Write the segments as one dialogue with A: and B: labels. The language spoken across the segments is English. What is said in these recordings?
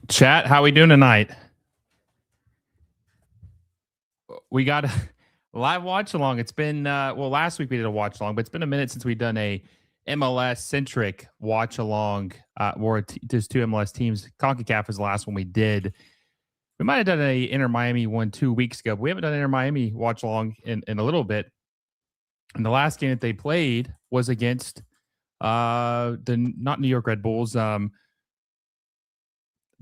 A: Chat, how we doing tonight? We got a live watch along. It's been last week we did a watch along, but it's been a minute since we've done a MLS centric watch along. Just two MLS teams. CONCACAF was the last one we did. We might have done a Inter Miami one 2 weeks ago, but we haven't done Inter Miami watch along in a little bit. And the last game that they played was against the not New York Red Bulls,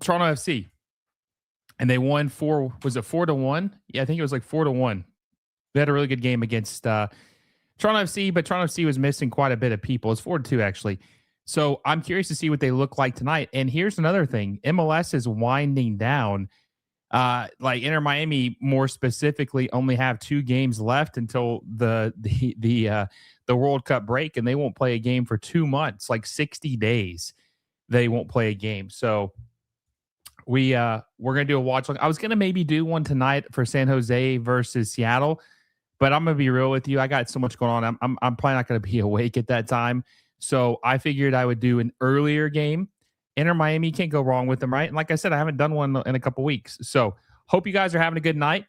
A: Toronto FC. And they won 4-1? Yeah, I think it was like 4-1. They had a really good game against Toronto FC, but Toronto FC was missing quite a bit of people. It's 4-2 actually. So I'm curious to see what they look like tonight. And here's another thing. MLS is winding down. Like Inter Miami more specifically only have 2 games left until the World Cup break, and they won't play a game for 2 months, like 60 days. They won't play a game. So we're gonna do a watch. I was gonna maybe do one tonight for San Jose versus Seattle, but I'm gonna be real with you. I got so much going on. I'm probably not gonna be awake at that time. So I figured I would do an earlier game. Inter Miami, can't go wrong with them, right? And like I said, I haven't done one in a couple weeks. So hope you guys are having a good night.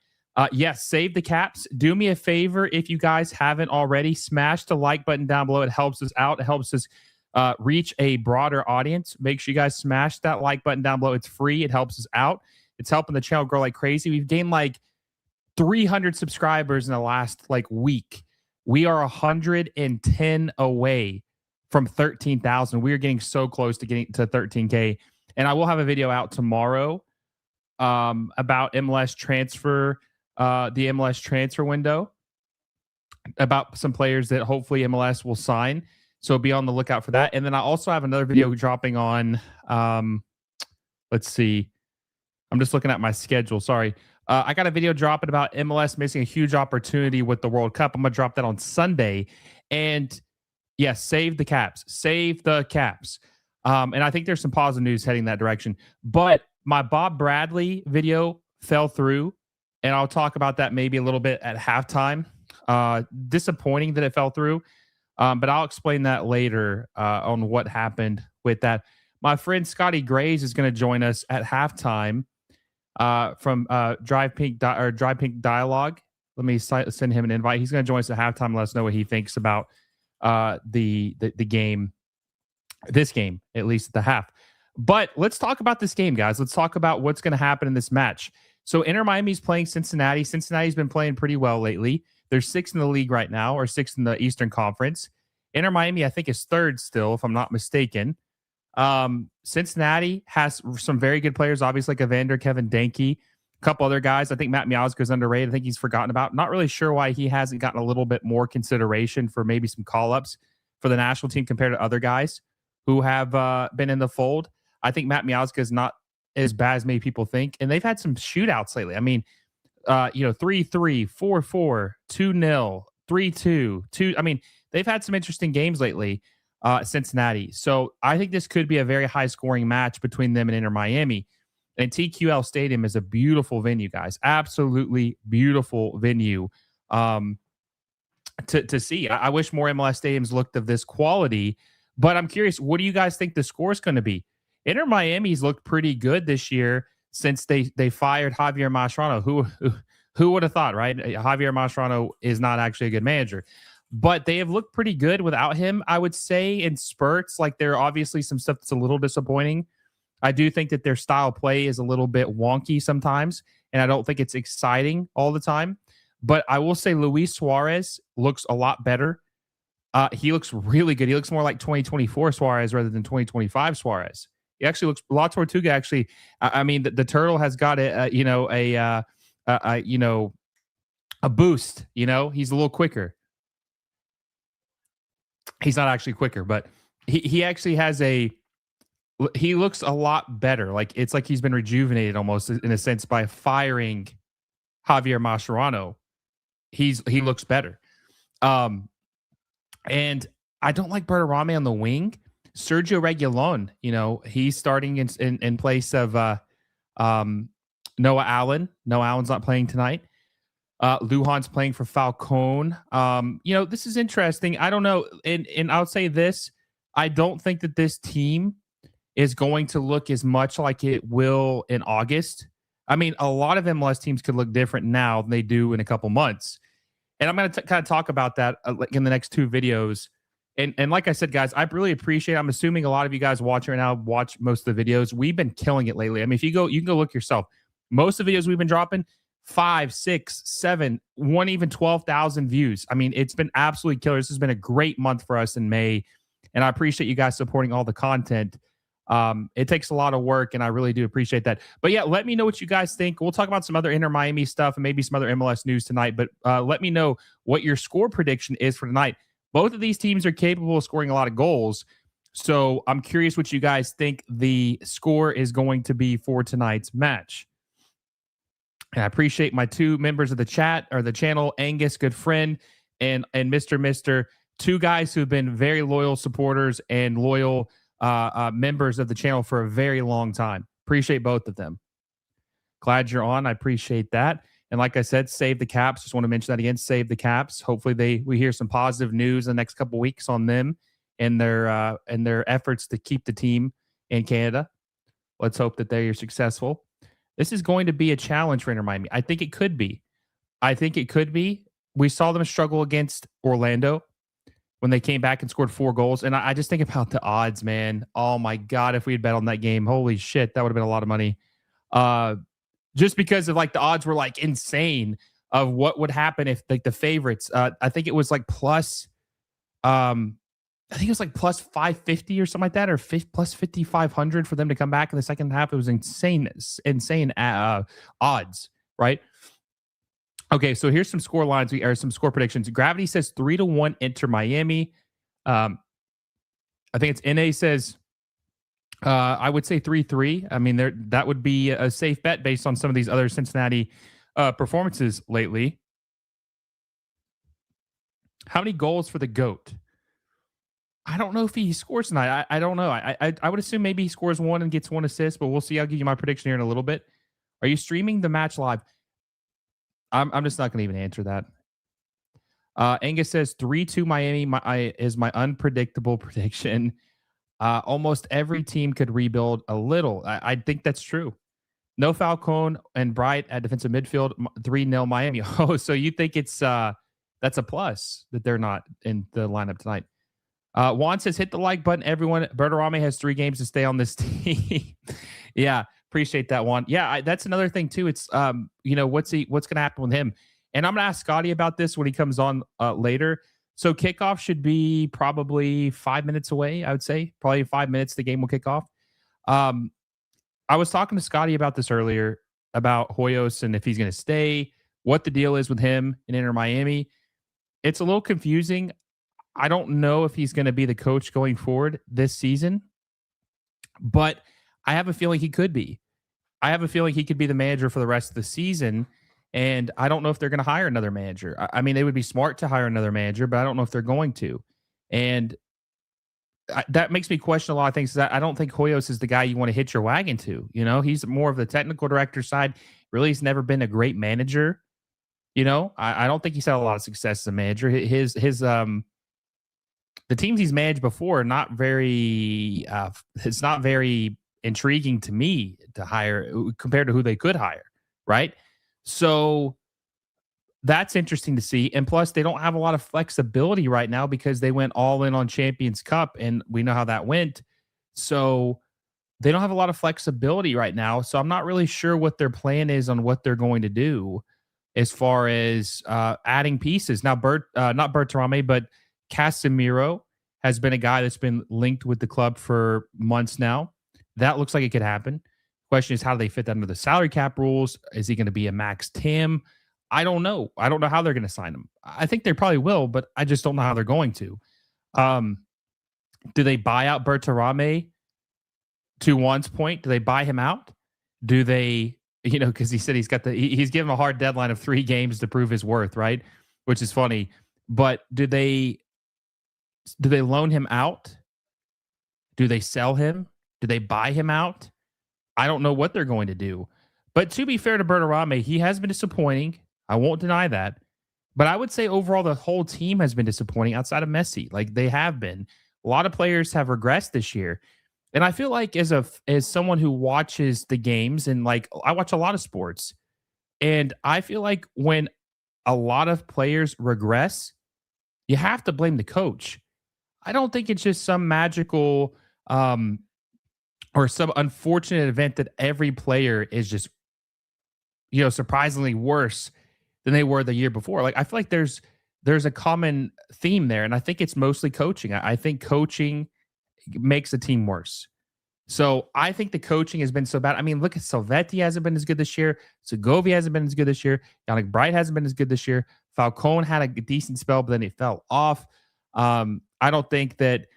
A: Yes, save the caps. Do me a favor if you guys haven't already, smash the like button down below. It helps us out. It helps us reach a broader audience. Make sure you guys smash that like button down below. It's free. It helps us out. It's helping the channel grow like crazy. We've gained like 300 subscribers in the last like week. We are 110 away from 13,000. We are getting so close to getting to 13K. And I will have a video out tomorrow about MLS transfer, the MLS transfer window, about some players that hopefully MLS will sign. So be on the lookout for that. And then I also have another video dropping on, let's see. I'm just looking at my schedule. Sorry. I got a video dropping about MLS missing a huge opportunity with the World Cup. I'm going to drop that on Sunday. And yes, save the caps. Save the caps. And I think there's some positive news heading that direction. But my Bob Bradley video fell through, and I'll talk about that maybe a little bit at halftime. Disappointing that it fell through, but I'll explain that later on what happened with that. My friend Scotty Grays is going to join us at halftime from Drive Pink Dialogue. Let me send him an invite. He's going to join us at halftime and let us know what he thinks about the game, this game, at least at the half. But let's talk about this game, guys. Let's talk about what's going to happen in this match. So Inter Miami's playing Cincinnati. Cincinnati's been playing pretty well lately. They're 6th in the league right now, or 6th in the Eastern Conference. Inter Miami, I think, is 3rd still, if I'm not mistaken. Cincinnati has some very good players, obviously, like Evander, Kévin Denkey, a couple other guys. I think Matt Miazga is underrated. I think he's forgotten about. Not really sure why he hasn't gotten a little bit more consideration for maybe some call-ups for the national team compared to other guys who have been in the fold. I think Matt Miazga is not as bad as many people think. And they've had some shootouts lately. I mean, 3-3, 4-4, 2-0, 3-2, 2. I mean, they've had some interesting games lately, Cincinnati. So I think this could be a very high scoring match between them and Inter Miami. And TQL Stadium is a beautiful venue, guys. Absolutely beautiful venue to see. I wish more MLS stadiums looked of this quality, but I'm curious, what do you guys think the score is going to be? Inter Miami's looked pretty good this year since they fired Javier Mascherano. Who would have thought, right? Javier Mascherano is not actually a good manager, but they have looked pretty good without him, I would say, in spurts. Like, there are obviously some stuff that's a little disappointing. I do think that their style of play is a little bit wonky sometimes, and I don't think it's exciting all the time. But I will say Luis Suárez looks a lot better. He looks really good. He looks more like 2024 Suárez rather than 2025 Suárez. He actually looks La Tortuga. Actually, I mean, the turtle has got a boost. You know, he's a little quicker. He's not actually quicker, but he actually has he looks a lot better. Like, it's like he's been rejuvenated almost in a sense by firing Javier Mascherano. He looks better. And I don't like Berterame on the wing. Sergio Reguilon, he's starting in place of Noah Allen. Noah Allen's not playing tonight. Lujan's playing for Falcone. This is interesting. I don't know. And I'll say this. I don't think that this team is going to look as much like it will in August. I mean, a lot of MLS teams could look different now than they do in a couple months. And I'm going to kind of talk about that like in the next 2 videos. And like I said, guys, I really appreciate it. I'm assuming a lot of you guys watching right now watch most of the videos. We've been killing it lately. I mean, if you can go look yourself. Most of the videos we've been dropping, 5, 6, 7, one even 12,000 views. I mean, it's been absolutely killer. This has been a great month for us in May. And I appreciate you guys supporting all the content. It takes a lot of work, and I really do appreciate that. But yeah, let me know what you guys think. We'll talk about some other Inter Miami stuff and maybe some other MLS news tonight. But let me know what your score prediction is for tonight. Both of these teams are capable of scoring a lot of goals. So I'm curious what you guys think the score is going to be for tonight's match. And I appreciate my 2 members of the chat or the channel, Angus, good friend, and Mr. 2 guys who've been very loyal supporters and loyal members of the channel for a very long time. Appreciate both of them. Glad you're on. I appreciate that. And like I said, save the caps. Just want to mention that again. Save the caps. Hopefully we hear some positive news in the next couple of weeks on them and their efforts to keep the team in Canada. Let's hope that they are successful. This is going to be a challenge for Inter Miami. I think it could be. I think it could be. We saw them struggle against Orlando when they came back and scored 4 goals. And I just think about the odds, man. Oh my God, if we had bet on that game, holy shit, that would have been a lot of money. Just because of like the odds were like insane of what would happen if like the favorites. I think it was like plus I think it was like plus 550 or something like that, or plus 5,500 for them to come back in the second half. It was insane odds, right? Okay, so here's some score lines or some score predictions. Gravity says 3-1 Inter Miami. I think it's NA says I would say 3-3. I mean, that would be a safe bet based on some of these other Cincinnati performances lately. How many goals for the GOAT? I don't know if he scores tonight. I don't know. I would assume maybe he scores 1 and gets 1 assist, but we'll see. I'll give you my prediction here in a little bit. Are you streaming the match live? I'm just not going to even answer that. Angus says 3-2 Miami is my unpredictable prediction. Almost every team could rebuild a little. I think that's true. No Falcone and Bright at defensive midfield. 3-0 Miami. Oh, so you think it's that's a plus that they're not in the lineup tonight. Juan says hit the like button, everyone. Berterame has 3 games to stay on this team. Yeah, appreciate that, Juan. Yeah, that's another thing too. It's what's going to happen with him, and I'm going to ask Scotty about this when he comes on later. So kickoff should be probably 5 minutes away. I would say probably 5 minutes. The game will kick off. I was talking to Scotty about this earlier about Hoyos and if he's going to stay, what the deal is with him in Inter Miami. It's a little confusing. I don't know if he's going to be the coach going forward this season, but I have a feeling he could be. I have a feeling he could be the manager for the rest of the season, and I don't know if they're going to hire another manager. I mean, they would be smart to hire another manager, but I don't know if they're going to. And that makes me question a lot of things. I don't think Hoyos is the guy you want to hitch your wagon to. You know, he's more of the technical director side. Really, he's never been a great manager. You know, I don't think he's had a lot of success as a manager. The teams he's managed before are not very. It's not very intriguing to me to hire compared to who they could hire, right? So that's interesting to see. And plus, they don't have a lot of flexibility right now because they went all in on Champions Cup, and we know how that went. So they don't have a lot of flexibility right now. So I'm not really sure what their plan is on what they're going to do as far as adding pieces. Now, not Berterame, but Casemiro has been a guy that's been linked with the club for months now. That looks like it could happen. Question is, how do they fit that under the salary cap rules? Is he going to be a max Tim? I don't know. I don't know how they're going to sign him. I think they probably will, but I just don't know how they're going to. Do they buy out Berterame to Juan's point? Do they buy him out? Do they, because he said he's given a hard deadline of 3 games to prove his worth, right? Which is funny. But do they loan him out? Do they sell him? Do they buy him out? I don't know what they're going to do. But to be fair to Berterame, he has been disappointing. I won't deny that. But I would say overall the whole team has been disappointing outside of Messi. Like they have been. A lot of players have regressed this year. And I feel like as someone who watches the games and like I watch a lot of sports, and I feel like when a lot of players regress, you have to blame the coach. I don't think it's just some magical or some unfortunate event that every player is just surprisingly worse than they were the year before. Like I feel like there's a common theme there, and I think it's mostly coaching. I think coaching makes the team worse. So I think the coaching has been so bad. I mean, look at Salvetti hasn't been as good this year. Segovia hasn't been as good this year. Yannick Bright hasn't been as good this year. Falcone had a decent spell, but then it fell off. I don't think that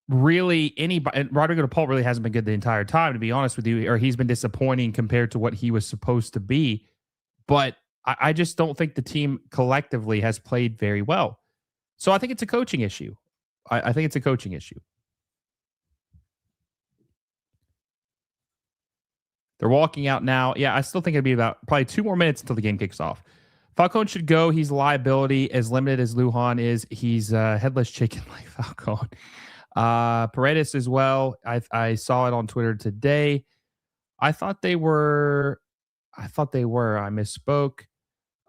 A: really anybody, and Rodrigo De Paul really hasn't been good the entire time, to be honest with you, or he's been disappointing compared to what he was supposed to be. But I just don't think the team collectively has played very well. So I think it's a coaching issue. I think it's a coaching issue. They're walking out now. Yeah, I still think it'd be about probably 2 more minutes until the game kicks off. Falcone should go. He's a liability. As limited as Lujan is, he's headless chicken like Falcone. Paredes as well. I saw it on Twitter today. I thought they were I thought they were. I misspoke.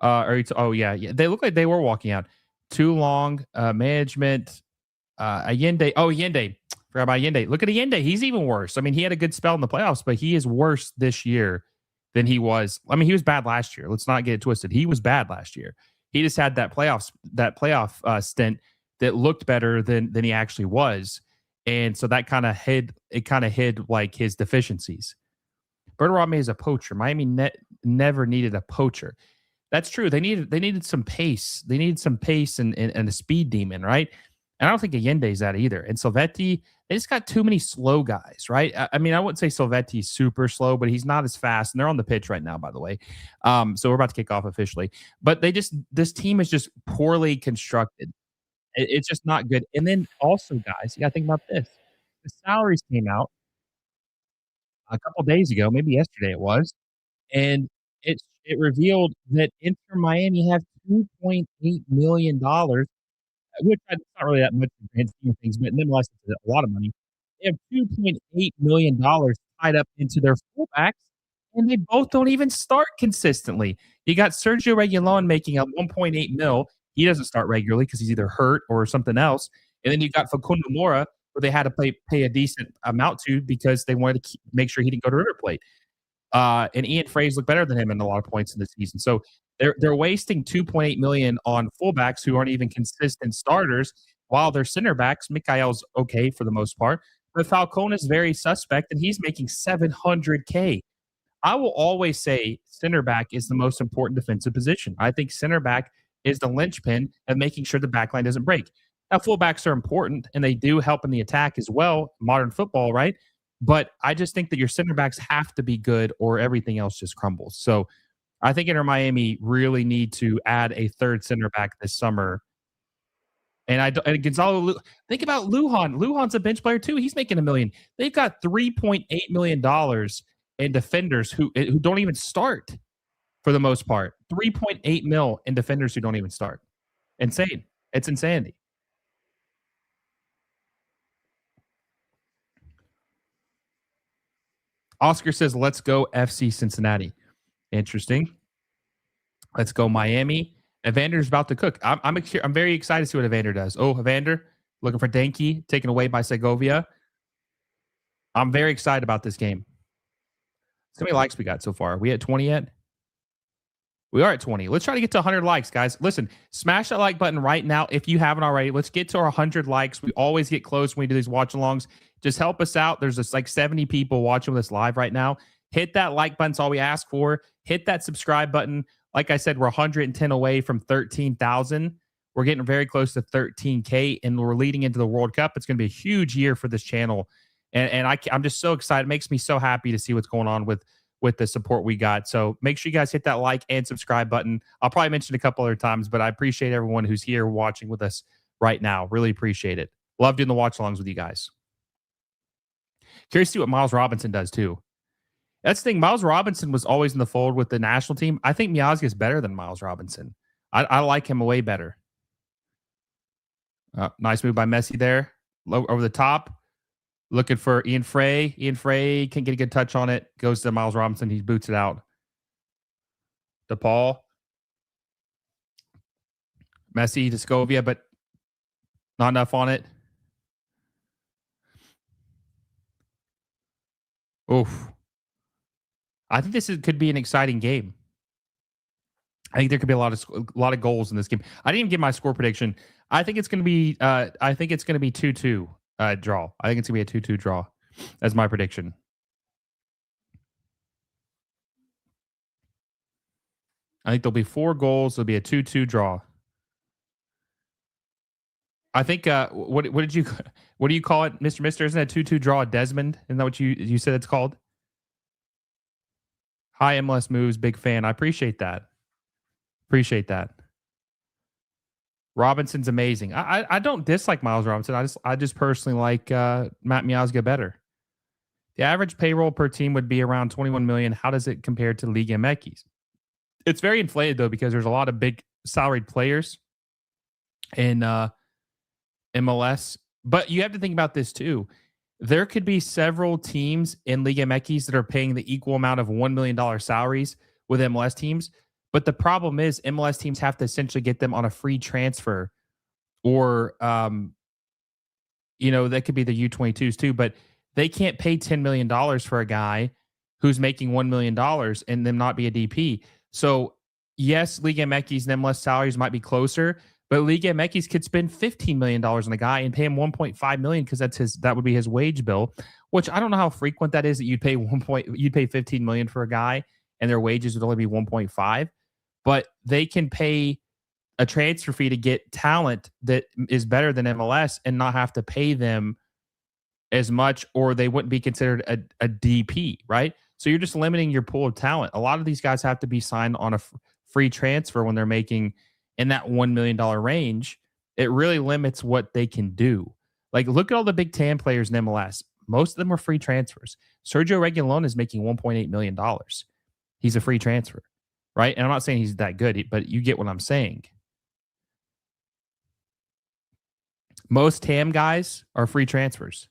A: Oh yeah. They look like they were walking out. Too long. Management. Allende. Oh, Allende. Forgot about Allende. Look at Allende. He's even worse. I mean, he had a good spell in the playoffs, but he is worse this year than he was. I mean, he was bad last year. Let's not get it twisted. He was bad last year. He just had that playoff stint that looked better than he actually was, and so that kind of hid like his deficiencies. Berterame is a poacher. Miami never needed a poacher. That's true. They needed some pace. They needed some pace and a speed demon, right? And I don't think Allende's that either. And Silvetti, they just got too many slow guys, right? I mean, I wouldn't say Silvetti's super slow, but he's not as fast. And they're on the pitch right now, by the way. So we're about to kick off officially. But this team is just poorly constructed. It's just not good. And then also, guys, you got to think about this. The salaries came out a couple days ago, maybe yesterday it was, and it revealed that Inter Miami has $2.8 million, which is not really that much in the grand scheme of things, but nonetheless, it's a lot of money. They have $2.8 million tied up into their fullbacks, and they both don't even start consistently. You got Sergio Reguilon making a 1.8 mil. He doesn't start regularly because he's either hurt or something else. And then you got Facundo Mora, where they had to pay a decent amount to because they wanted to make sure he didn't go to River Plate. And Ian Frey's looked better than him in a lot of points in the season. So they're wasting 2.8 million on fullbacks who aren't even consistent starters, while their center backs, Mikael's okay for the most part, but Falcone is very suspect, and he's making 700K. I will always say center back is the most important defensive position. I think center back is the linchpin of making sure the back line doesn't break. Now, fullbacks are important, and they do help in the attack as well, modern football, right? But I just think that your center backs have to be good or everything else just crumbles. So I think Inter Miami really need to add a third center back this summer. And Gonzalo, think about Lujan. Lujan's a bench player too. He's making $1 million. They've got $3.8 million in defenders who don't even start for the most part. 3.8 mil in defenders who don't even start. Insane. It's insanity. Oscar says, "Let's go FC Cincinnati." Interesting. Let's go Miami. Evander's about to cook. I'm very excited to see what Evander does. Oh, Evander looking for Denkey, taken away by Segovia. I'm very excited about this game. How many likes we got so far? Are we at 20 yet? We are at 20. Let's try to get to 100 likes, guys. Listen, smash that like button right now if you haven't already. Let's get to our 100 likes. We always get close when we do these watch alongs. Just help us out. There's just like 70 people watching this live right now. Hit that like button. It's all we ask for. Hit that subscribe button. Like I said, we're 110 away from 13,000. We're getting very close to 13K, and we're leading into the World Cup. It's going to be a huge year for this channel. And I'm just so excited. It makes me so happy to see what's going on with the support we got. So make sure you guys hit that like and subscribe button. I'll probably mention a couple other times, but I appreciate everyone who's here watching with us right now. Really appreciate it. Love doing the watch alongs with you guys. Curious to see what Miles Robinson does too. That's the thing. Miles Robinson was always in the fold with the national team. I think Miazga is better than Miles Robinson. I like him way better. Nice move by Messi there. Over the top. Looking for Ian Frey. Ian Frey can get a good touch on it. Goes to Miles Robinson. He boots it out. De Paul. Messi to Scovia, but not enough on it. Oof. I think could be an exciting game. I think there could be a lot of goals in this game. I didn't even give my score prediction. I think it's going to be 2-2 draw. I think it's going to be a 2-2 draw. That's my prediction. I think there'll be 4 goals. There'll be a 2-2 draw. I think what do you call it, Mr. Mister? Isn't that 2-2 draw Desmond? Isn't that what you said it's called? Hi, MLS Moves, big fan. I appreciate that. Robinson's amazing. I don't dislike Miles Robinson. I just personally like Matt Miazga better. The average payroll per team would be around 21 million. How does it compare to Liga MX? It's very inflated though because there's a lot of big salaried players in MLS. But you have to think about this too. There could be several teams in Liga MX that are paying the equal amount of $1 million salaries with MLS teams. But the problem is MLS teams have to essentially get them on a free transfer or, that could be the U22s too, but they can't pay $10 million for a guy who's making $1 million and them not be a DP. So, yes, Liga MX and MLS salaries might be closer, but Liga MX could spend $15 million on a guy and pay him $1.5 million because that would be his wage bill, which I don't know how frequent that is that you'd pay $15 million for a guy and their wages would only be 1.5, but they can pay a transfer fee to get talent that is better than MLS and not have to pay them as much, or they wouldn't be considered a DP, right? So you're just limiting your pool of talent. A lot of these guys have to be signed on a free transfer when they're making in that $1 million range. It really limits what they can do. Like, look at all the big TAM players in MLS. Most of them are free transfers. Sergio Reguilón is making $1.8 million. He's a free transfer, right? And I'm not saying he's that good, but you get what I'm saying. Most TAM guys are free transfers.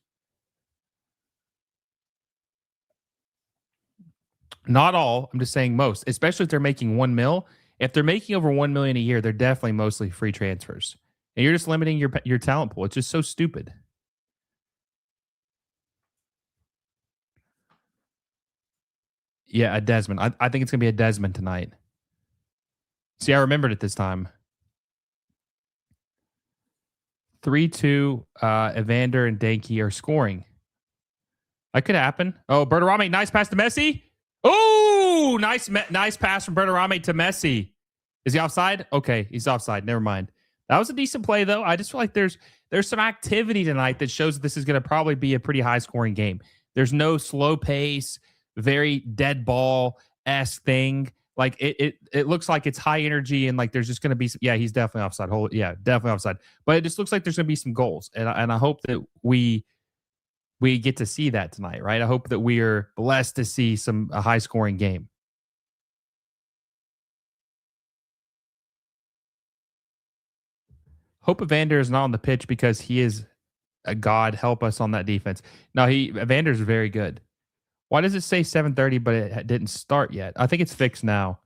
A: Not all. I'm just saying most, especially if they're making $1 million. If they're making over $1 million a year, they're definitely mostly free transfers. And you're just limiting your talent pool. It's just so stupid. Yeah, a Desmond. I think it's going to be a Desmond tonight. See, I remembered it this time. 3-2, Evander and Denkey are scoring. That could happen. Oh, Berterame, nice pass to Messi. Oh, nice pass from Berterame to Messi. Is he offside? Okay, he's offside. Never mind. That was a decent play, though. I just feel like there's some activity tonight that shows that this is going to probably be a pretty high-scoring game. There's no slow pace, very dead ball-esque thing. Like, it looks like it's high energy and like there's just going to be he's definitely offside. Definitely offside. But it just looks like there's going to be some goals, and I hope that we get to see that tonight, right? I hope that we are blessed to see a high scoring game. Hope Evander is not on the pitch because he is a god. Help us on that defense. No, Evander is very good. Why does it say 7:30, but it didn't start yet? I think it's fixed now.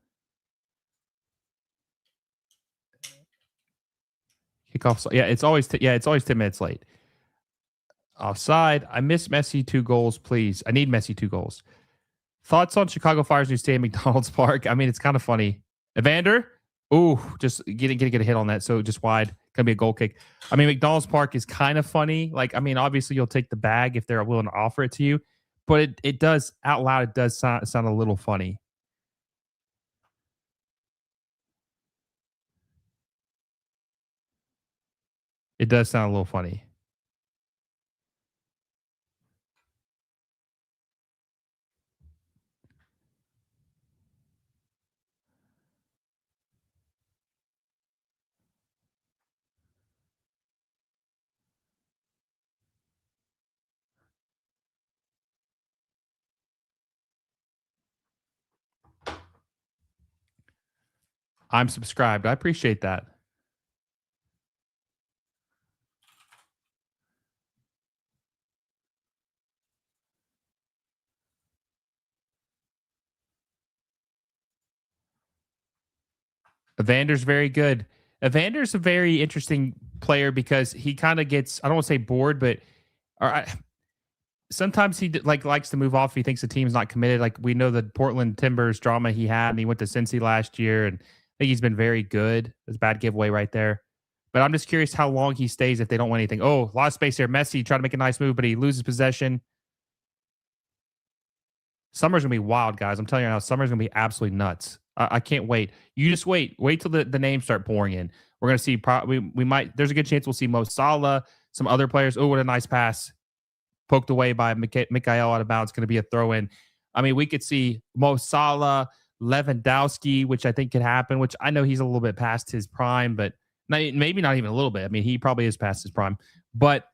A: Kickoff. Yeah, it's always 10 minutes late. Offside. I miss Messi 2 goals, please. I need Messi 2 goals. Thoughts on Chicago Fire's new stadium, McDonald's Park? I mean, it's kind of funny. Evander? Ooh, just getting get a hit on that. So just wide. Gonna be a goal kick. I mean, McDonald's Park is kind of funny. Like, I mean, obviously you'll take the bag if they're willing to offer it to you. But it does, out loud, it does sound a little funny. It does sound a little funny. I'm subscribed. I appreciate that. Evander's very good. Evander's a very interesting player because he kind of gets, I don't want to say bored, but sometimes he likes to move off. He thinks the team's not committed. Like, we know the Portland Timbers drama he had, and he went to Cincy last year, and I think he's been very good. It's a bad giveaway right there. But I'm just curious how long he stays if they don't win anything. Oh, a lot of space here. Messi trying to make a nice move, but he loses possession. Summer's going to be wild, guys. I'm telling you now, summer's going to be absolutely nuts. I can't wait. You just wait. Wait till the names start pouring in. We're going to see, we might, there's a good chance we'll see Mo Salah, some other players. Oh, what a nice pass. Poked away by Mikhail out of bounds. Going to be a throw in. I mean, we could see Mo Salah, Lewandowski, which I think could happen, which I know he's a little bit past his prime, but maybe not even a little bit. I mean, he probably is past his prime, but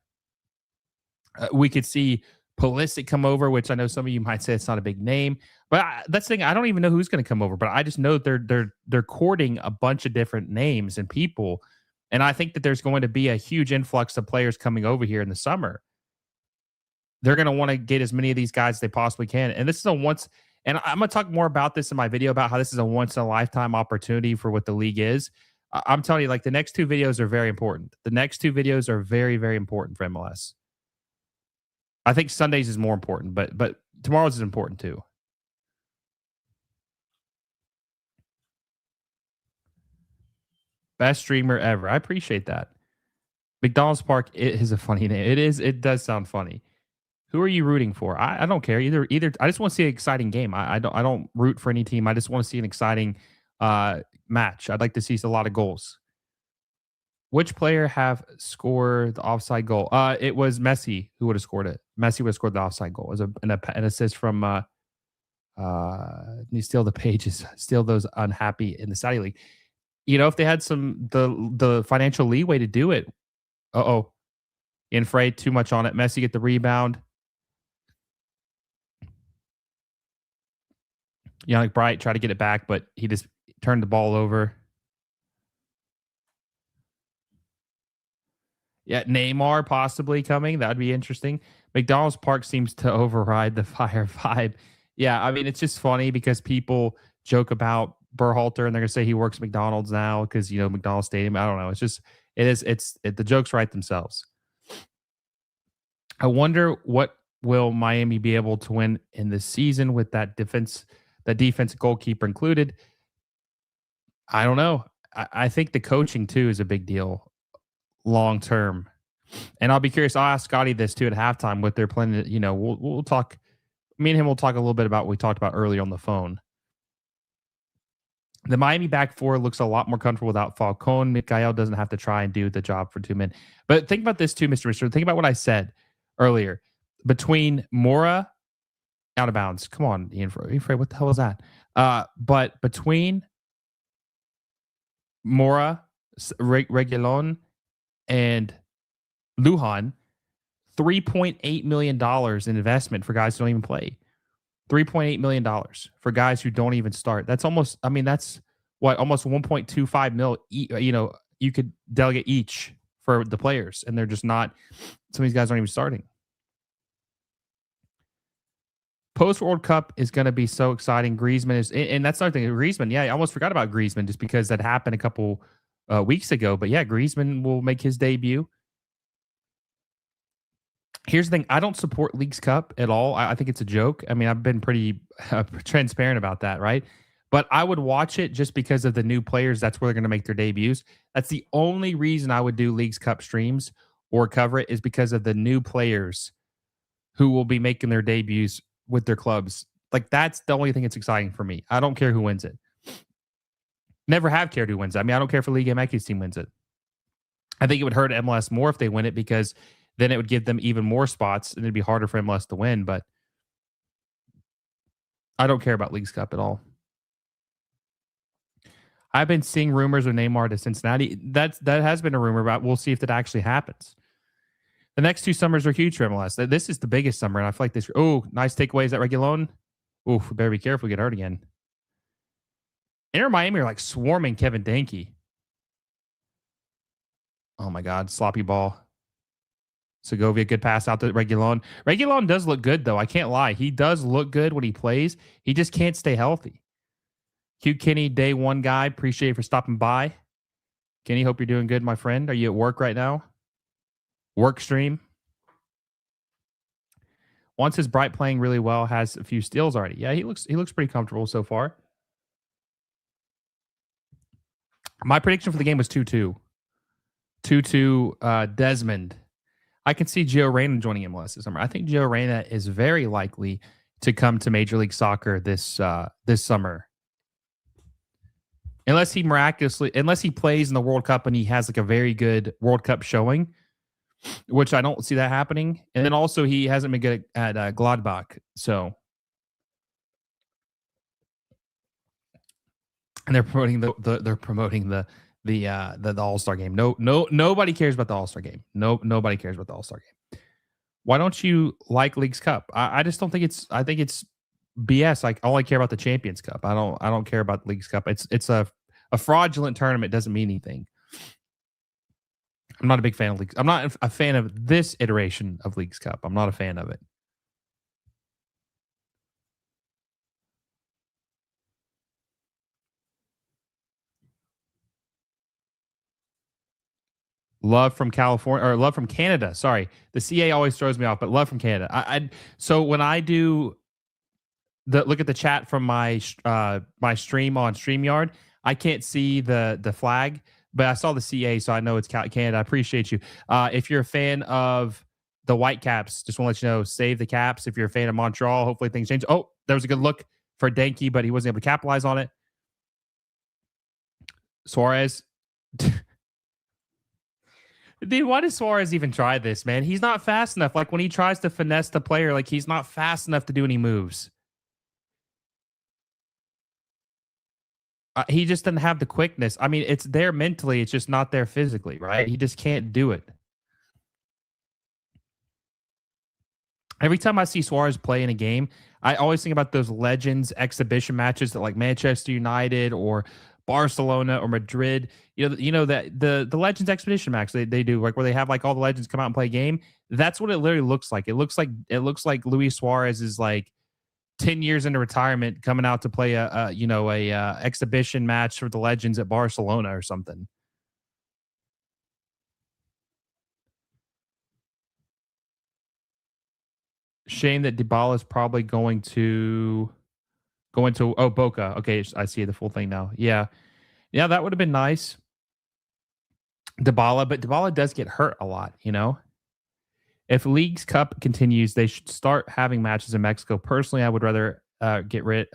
A: we could see Pulisic come over, which I know some of you might say it's not a big name, but that's the thing. I don't even know who's going to come over, but I just know they're courting a bunch of different names and people, and I think that there's going to be a huge influx of players coming over here in the summer. They're going to want to get as many of these guys as they possibly can, and this is And I'm going to talk more about this in my video about how this is a once in a lifetime opportunity for what the league is. I'm telling you, like, the next two videos are very important. The next two videos are very, very important for MLS. I think Sundays is more important, but tomorrow's is important too. Best streamer ever. I appreciate that. McDonald's Park, it is a funny name. It does sound funny. Who are you rooting for? I don't care either. I just want to see an exciting game. I don't root for any team. I just want to see an exciting match. I'd like to see a lot of goals. Which player have scored the offside goal? It was Messi who would have scored it. Messi would have scored the offside goal. It was an assist from you steal the pages, steal those unhappy in the Saudi league. You know, if they had the financial leeway to do it. Infray, too much on it. Messi get the rebound. Yannick Bright tried to get it back, but he just turned the ball over. Yeah, Neymar possibly coming. That would be interesting. McDonald's Park seems to override the fire vibe. Yeah, I mean, it's just funny because people joke about Berhalter and they're going to say he works McDonald's now because, you know, McDonald's Stadium. I don't know. It's just, the jokes write themselves. I wonder what will Miami be able to win in this season with that defense goalkeeper included. I don't know. I think the coaching too is a big deal long term. And I'll be curious. I'll ask Scotty this too at halftime what they're planning to, you know, we'll talk. Me and him will talk a little bit about what we talked about earlier on the phone. The Miami back four looks a lot more comfortable without Falcone. Mikael doesn't have to try and do the job for 2 men. But think about this too, Mr. Mister. Think about what I said earlier. Between Mora, out of bounds. Come on, Ian Frey. What the hell was that? But between Mora, Reguilon, and Lujan, $3.8 million in investment for guys who don't even play. $3.8 million for guys who don't even start. That's almost, I mean, that's what, almost 1.25 mil, you know, you could delegate each for the players, and they're just not, some of these guys aren't even starting. Post World Cup is going to be so exciting. Griezmann is, and that's another thing. Griezmann, yeah, I almost forgot about Griezmann just because that happened a couple weeks ago. But yeah, Griezmann will make his debut. Here's the thing. I don't support Leagues Cup at all. I think it's a joke. I mean, I've been pretty transparent about that, right? But I would watch it just because of the new players. That's where they're going to make their debuts. That's the only reason I would do Leagues Cup streams or cover it, is because of the new players who will be making their debuts with their clubs. Like, that's the only thing that's exciting for me. I don't care who wins it. Never have cared who wins it. I mean, I don't care if the Liga MX team wins it. I think it would hurt MLS more if they win it, because then it would give them even more spots and it'd be harder for MLS to win. But I don't care about Leagues Cup at all. I've been seeing rumors of Neymar to Cincinnati. That has been a rumor about. We'll see if that actually happens. The next 2 summers are huge for MLS. This is the biggest summer, and I feel like this. Oh, nice takeaways at Reguilon. Oof, we better be careful. Get hurt again. Inter Miami are like swarming Kévin Denkey. Oh my God, sloppy ball. Segovia, good pass out to Reguilon. Reguilon does look good, though. I can't lie. He does look good when he plays. He just can't stay healthy. Hugh Kinney, day one guy. Appreciate you for stopping by. Kenny, hope you're doing good, my friend. Are you at work right now? Work stream. Once his Bright playing really well, has a few steals already. Yeah, he looks pretty comfortable so far. My prediction for the game was 2-2. 2-2 Desmond. I can see Gio Reyna joining MLS this summer. I think Gio Reyna is very likely to come to Major League Soccer this summer. Unless he plays in the World Cup and he has like a very good World Cup showing, which I don't see that happening. And then also he hasn't been good at Gladbach. So, and they're promoting the All-Star game. Nobody cares about the All-Star game. Nobody cares about the All-Star game. Why don't you like Leagues Cup? I just don't think I think it's BS. Like, all I care about the Champions Cup. I don't care about the Leagues Cup. It's a fraudulent tournament. Doesn't mean anything. I'm not a big fan of Leagues. I'm not a fan of this iteration of Leagues Cup. I'm not a fan of it. Love from California or love from Canada. Sorry, the CA always throws me off, but love from Canada. So when I do look at the chat from my my stream on StreamYard, I can't see the flag, but I saw the CA, so I know it's Canada. I appreciate you. If you're a fan of the Whitecaps, just want to let you know, save the Caps. If you're a fan of Montreal, hopefully things change. Oh, there was a good look for Denkey, but he wasn't able to capitalize on it. Suárez. Dude, why does Suárez even try this, man? He's not fast enough. Like when he tries to finesse the player, like he's not fast enough to do any moves. He just doesn't have the quickness. I mean, it's there mentally. It's just not there physically, right? He just can't do it. Every time I see Suárez play in a game, I always think about those Legends exhibition matches that like Manchester United or Barcelona or Madrid. You know that the Legends expedition match they do, like where they have like all the legends come out and play a game. That's what it literally looks like. It looks like Luis Suárez is like 10 years into retirement coming out to play a exhibition match for the Legends at Barcelona or something. Shame that Dybala is probably going to Boca. Okay, I see the full thing now. Yeah, that would have been nice. Dybala, but Dybala does get hurt a lot, you know? If League's Cup continues, they should start having matches in Mexico. Personally, I would rather get rid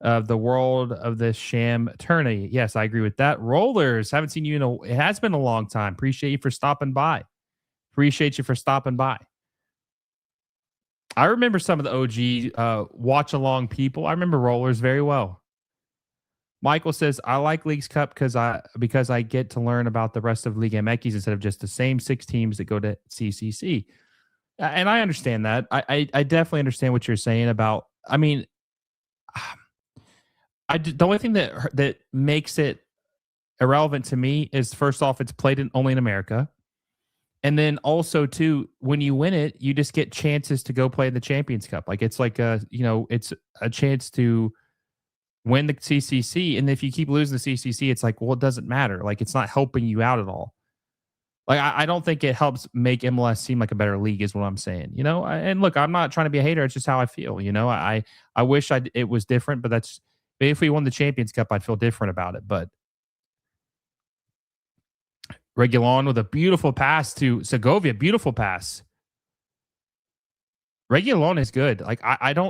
A: of the world of this sham tourney. Yes, I agree with that. Rollers, haven't seen you it has been a long time. Appreciate you for stopping by. I remember some of the OG watch along people. I remember Rollers very well. Michael says, I like League's Cup because I get to learn about the rest of Liga MX instead of just the same 6 teams that go to CCC. And I understand that. I definitely understand what you're saying about, I mean, the only thing that makes it irrelevant to me is, first off, it's played only in America. And then also, too, when you win it, you just get chances to go play in the Champions Cup. Like it's like it's a chance to win the CCC. And if you keep losing the CCC, it's like, well, it doesn't matter. Like it's not helping you out at all. Like I don't think it helps make MLS seem like a better league, is what I'm saying. And look, I'm not trying to be a hater. It's just how I feel. I wish it was different, but if we won the Champions Cup, I'd feel different about it. But Reguilon with a beautiful pass to Segovia. Beautiful pass. Reguilon is good. Like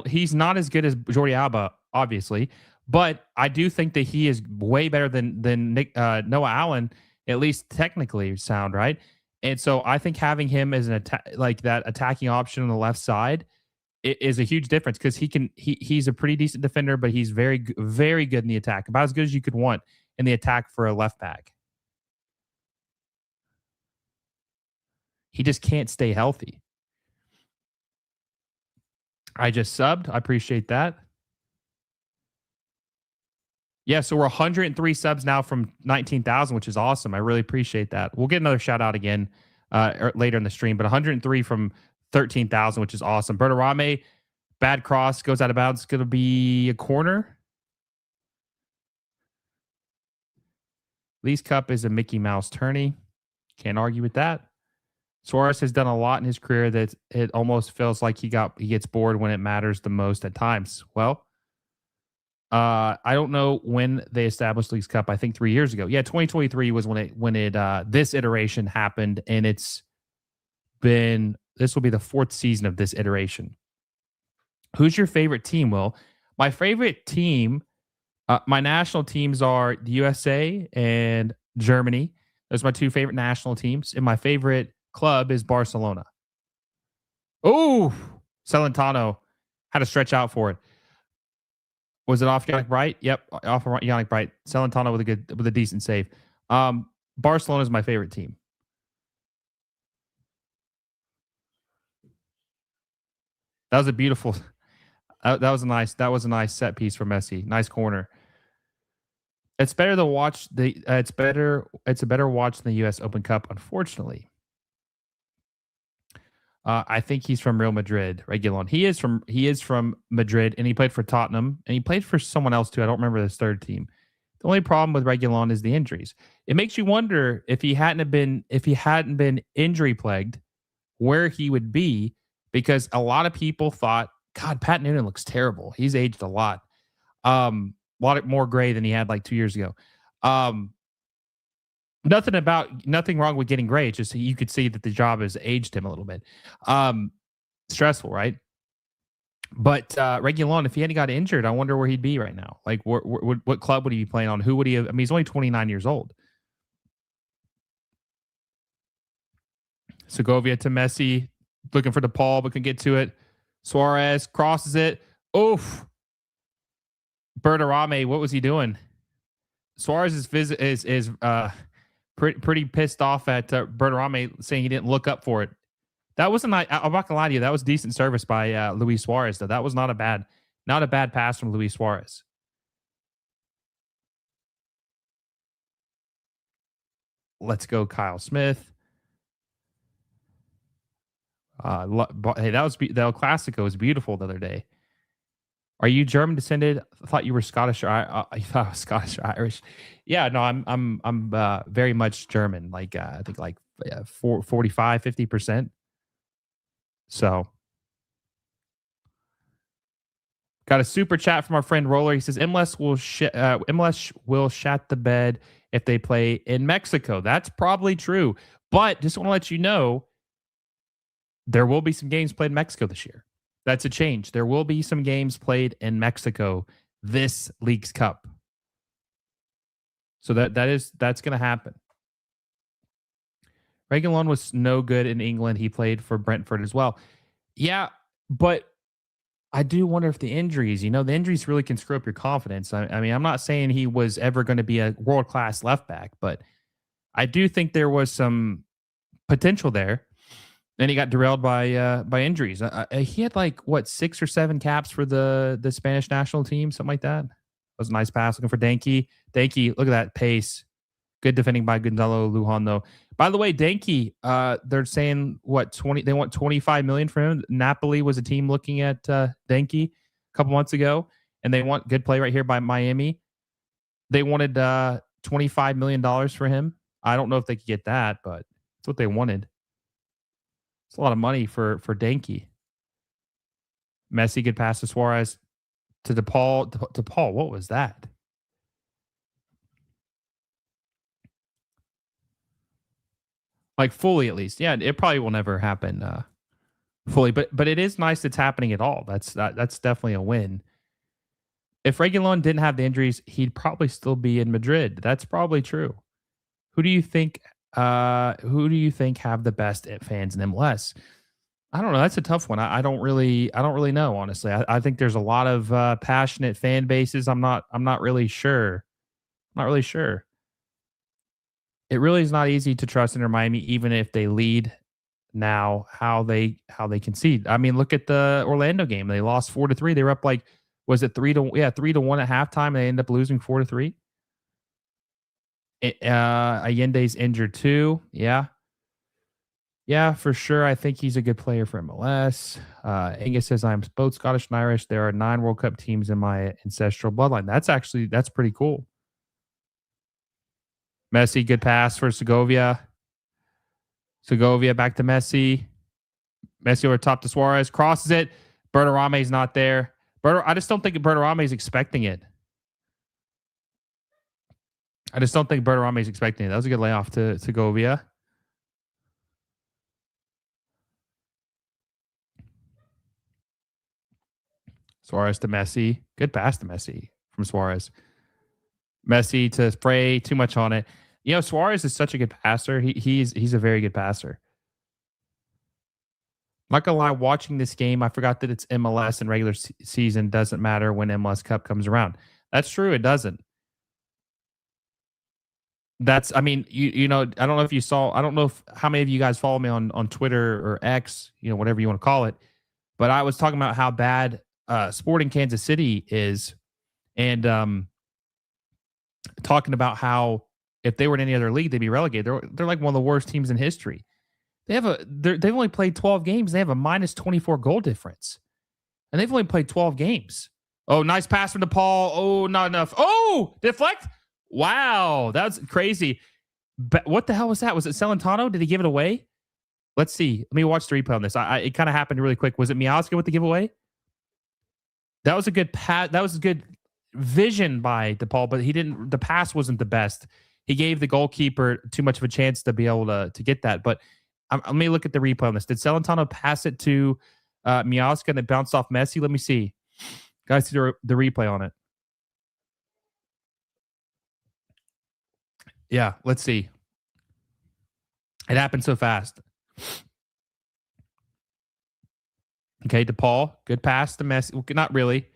A: he's not as good as Jordi Alba, obviously, but I do think that he is way better than Noah Allen, at least technically sound, right? And so I think having him as like that attacking option on the left side is a huge difference, because he's a pretty decent defender, but he's very, very good in the attack, about as good as you could want in the attack for a left back. He just can't stay healthy. I just subbed. I appreciate that. Yeah, so we're 103 subs now from 19,000, which is awesome. I really appreciate that. We'll get another shout out again later in the stream, but 103 from 13,000, which is awesome. Berterame, bad cross, goes out of bounds. It's going to be a corner. League's Cup is a Mickey Mouse tourney. Can't argue with that. Suárez has done a lot in his career that it almost feels like he gets bored when it matters the most at times. Well, I don't know when they established League's Cup. I think 3 years ago. Yeah, 2023 was when this iteration happened, and this will be the 4th season of this iteration. Who's your favorite team, Will? My favorite team, my national teams are the USA and Germany. Those are my 2 favorite national teams, and my favorite club is Barcelona. Oh, Celentano had to stretch out for it. Was it off Yannick Bright? Yep, off Yannick Bright. Celentano with a decent save. Barcelona is my favorite team. That was a beautiful. That was a nice set piece for Messi. Nice corner. It's better to watch It's a better watch than the U.S. Open Cup, unfortunately. I think he's from Real Madrid. Reguilon. He is from Madrid, and he played for Tottenham, and he played for someone else too. I don't remember this third team, The only problem with Reguilon is the injuries. It makes you wonder if he hadn't been injury plagued, where he would be, because a lot of people thought, God, Pat Noonan looks terrible. He's aged a lot. A lot more gray than he had like 2 years ago. Nothing wrong with getting gray. It's just you could see that the job has aged him a little bit. Stressful, right? But Reguilon, if he hadn't got injured, I wonder where he'd be right now. Like, what club would he be playing on? Who would he have? I mean, he's only 29 years old. Segovia to Messi, looking for De Paul, but can get to it. Suárez crosses it. Oof. Berterame, what was he doing? Suárez is pretty pissed off at Berterame, saying he didn't look up for it. That wasn't. I'm not gonna lie to you. That was decent service by Luis Suárez. Though that was not a bad pass from Luis Suárez. Let's go, Kyle Smith. Hey, that El Clasico was beautiful the other day. Are you German descended? I thought you were Scottish. I thought I was Scottish or Irish. Yeah, no, I'm very much German. Like I think like 45, 50%. So, got a super chat from our friend Roller. He says MLS will shat the bed if they play in Mexico. That's probably true, but just want to let you know there will be some games played in Mexico this year. That's a change. There will be some games played in Mexico this Leagues Cup. So that's going to happen. Reguilon was no good in England. He played for Brentford as well. Yeah, but I do wonder if the injuries, the injuries really can screw up your confidence. I mean, I'm not saying he was ever going to be a world-class left back, but I do think there was some potential there. Then he got derailed by injuries. He had 6 or 7 caps for the Spanish national team, something like that. That was a nice pass. Looking for Denkey. Denkey, look at that pace. Good defending by Gonzalo Lujan, though. By the way, Denkey, they're saying they want $25 million for him. Napoli was a team looking at Denkey a couple months ago, and they want good play right here by Miami. They wanted $25 million for him. I don't know if they could get that, but it's what they wanted. It's a lot of money for Denkey. Messi, good pass to Suárez. To De Paul. To Paul, what was that? Like fully, at least. Yeah, it probably will never happen fully, but it is nice it's happening at all. That's definitely a win. If Reguilon didn't have the injuries, he'd probably still be in Madrid. That's probably true. Who do you think have the best fans in MLS? I don't know. That's a tough one. I don't really know, honestly. I think there's a lot of passionate fan bases. I'm not really sure. Not really sure. It really is not easy to trust Inter Miami, even if they lead now, how they concede. I mean, look at the Orlando game. They lost 4-3. They were up was it 3-1 at halftime? They ended up losing 4-3. Allende's injured too. Yeah, for sure. I think he's a good player for MLS. Angus says, I'm both Scottish and Irish. There are 9 World Cup teams in my ancestral bloodline. That's pretty cool. Messi, good pass for Segovia. Segovia back to Messi. Messi over top to Suárez. Crosses it. Berterame's not there. I just don't think Berterame is expecting it. That was a good layoff to Segovia. Suárez to Messi. Good pass to Messi from Suárez. Messi to Frey. Too much on it. Suárez is such a good passer. He's a very good passer. I'm not gonna lie, watching this game, I forgot that it's MLS and regular season doesn't matter when MLS Cup comes around. That's true. It doesn't. I mean, I don't know if you saw, I don't know how many of you guys follow me on Twitter or X, whatever you want to call it. But I was talking about how bad Sporting Kansas City is, and talking about how if they were in any other league, they'd be relegated. They're like one of the worst teams in history. They've only played 12 games. They have a minus 24 goal difference, and they've only played 12 games. Oh, nice pass from De Paul. Oh, not enough. Oh, deflect. Wow, that's crazy. But what the hell was that? Was it Celentano? Did he give it away? Let's see. Let me watch the replay on this. It kind of happened really quick. Was it Miazga with the giveaway? That was a good pass. That was a good vision by De Paul, but he didn't. The pass wasn't the best. He gave the goalkeeper too much of a chance to be able to get that. But let me look at the replay on this. Did Celentano pass it to Miazga and it bounced off Messi? Let me see. Guys, see the replay on it. Yeah, let's see. It happened so fast. Okay, De Paul, good pass to Messi. Not really.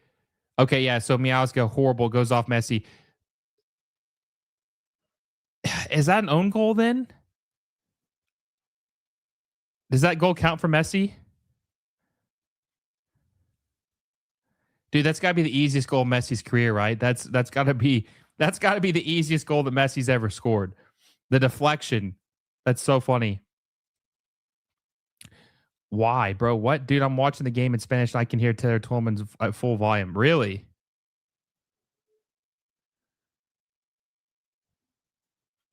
A: Okay, yeah. So Miazga, horrible, goes off Messi. Is that an own goal then? Does that goal count for Messi? Dude, that's got to be the easiest goal of Messi's career, right? That's got to be the easiest goal that Messi's ever scored. The deflection. That's so funny. Why, bro? What? Dude, I'm watching the game in Spanish and I can hear Taylor Twellman's at full volume. Really?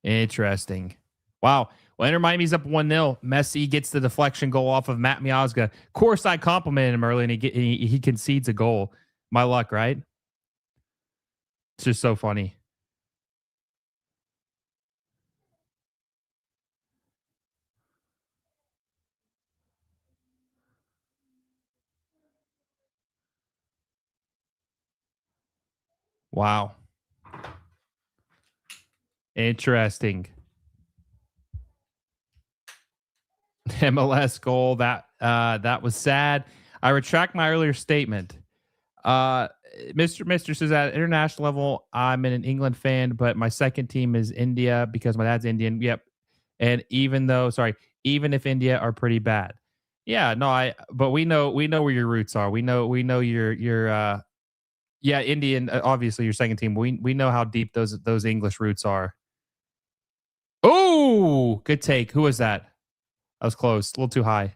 A: Interesting. Wow. Well, Inter Miami's up 1-0. Messi gets the deflection goal off of Matt Miazga. Of course, I complimented him early and he concedes a goal. My luck, right? It's just so funny. Wow. Interesting. MLS goal. That was sad. I retract my earlier statement. Mr. says at international level, I'm an England fan, but my second team is India because my dad's Indian. Yep. And even if India are pretty bad. Yeah, no, but we know where your roots are. We know your yeah, Indian, obviously your second team. We know how deep those English roots are. Oh, good take. Who was that? That was close. A little too high.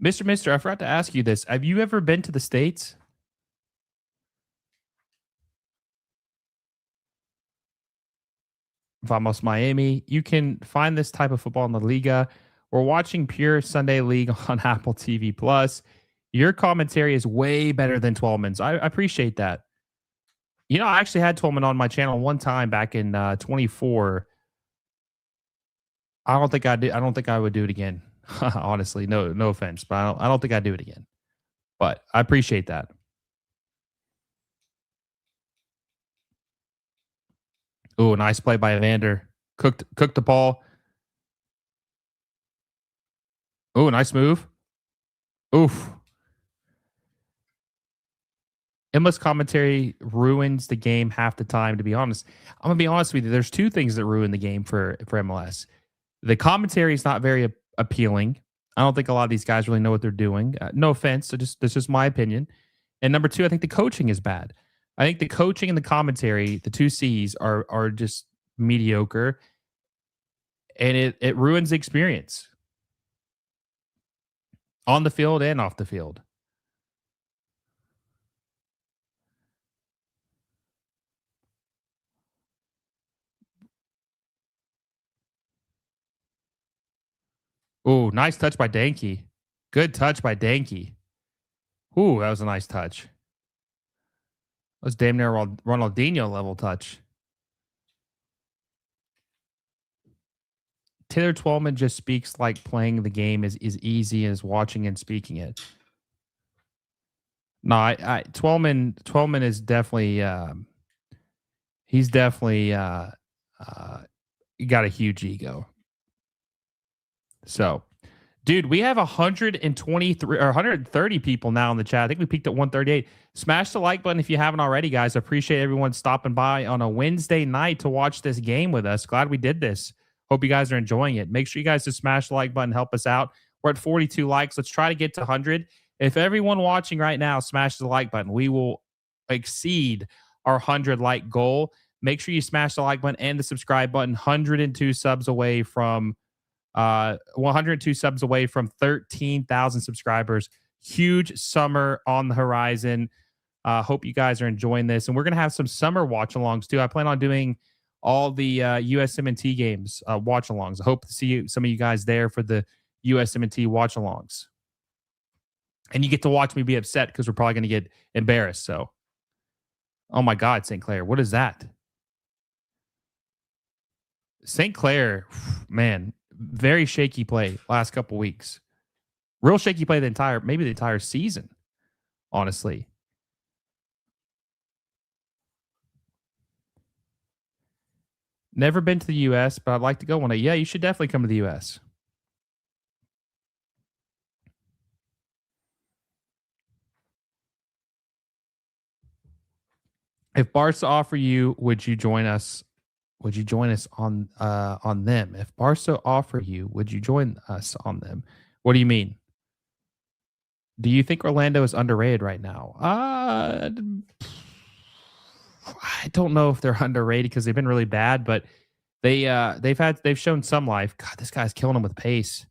A: Mister, I forgot to ask you this. Have you ever been to the States? Vamos Miami. You can find this type of football in the Liga. We're watching pure Sunday League on Apple TV Plus. Your commentary is way better than Twelman's. I appreciate that. You know, I actually had Twelman on my channel one time back in 24. I don't think I did. I don't think I would do it again. Honestly, no offense, but I don't think I'd do it again. But I appreciate that. Oh, nice play by Evander. Cooked the ball. Oh, nice move. Oof. MLS commentary ruins the game half the time, to be honest. I'm going to be honest with you. There's two things that ruin the game for MLS. The commentary is not very appealing. I don't think a lot of these guys really know what they're doing. No offense. That's just my opinion. And number two, I think the coaching is bad. I think the coaching and the commentary, the two C's, are just mediocre. And it ruins the experience on the field and off the field. Oh, nice touch by Denkey. Good touch by Denkey. Ooh, that was a nice touch. That was damn near Ronaldinho level touch. Taylor Twellman just speaks like playing the game is easy as watching and speaking it. No, Twellman is definitely he's definitely got a huge ego. So, dude, we have 123 or 130 people now in the chat. I think we peaked at 138. Smash the like button if you haven't already, guys. I appreciate everyone stopping by on a Wednesday night to watch this game with us. Glad we did this. Hope you guys are enjoying it. Make sure you guys just smash the like button, help us out. We're at 42 likes. Let's try to get to 100. If everyone watching right now smashes the like button, we will exceed our 100 like goal. Make sure you smash the like button and the subscribe button. 102 subs away from 102 subs away from 13,000 subscribers. Huge summer on the horizon. Hope you guys are enjoying this. And we're going to have some summer watch-alongs, too. I plan on doing all the USMNT games watch-alongs. I hope to see some of you guys there for the USMNT watch-alongs. And you get to watch me be upset because we're probably going to get embarrassed. So, oh, my God, St. Clair. What is that? St. Clair, man, very shaky play last couple weeks. Real shaky play maybe the entire season, honestly. Never been to the U.S., but I'd like to go one day. Yeah, you should definitely come to the U.S. If Barca offer you, would you join us? Would you join us on them? If Barca offer you, would you join us on them? What do you mean? Do you think Orlando is underrated right now? I don't know if they're underrated because they've been really bad, but they've shown some life. God, this guy's killing them with pace.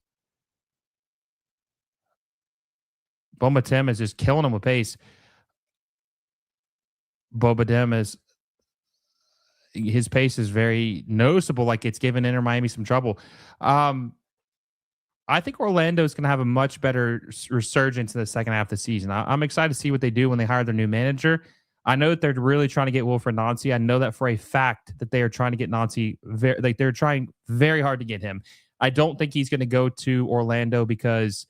A: Boba Tim is just killing them with pace. Boba Dem is his pace is very noticeable. Like it's given Inter Miami some trouble. I think Orlando is going to have a much better resurgence in the second half of the season. I'm excited to see what they do when they hire their new manager. I know that they're really trying to get Wilfred Nancy. I know that for a fact that they are trying to get Nancy. They're trying very hard to get him. I don't think he's going to go to Orlando because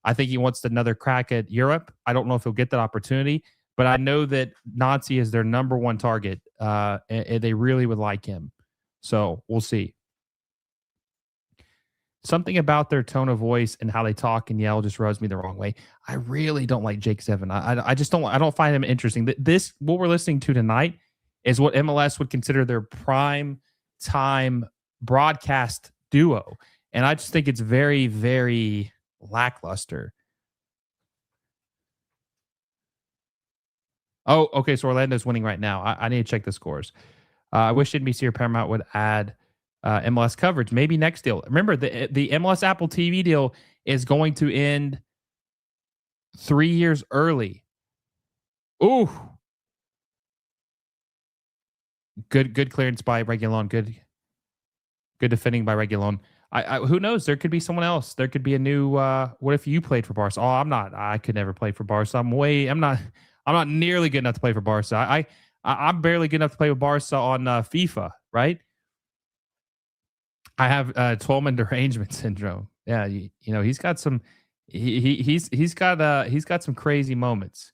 A: I think he wants another crack at Europe. I don't know if he'll get that opportunity, but I know that Nancy is their number one target, and they really would like him. So we'll see. Something about their tone of voice and how they talk and yell just rubs me the wrong way. I really don't like Jake Seven. I just don't. I don't find him interesting. This what we're listening to tonight is what MLS would consider their prime time broadcast duo, and I just think it's very, very lackluster. Oh, okay. So Orlando's winning right now. I need to check the scores. I wish NBC or Paramount would add MLS coverage. Maybe next deal. Remember, the MLS Apple TV deal is going to end 3 years early. Ooh. Good clearance by Reguilon. Good defending by Reguilon. I who knows? There could be someone else. There could be a new. What if you played for Barca? Oh, I'm not. I could never play for Barca. I'm not nearly good enough to play for Barca. I'm barely good enough to play with Barca on FIFA. Right. I have Tolman derangement syndrome. Yeah, you know he's got some. He's got some crazy moments.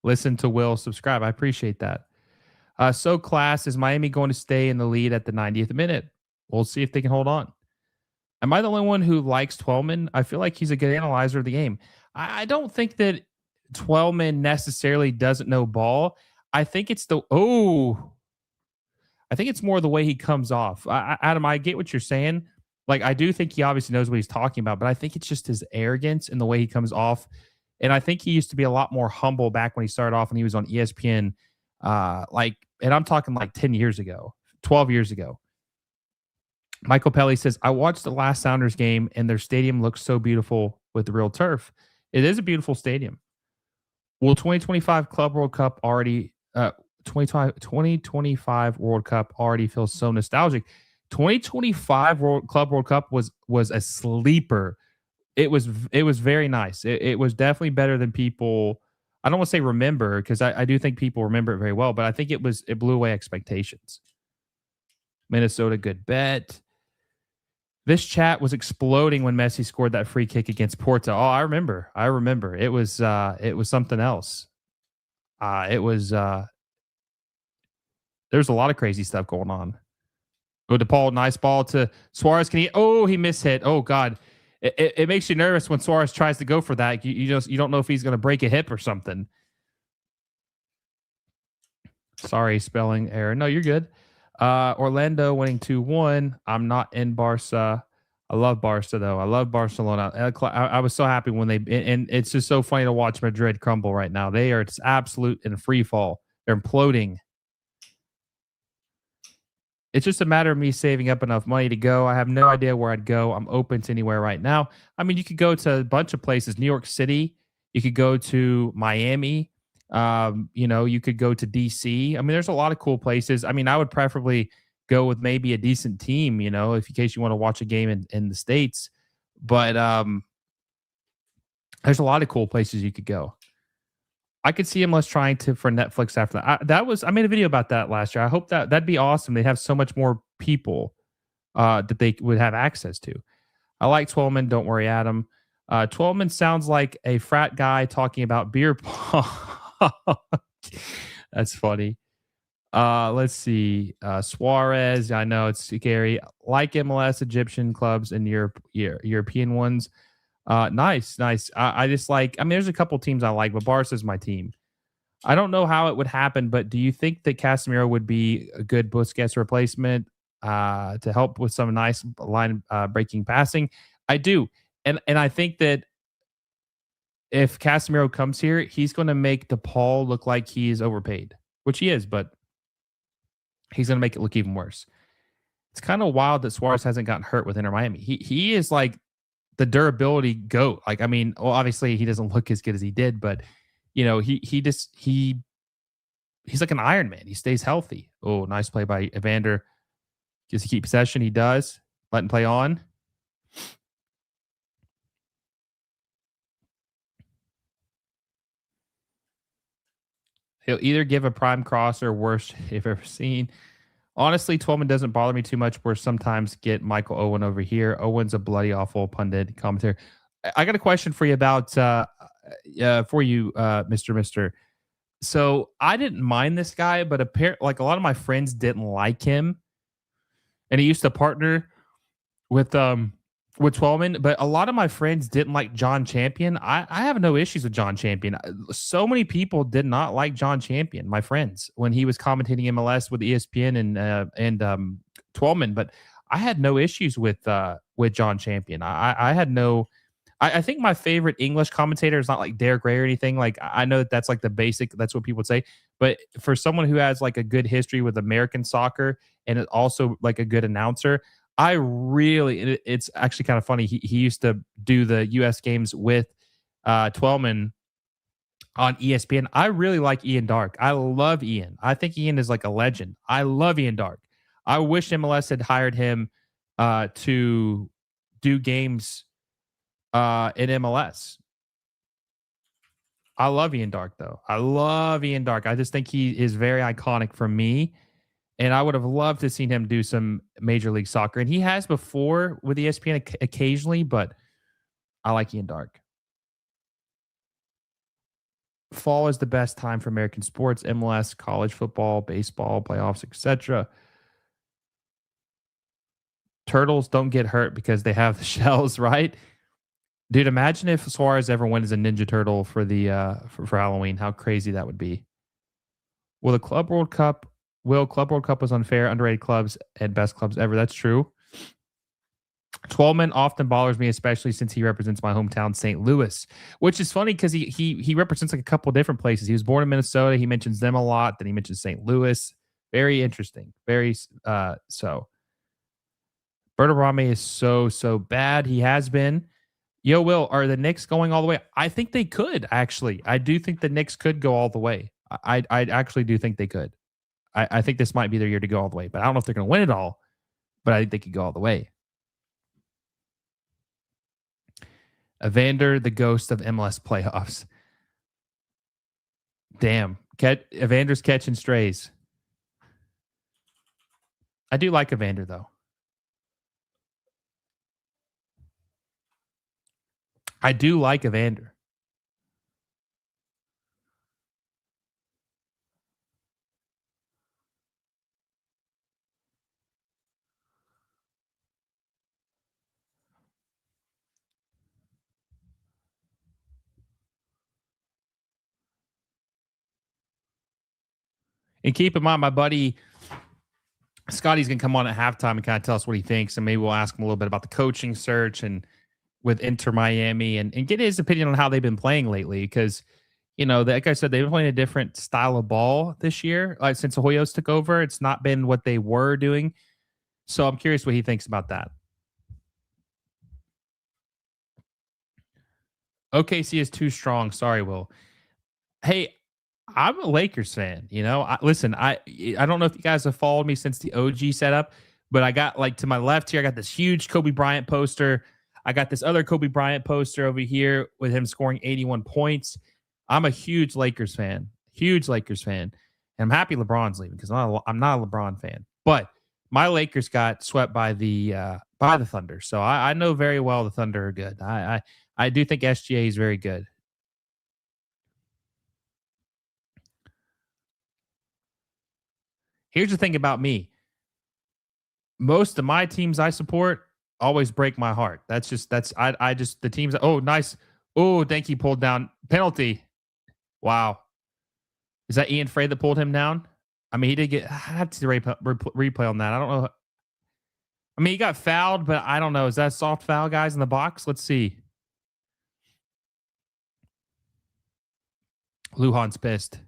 A: Listen to Will, subscribe. I appreciate that. So class, is Miami going to stay in the lead at the 90th minute? We'll see if they can hold on. Am I the only one who likes Twellman? I feel like he's a good analyzer of the game. I don't think that Twellman necessarily doesn't know ball. I think it's I think it's more the way he comes off. Adam, I get what you're saying. Like, I do think he obviously knows what he's talking about, but I think it's just his arrogance and the way he comes off. And I think he used to be a lot more humble back when he started off when he was on ESPN. And I'm talking like 10 years ago, 12 years ago. Michael Pelly says, I watched the last Sounders game and their stadium looks so beautiful with the real turf. It is a beautiful stadium. Will 2025 Club World Cup already 2025 World Cup already feels so nostalgic. 2025 Club World Cup was a sleeper. It was very nice. It was definitely better than people. I don't want to say remember because I do think people remember it very well, but I think it blew away expectations. Minnesota, good bet. This chat was exploding when Messi scored that free kick against Porto. Oh, I remember. It was something else. There's a lot of crazy stuff going on. Oh, De Paul, nice ball to Suárez. He mishit. Oh God. It makes you nervous when Suárez tries to go for that. You don't know if he's going to break a hip or something. Sorry, spelling error. No, you're good. Orlando winning 2-1. I'm not in Barca. I love Barca though. I love Barcelona. I was so happy when and it's just so funny to watch Madrid crumble right now. They are just absolute in free fall. They're imploding. It's just a matter of me saving up enough money to go. I have no idea where I'd go. I'm open to anywhere right now. I mean, you could go to a bunch of places. New York City. You could go to Miami. You could go to DC. I mean, there's a lot of cool places. I mean, I would preferably go with maybe a decent team, if in case you want to watch a game in the States. But there's a lot of cool places you could go. I could see MLS trying to for Netflix after that. I made a video about that last year. I hope that'd be awesome. They'd have so much more people that they would have access to. I like Twelman. Don't worry, Adam. Twelman sounds like a frat guy talking about beer pong. That's funny. Let's see. Suárez. I know it's scary. Like MLS, Egyptian clubs, and European ones. Nice. I just like. I mean, there's a couple teams I like, but Barca's my team. I don't know how it would happen, but do you think that Casemiro would be a good Busquets replacement to help with some nice line breaking passing? I do, and I think that if Casemiro comes here, he's going to make De Paul look like he is overpaid, which he is, but he's going to make it look even worse. It's kind of wild that Suárez hasn't gotten hurt with Inter Miami. He is like the durability goat. Like, I mean, well, obviously he doesn't look as good as he did, but he's like an Iron Man. He stays healthy. Oh, nice play by Evander. Does he keep possession? He does. Let him play on. He'll either give a prime cross or worst you've ever seen. Honestly, Twelman doesn't bother me too much. Where sometimes get Michael Owen over here. Owen's a bloody awful pundit commentator. I got a question for you about Mr. So I didn't mind this guy, but apparently, like a lot of my friends didn't like him, and he used to partner with Twelman. But a lot of my friends didn't like John Champion. I have no issues with John Champion. So many people did not like John Champion, my friends, when he was commentating MLS with ESPN and Twelman. But I had no issues with John Champion. I had no. I think my favorite English commentator is not like Derek Ray or anything. Like, I know that's like the basic. That's what people would say. But for someone who has like a good history with American soccer and is also like a good announcer, it's actually kind of funny. He used to do the U.S. games with Twelman on ESPN. I really like Ian Dark. I love Ian. I think Ian is like a legend. I love Ian Dark. I wish MLS had hired him to do games in MLS. I love Ian Dark, though. I love Ian Dark. I just think he is very iconic for me. And I would have loved to seen him do some Major League Soccer. And he has before with ESPN occasionally, but I like Ian Dark. Fall is the best time for American sports, MLS, college football, baseball, playoffs, etc. Turtles don't get hurt because they have the shells, right? Dude, imagine if Suárez ever went as a Ninja Turtle for the for Halloween. How crazy that would be. Will Club World Cup was unfair, underrated clubs and best clubs ever. That's true. Twelman often bothers me, especially since he represents my hometown, St. Louis, which is funny because he represents like a couple different places. He was born in Minnesota. He mentions them a lot. Then he mentions St. Louis. Very interesting. Very so. Berterame is so bad. He has been. Yo, Will, are the Knicks going all the way? I think they could, actually. I do think the Knicks could go all the way. I actually do think they could. I think this might be their year to go all the way, but I don't know if they're going to win it all, but I think they could go all the way. Evander, the ghost of MLS playoffs. Damn. Evander's catching strays. I do like Evander, though. I do like Evander. And keep in mind, my buddy Scotty's going to come on at halftime and kind of tell us what he thinks. And maybe we'll ask him a little bit about the coaching search and with Inter Miami and get his opinion on how they've been playing lately. Because, Like I said, they've been playing a different style of ball this year. Like since Hoyos took over, it's not been what they were doing. So I'm curious what he thinks about that. OKC is too strong. Sorry, Will. Hey, I'm a Lakers fan. Listen, I don't know if you guys have followed me since the OG setup, but I got like to my left here, I got this huge Kobe Bryant poster. I got this other Kobe Bryant poster over here with him scoring 81 points. I'm a huge Lakers fan, huge Lakers fan. And I'm happy LeBron's leaving because I'm not a LeBron fan. But my Lakers got swept by the Thunder, so I know very well the Thunder are good. I do think SGA is very good. Here's the thing about me: most of my teams I support always break my heart. I just the teams. Oh, nice. Oh, Denkey pulled down penalty. Wow, is that Ian Frey that pulled him down? I mean, he did get. I have to replay on that. I don't know. I mean, he got fouled, but I don't know. Is that a soft foul, guys, in the box? Let's see. Luhan's pissed.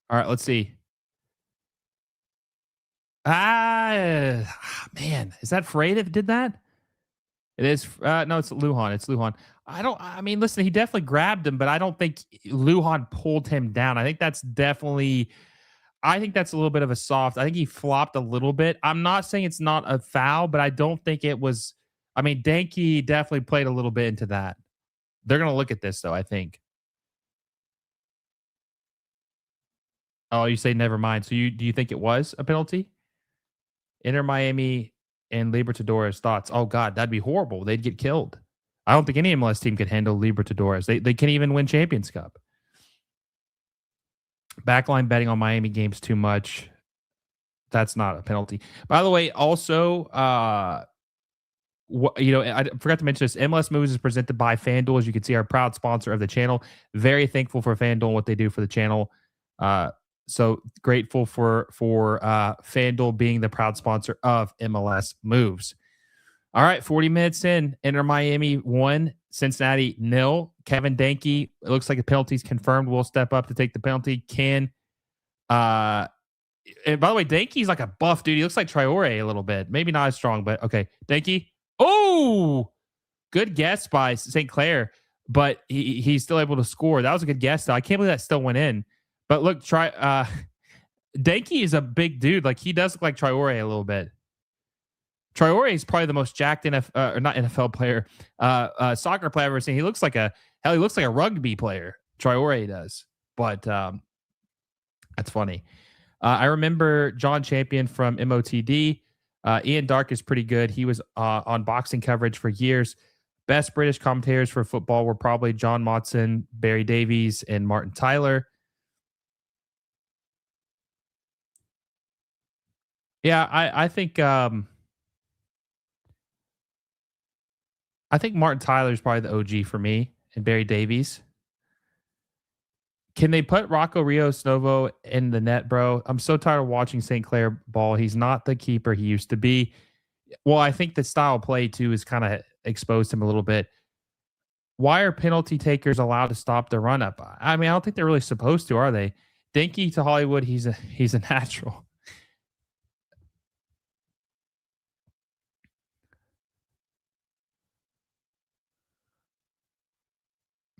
A: All right, let's see. Man, is that Frey that did that? It is. No, it's Luhan. It's Luhan. I mean, listen, he definitely grabbed him, but I don't think Luhan pulled him down. I think that's definitely. I think that's a little bit of a soft. I think he flopped a little bit. I'm not saying it's not a foul, but I don't think it was. I mean, Denkey definitely played a little bit into that. They're gonna look at this though, I think. Oh, you say never mind. So do you think it was a penalty? Inter Miami and Libertadores thoughts. Oh God, that'd be horrible. They'd get killed. I don't think any MLS team could handle Libertadores. They can't even win Champions Cup. Backline betting on Miami games too much. That's not a penalty. By the way, also, I forgot to mention this. MLS Moves is presented by FanDuel. As you can see, our proud sponsor of the channel. Very thankful for FanDuel and what they do for the channel. So grateful for FanDuel being the proud sponsor of MLS Moves. All right, 40 minutes in. Inter Miami 1, Cincinnati 0. Kévin Denkey, it looks like the penalty's confirmed. Will step up to take the penalty. And by the way, Denkey's like a buff dude. He looks like Traore a little bit. Maybe not as strong, but okay. Denkey. Oh, good guess by St. Clair, but he's still able to score. That was a good guess, though. I can't believe that still went in. But look, Denkey is a big dude. Like, he does look like Traore a little bit. Traore is probably the most jacked or not NFL player, soccer player I've ever seen. He looks like a rugby player. Traore does, but that's funny. I remember John Champion from MOTD. Ian Dark is pretty good. He was on boxing coverage for years. Best British commentators for football were probably John Motson, Barry Davies, and Martin Tyler. Yeah, I think Martin Tyler is probably the OG for me, and Barry Davies. Can they put Rocco Rios Novo in the net, bro? I'm so tired of watching St. Clair ball. He's not the keeper he used to be. Well, I think the style of play too is kind of exposed him a little bit. Why are penalty takers allowed to stop the run up? I mean, I don't think they're really supposed to, are they? Denkey to Hollywood, he's a natural.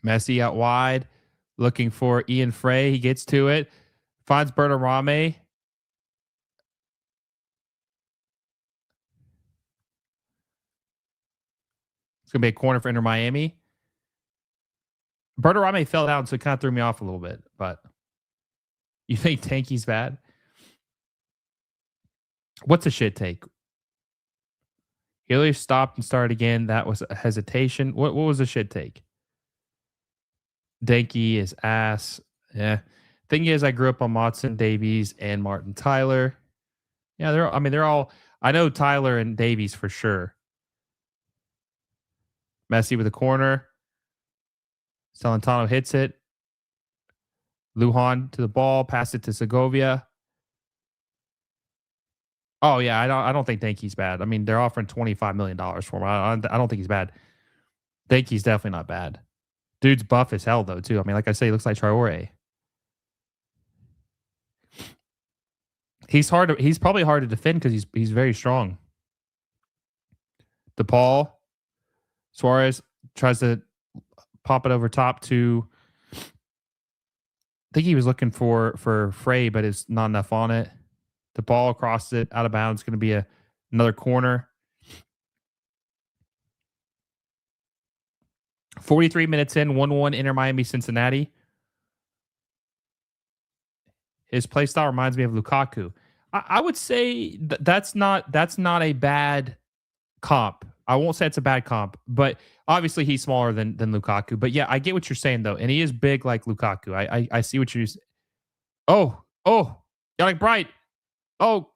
A: Messi out wide, looking for Ian Frey. He gets to it, finds Berterame. It's gonna be a corner for Inter Miami. Berterame fell down, so it kind of threw me off a little bit. But you think Denkey's bad? What's a shit take? Hillier stopped and started again. That was a hesitation. What was a shit take? Denkey is ass. Yeah. Thing is, I grew up on Motson, Davies, and Martin Tyler. Yeah, they're all. I know Tyler and Davies for sure. Messi with a corner. Celentano hits it. Luhan to the ball, pass it to Segovia. Oh yeah, I don't think Denkey's bad. I mean, they're offering $25 million for him. I don't think he's bad. Denkey's definitely not bad. Dude's buff as hell, though, too. I mean, like I say, he looks like Traore. He's probably hard to defend because he's very strong. De Paul, Suárez tries to pop it over top to. I think he was looking for Frey, but it's not enough on it. De Paul across it, out of bounds. Going to be another corner. 43 minutes in, 1-1 Inter Miami Cincinnati. His play style reminds me of Lukaku. I would say that's not a bad comp. I won't say it's a bad comp, but obviously he's smaller than Lukaku. But yeah, I get what you're saying though, and he is big like Lukaku. I see what you're. Oh, Yannick Bright. Oh,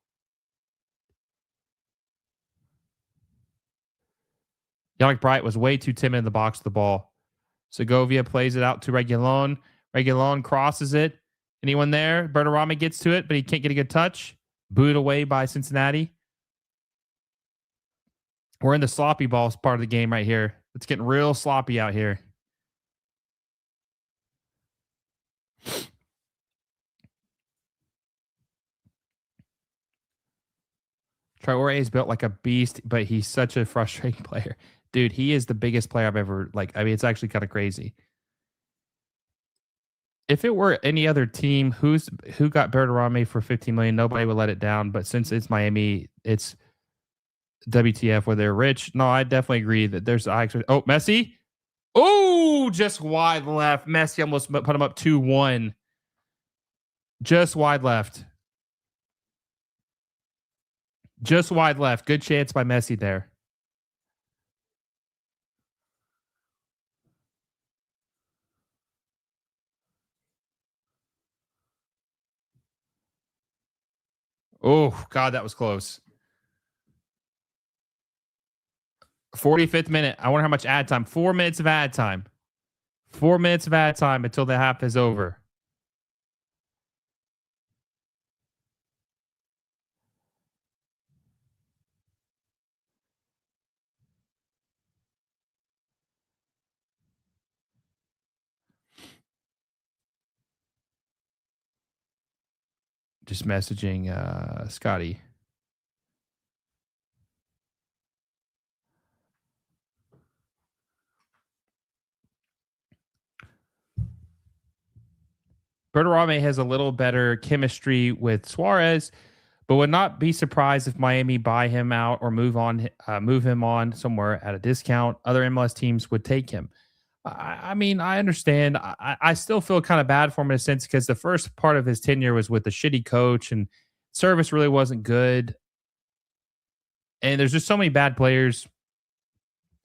A: Yannick Bright was way too timid in the box of the ball. Segovia plays it out to Reguilon. Reguilon crosses it. Anyone there? Berterame gets to it, but he can't get a good touch. Booed away by Cincinnati. We're in the sloppy balls part of the game right here. It's getting real sloppy out here. Traore is built like a beast, but he's such a frustrating player. Dude, he is the biggest player I've ever, it's actually kind of crazy. If it were any other team who got Berterame for $15 million, nobody would let it down. But since it's Miami, it's WTF where they're rich. No, I definitely agree that there's actually. Oh, Messi. Oh, just wide left. Messi almost put him up 2-1. Just wide left. Just wide left. Good chance by Messi there. Oh, God, that was close. 45th minute. I wonder how much ad time. 4 minutes of ad time. 4 minutes of ad time until the half is over. Just messaging Scotty. Berterame has a little better chemistry with Suárez, but would not be surprised if Miami buy him out or move him on somewhere at a discount. Other MLS teams would take him. I mean, I understand. I still feel kind of bad for him in a sense because the first part of his tenure was with a shitty coach and service really wasn't good. And there's just so many bad players.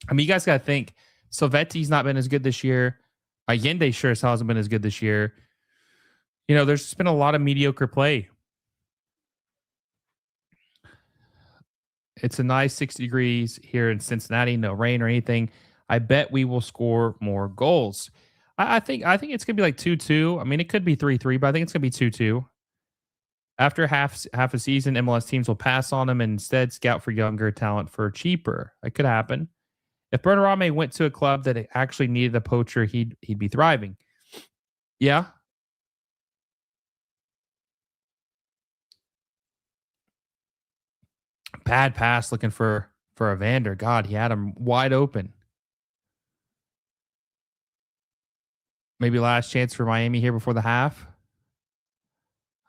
A: I mean, you guys got to think Silvetti's not been as good this year. Allende sure as hell hasn't been as good this year. You know, there's just been a lot of mediocre play. It's a nice 60 degrees here in Cincinnati, no rain or anything. I bet we will score more goals. I think it's gonna be like 2-2. I mean, it could be 3-3, but I think it's gonna be 2-2. After half a season, MLS teams will pass on him and instead scout for younger talent for cheaper. That could happen. If Berterame went to a club that actually needed a poacher, he'd be thriving. Yeah. Bad pass looking for Evander. God, he had him wide open. Maybe last chance for Miami here before the half.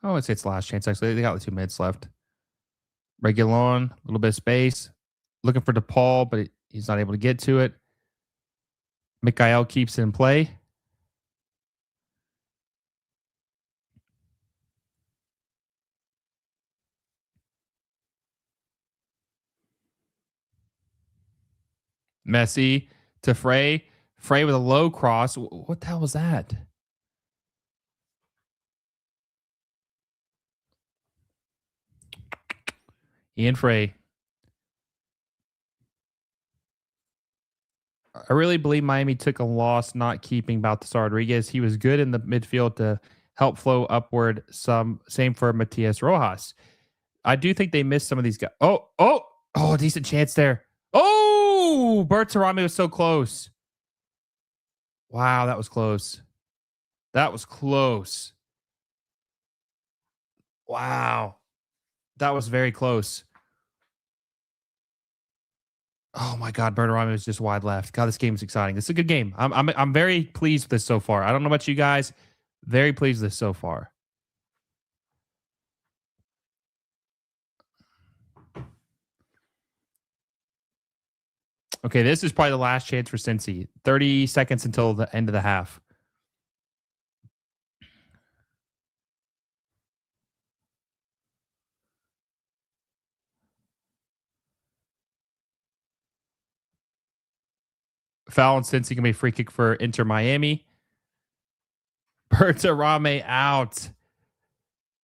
A: I would say it's last chance, actually. They got like 2 minutes left. Reguilon, a little bit of space. Looking for De Paul, but he's not able to get to it. Mikael keeps it in play. Messi to Frey. Frey with a low cross. What the hell was that? Ian Frey. I really believe Miami took a loss not keeping Baltasar Rodriguez. He was good in the midfield to help flow upward. Same for Matias Rojas. I do think they missed some of these guys. Oh, decent chance there. Oh, Berterame was so close. Wow, that was close. That was close. Wow. That was very close. Oh my God, Berterame was just wide left. God, this game is exciting. This is a good game. I'm very pleased with this so far. I don't know about you guys. Very pleased with this so far. Okay, this is probably the last chance for Cincy. 30 seconds until the end of the half. Foul on Cincy can be a free kick for Inter Miami. Berterame out.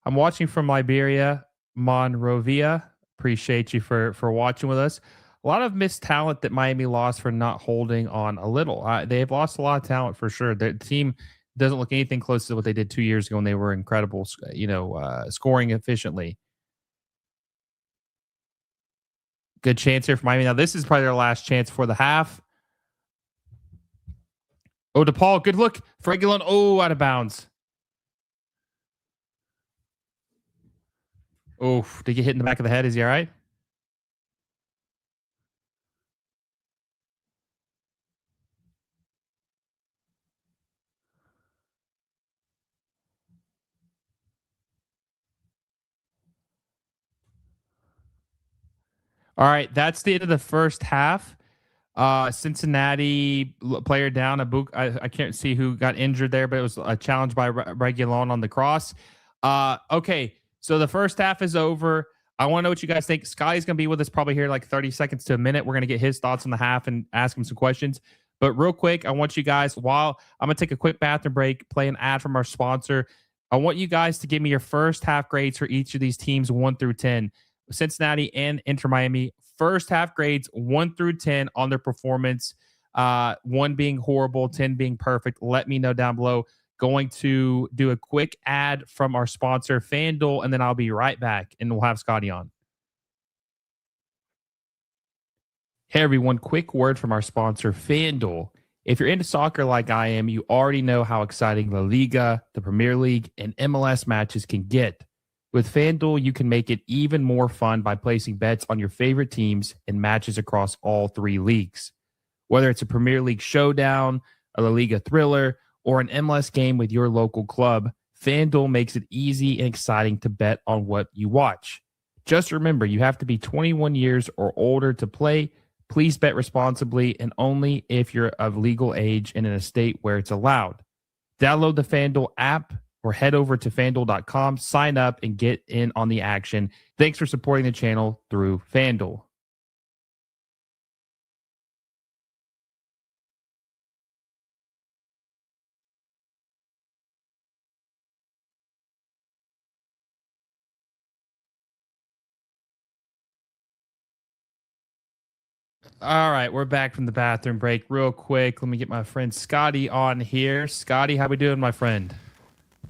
A: I'm watching from Liberia, Monrovia. Appreciate you for watching with us. A lot of missed talent that Miami lost for not holding on a little. They've lost a lot of talent for sure. The team doesn't look anything close to what they did 2 years ago when they were incredible, scoring efficiently. Good chance here for Miami. Now, this is probably their last chance for the half. Oh, De Paul, good look. Fregulon, out of bounds. Oh, did he get hit in the back of the head? Is he all right? All right, that's the end of the first half. Cincinnati player down. I can't see who got injured there, but it was a challenge by Regulon on the cross. Okay, so the first half is over. I want to know what you guys think. Sky's going to be with us probably here like 30 seconds to a minute. We're going to get his thoughts on the half and ask him some questions. But real quick, I want you guys, while I'm going to take a quick bathroom break, play an ad from our sponsor. I want you guys to give me your first half grades for each of these teams, 1 through 10. Cincinnati and Inter Miami, first half grades 1 through 10 on their performance. 1 being horrible, 10 being perfect. Let me know down below. Going to do a quick ad from our sponsor, FanDuel, and then I'll be right back and we'll have Scotty on. Hey everyone, quick word from our sponsor, FanDuel. If you're into soccer like I am, you already know how exciting La Liga, the Premier League, and MLS matches can get. With FanDuel, you can make it even more fun by placing bets on your favorite teams and matches across all 3 leagues. Whether it's a Premier League showdown, a La Liga thriller, or an MLS game with your local club, FanDuel makes it easy and exciting to bet on what you watch. Just remember, you have to be 21 years or older to play. Please bet responsibly and only if you're of legal age and in a state where it's allowed. Download the FanDuel app or head over to FanDuel.com, sign up, and get in on the action. Thanks for supporting the channel through FanDuel. All right, we're back from the bathroom break real quick. Let me get my friend Scotty on here. Scotty, how we doing, my friend?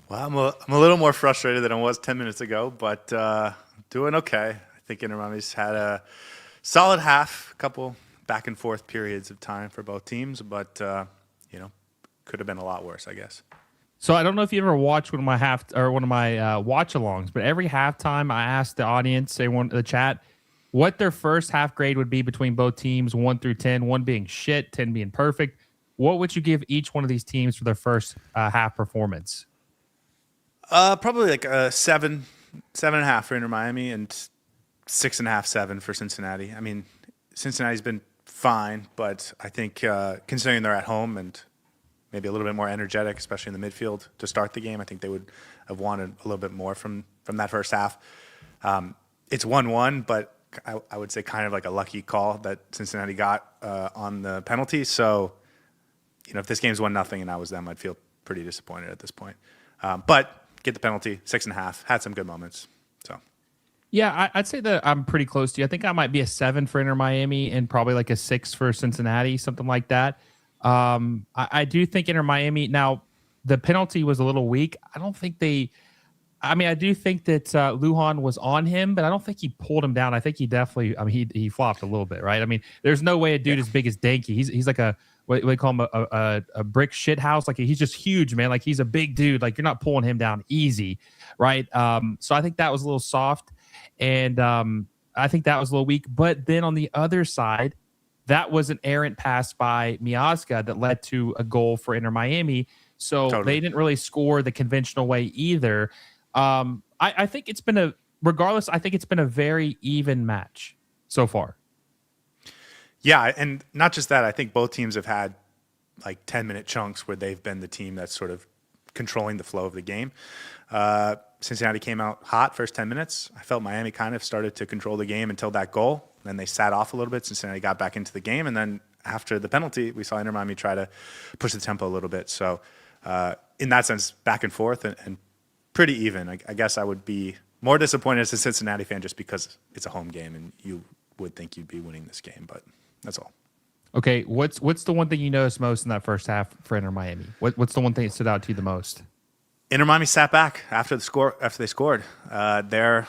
B: Well, I'm a little more frustrated than I was 10 minutes ago, but doing okay. I think Inter Miami's had a solid half, a couple back and forth periods of time for both teams, but could have been a lot worse, I guess.
A: So I don't know if you ever watched one of my watch alongs, but every halftime I asked the audience, the chat, what their first half grade would be between both teams, 1 through 10, 1 being shit, 10 being perfect. What would you give each one of these teams for their first half performance?
B: Probably like a 7.5 for Inter Miami, and 6.5, 7 for Cincinnati. I mean, Cincinnati's been fine, but I think considering they're at home and maybe a little bit more energetic, especially in the midfield to start the game, I think they would have wanted a little bit more from that first half. It's 1-1, but I would say kind of like a lucky call that Cincinnati got on the penalty. So, if this game's 1-0 and I was them, I'd feel pretty disappointed at this point. But get the penalty, 6.5. Had some good moments. So,
A: yeah, I'd say that I'm pretty close to you. I think I might be a 7 for Inter Miami and probably like a 6 for Cincinnati, something like that. I do think Inter Miami. Now, the penalty was a little weak. I don't think they. I mean, I do think that Lujan was on him, but I don't think he pulled him down. I think he definitely. I mean, he flopped a little bit, right? I mean, there's no way a dude as big as Denkey. He's like a what they call him, a brick shit house. Like he's just huge, man. Like he's a big dude. Like you're not pulling him down easy, right? So I think that was a little soft, and I think that was a little weak. But then on the other side, that was an errant pass by Miazga that led to a goal for Inter Miami. So
B: Totally.
A: they didn't really score the conventional way either. I think it's been regardless, I think it's been a very even match so far.
B: Yeah, and not just that. I think both teams have had like 10-minute chunks where they've been the team that's sort of controlling the flow of the game. Cincinnati came out hot first 10 minutes. I felt Miami kind of started to control the game until that goal. Then they sat off a little bit. Cincinnati got back into the game. And then after the penalty, we saw Inter Miami try to push the tempo a little bit. So in that sense, back and forth and pretty even. I guess I would be more disappointed as a Cincinnati fan just because it's a home game and you would think you'd be winning this game. But that's all.
A: Okay, what's the one thing you noticed most in that first half for Inter Miami? What's the one thing that stood out to you the most?
B: Inter Miami sat back after they scored. Their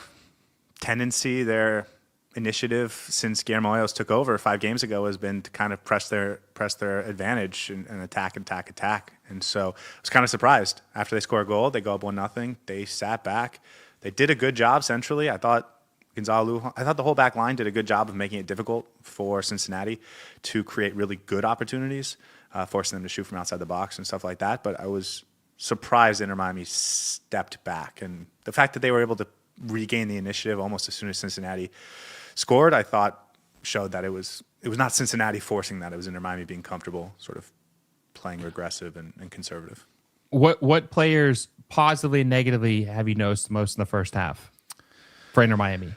B: tendency, their initiative since Guillermo Hoyos took over 5 games ago has been to kind of press their advantage and attack. And so I was kind of surprised after they score a goal, they go up 1-0. They sat back. They did a good job centrally. I thought the whole back line did a good job of making it difficult for Cincinnati to create really good opportunities, forcing them to shoot from outside the box and stuff like that. But I was surprised Inter Miami stepped back. And the fact that they were able to regain the initiative almost as soon as Cincinnati scored, I thought showed that it was not Cincinnati forcing that. It was Inter Miami being comfortable, sort of playing regressive and conservative.
A: What players positively and negatively have you noticed most in the first half for Inter Miami?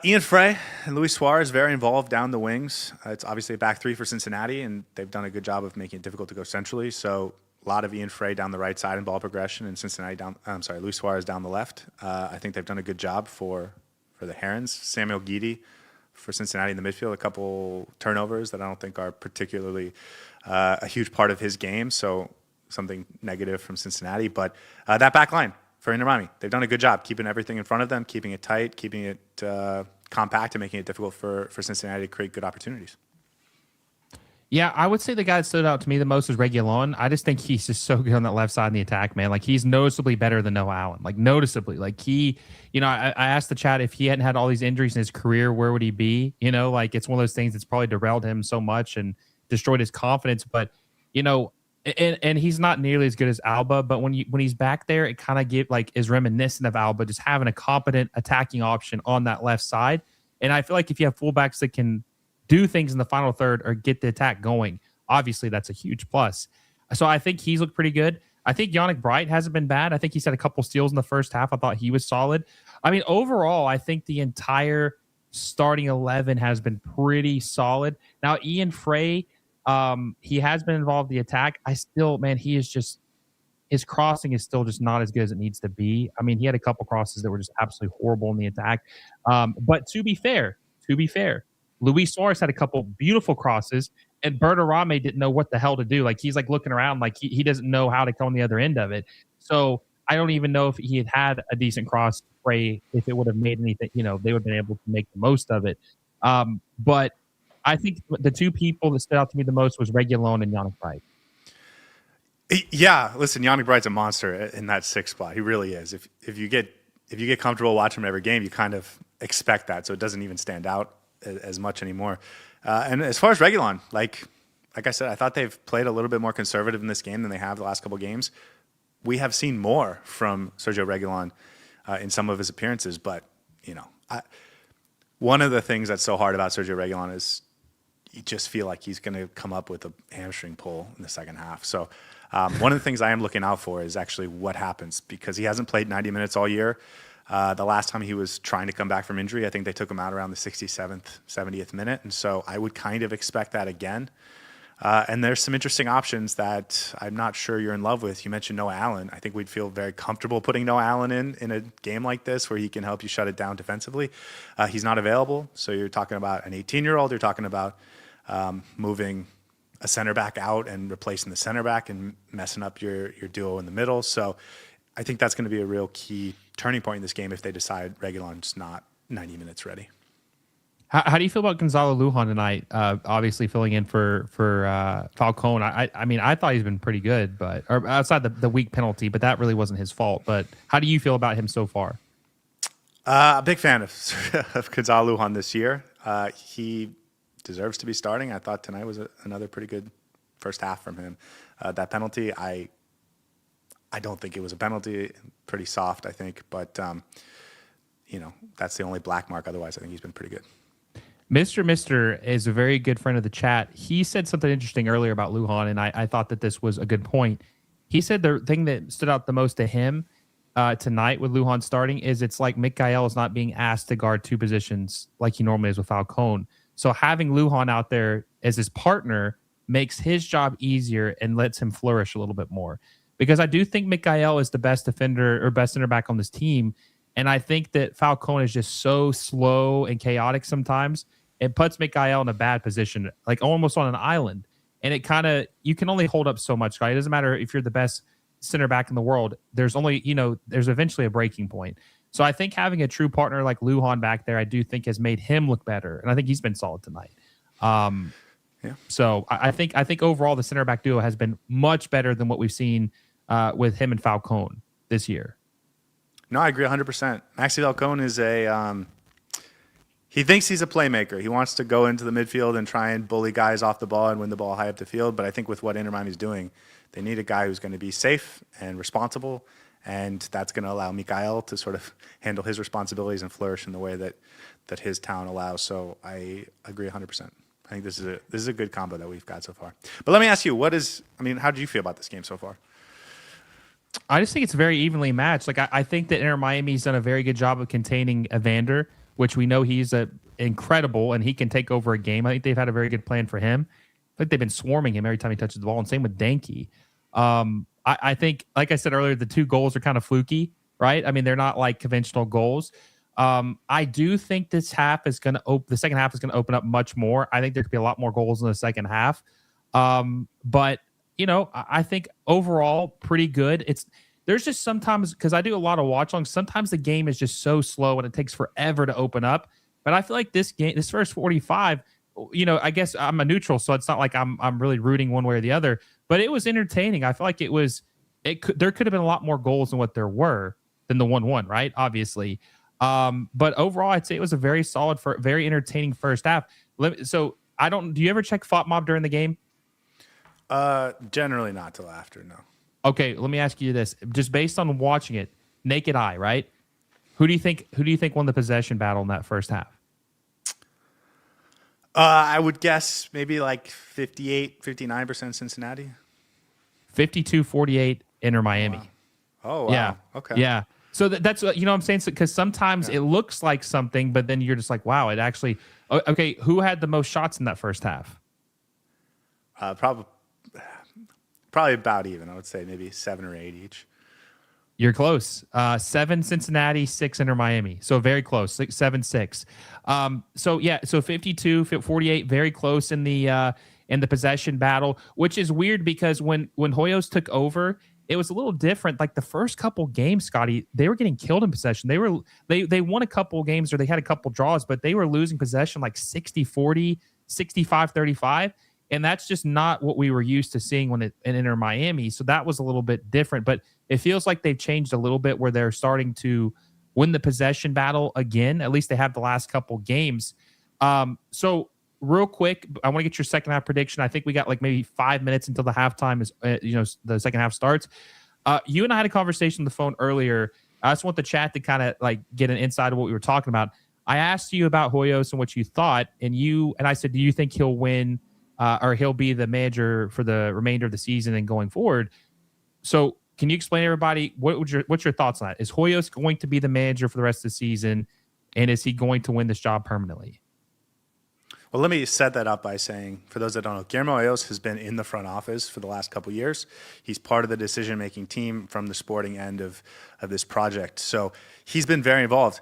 B: Ian Frey and Luis Suárez very involved down the wings. It's obviously a back three for Cincinnati, and they've done a good job of making it difficult to go centrally. So a lot of Ian Frey down the right side in ball progression, and Luis Suárez down the left. I think they've done a good job for the Herons. Samuel Guidi for Cincinnati in the midfield, a couple turnovers that I don't think are particularly a huge part of his game. So something negative from Cincinnati, but that back line for Inter Miami, they've done a good job keeping everything in front of them, keeping it tight, keeping it compact, and making it difficult for Cincinnati to create good opportunities.
A: Yeah, I would say the guy that stood out to me the most is Reguilón. I just think he's just so good on that left side in the attack, man. Like he's noticeably better than Noah Allen. Like noticeably. Like he, I asked the chat if he hadn't had all these injuries in his career, where would he be? Like it's one of those things that's probably derailed him so much and destroyed his confidence. But and he's not nearly as good as Alba, but when he's back there, it kind of is reminiscent of Alba, just having a competent attacking option on that left side. And I feel like if you have fullbacks that can do things in the final third or get the attack going, obviously that's a huge plus. So I think he's looked pretty good. I think Yannick Bright hasn't been bad. I think he's had a couple steals in the first half. I thought he was solid. I mean, overall, I think the entire starting 11 has been pretty solid. Now, Ian Frey, he has been involved in the attack. His crossing is still just not as good as it needs to be. I mean, he had a couple crosses that were just absolutely horrible in the attack. But to be fair, Luis Suárez had a couple beautiful crosses, and Berterame didn't know what the hell to do. Like he's like looking around, like he doesn't know how to come on the other end of it. So I don't even know if he had a decent cross spray, if it would have made anything. They would have been able to make the most of it. But I think the two people that stood out to me the most was Reguilón and Yannick Bright.
B: Yeah, listen, Yannick Bright's a monster in that 6th spot. He really is. If you get comfortable watching him every game, you kind of expect that, so it doesn't even stand out as much anymore. And as far as Reguilón, like I said, I thought they've played a little bit more conservative in this game than they have the last couple of games. We have seen more from Sergio Reguilón in some of his appearances, but one of the things that's so hard about Sergio Reguilón is you just feel like he's going to come up with a hamstring pull in the second half. So one of the things I am looking out for is actually what happens, because he hasn't played 90 minutes all year. The last time he was trying to come back from injury, I think they took him out around the 67th, 70th minute. And so I would kind of expect that again. And there's some interesting options that I'm not sure you're in love with. You mentioned Noah Allen. I think we'd feel very comfortable putting Noah Allen in a game like this where he can help you shut it down defensively. He's not available. So you're talking about an 18-year-old. You're talking about moving a center back out and replacing the center back and messing up your duo in the middle. So I think that's going to be a real key turning point in this game if they decide Reguilón's not 90 minutes ready.
A: How do you feel about Gonzalo Lujan tonight? Obviously filling in for Falcone. I mean, I thought he's been pretty good, but or outside the weak penalty, but that really wasn't his fault. But how do you feel about him so far?
B: A big fan of Gonzalo Lujan this year. He deserves to be starting. I thought tonight was another pretty good first half from him. That penalty, I don't think it was a penalty. Pretty soft, I think. But, that's the only black mark. Otherwise, I think he's been pretty good.
A: Mister is a very good friend of the chat. He said something interesting earlier about Lujan, and I thought that this was a good point. He said the thing that stood out the most to him tonight with Lujan starting is it's like Mikael is not being asked to guard two positions like he normally is with Falcone. So having Lujan out there as his partner makes his job easier and lets him flourish a little bit more. Because I do think Mikael is the best defender or best center back on this team. And I think that Falcone is just so slow and chaotic sometimes. It puts Mikael in a bad position, like almost on an island. And it kind of, you can only hold up so much, right? It doesn't matter if you're the best center back in the world. There's only, there's eventually a breaking point. So I think having a true partner like Lujan back there, I do think has made him look better. And I think he's been solid tonight.
B: Yeah.
A: So I think overall the center back duo has been much better than what we've seen with him and Falcone this year.
B: No, I agree 100%. Maxi Falcone is he thinks he's a playmaker. He wants to go into the midfield and try and bully guys off the ball and win the ball high up the field. But I think with what Inter Miami's doing, they need a guy who's going to be safe and responsible, and that's going to allow Mikael to sort of handle his responsibilities and flourish in the way that his talent allows. So I agree 100%. I think this is a good combo that we've got so far. But let me ask you, how did you feel about this game so far?
A: I just think it's very evenly matched. Like I think that Inter Miami's done a very good job of containing Evander, which we know he's incredible and he can take over a game. I think they've had a very good plan for him. I think they've been swarming him every time he touches the ball, and same with Denkey. I think, like I said earlier, the two goals are kind of fluky, right? I mean, they're not like conventional goals. I do think this half is going to the second half is going to open up much more. I think there could be a lot more goals in the second half. But I think overall pretty good. There's just sometimes, because I do a lot of watch alongs, sometimes the game is just so slow and it takes forever to open up. But I feel like this first 45, I guess I'm a neutral, so it's not like I'm really rooting one way or the other. But it was entertaining. I feel like there could have been a lot more goals than what there were than the 1-1, right? Obviously. But overall, I'd say it was a very solid, very entertaining first half. So do you ever check FOTMob during the game?
B: Generally not till after, no.
A: Okay, let me ask you this. Just based on watching it, naked eye, right? Who do you think won the possession battle in that first half?
B: I would guess maybe like 58, 59% Cincinnati.
A: 52-48 Inter Miami.
B: Oh, wow.
A: Yeah.
B: Okay.
A: Yeah. So that's what I'm saying, because sometimes it looks like something, but then you're just like, wow, it actually. Okay, who had the most shots in that first half?
B: Probably about even. I would say maybe 7 or 8 each.
A: You're close. 7 Cincinnati, 6 Inter Miami. So very close. 7-6. So 52-48, very close in the possession battle, which is weird because when Hoyos took over, it was a little different. Like the first couple games, Scotty, they were getting killed in possession. They won a couple games, or they had a couple draws, but they were losing possession like 60-40, 65-35. And that's just not what we were used to seeing in Inter Miami. So that was a little bit different. But it feels like they've changed a little bit where they're starting to win the possession battle again. At least they have the last couple games. So real quick, I want to get your second half prediction. I think we got like maybe 5 minutes until the halftime is, the second half starts. You and I had a conversation on the phone earlier. I just want the chat to kind of like get an insight of what we were talking about. I asked you about Hoyos and what you thought, and I said, do you think he'll win? Or he'll be the manager for the remainder of the season and going forward. So can you explain to everybody what's your thoughts on that? Is Hoyos going to be the manager for the rest of the season, and is he going to win this job permanently?
B: Well, let me set that up by saying, for those that don't know, Guillermo Hoyos has been in the front office for the last couple of years. He's part of the decision-making team from the sporting end of this project. So he's been very involved.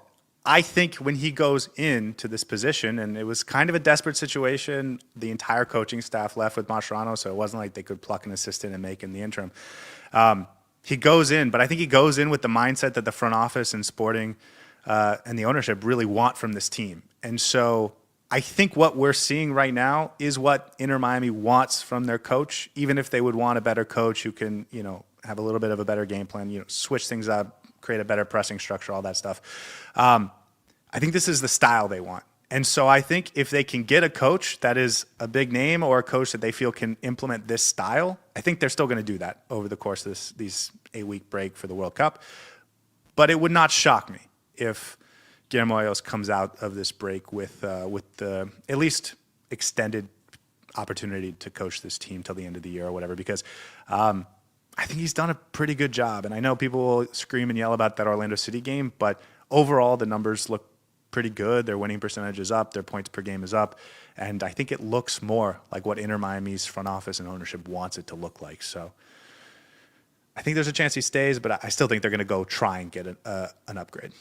B: I think when he goes into this position, and it was kind of a desperate situation, the entire coaching staff left with Mascherano, so it wasn't like they could pluck an assistant and make him the interim. He goes in, but I think he goes in with the mindset that the front office and sporting and the ownership really want from this team. And so I think what we're seeing right now is what Inter Miami wants from their coach, even if they would want a better coach who can, have a little bit of a better game plan, switch things up, create a better pressing structure, all that stuff. I think this is the style they want. And so I think if they can get a coach that is a big name or a coach that they feel can implement this style, I think they're still going to do that over the course of these 8-week break for the World Cup. But it would not shock me if Guillermo Hoyos comes out of this break with the at least extended opportunity to coach this team till the end of the year or whatever, because I think he's done a pretty good job. And I know people will scream and yell about that Orlando City game, but overall the numbers look pretty good. Their winning percentage is up. Their points per game is up. And I think it looks more like what Inter Miami's front office and ownership wants it to look like. So I think there's a chance he stays, but I still think they're going to go try and get an upgrade.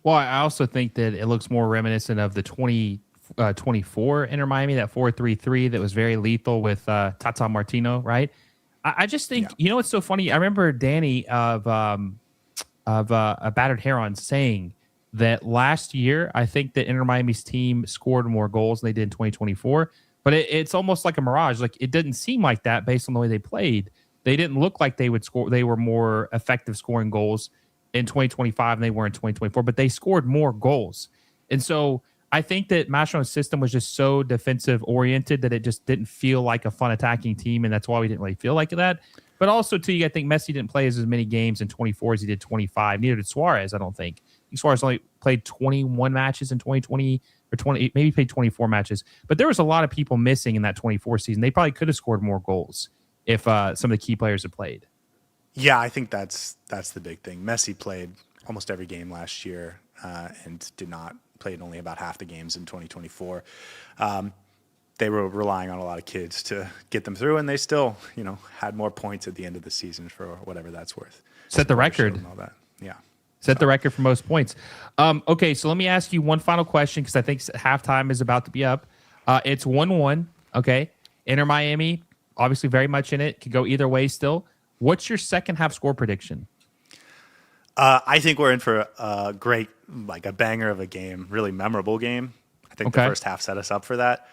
A: Well, I also think that it looks more reminiscent of the 2024 Inter Miami, that 4-3-3 that was very lethal with Tata Martino, right? I just think, what's so funny? I remember Danny of a Battered Herons saying that last year, I think that Inter Miami's team scored more goals than they did in 2024, but it's almost like a mirage. Like, it didn't seem like that based on the way they played. They didn't look like they would score. They were more effective scoring goals in 2025 than they were in 2024, but they scored more goals. And so I think that Mascherano's system was just so defensive oriented that it just didn't feel like a fun attacking team. And that's why we didn't really feel like that. But also, too, I think Messi didn't play as many games in 24 as he did 25. Neither did Suárez, I don't think. Suárez only played 21 matches in 2020 or 20, maybe played 24 matches. But there was a lot of people missing in that 24 season. They probably could have scored more goals if some of the key players had played.
B: Yeah, I think that's the big thing. Messi played almost every game last year and played only about half the games in 2024. They were relying on a lot of kids to get them through, and they still, had more points at the end of the season for whatever that's worth.
A: Set the record.
B: And all that. Yeah.
A: Set the record for most points. Okay, so let me ask you one final question because I think halftime is about to be up. It's 1-1, okay? Inter Miami, obviously very much in it. Could go either way still. What's your second half score prediction?
B: I think we're in for a great, like a banger of a game, really memorable game. I think the first half set us up for that.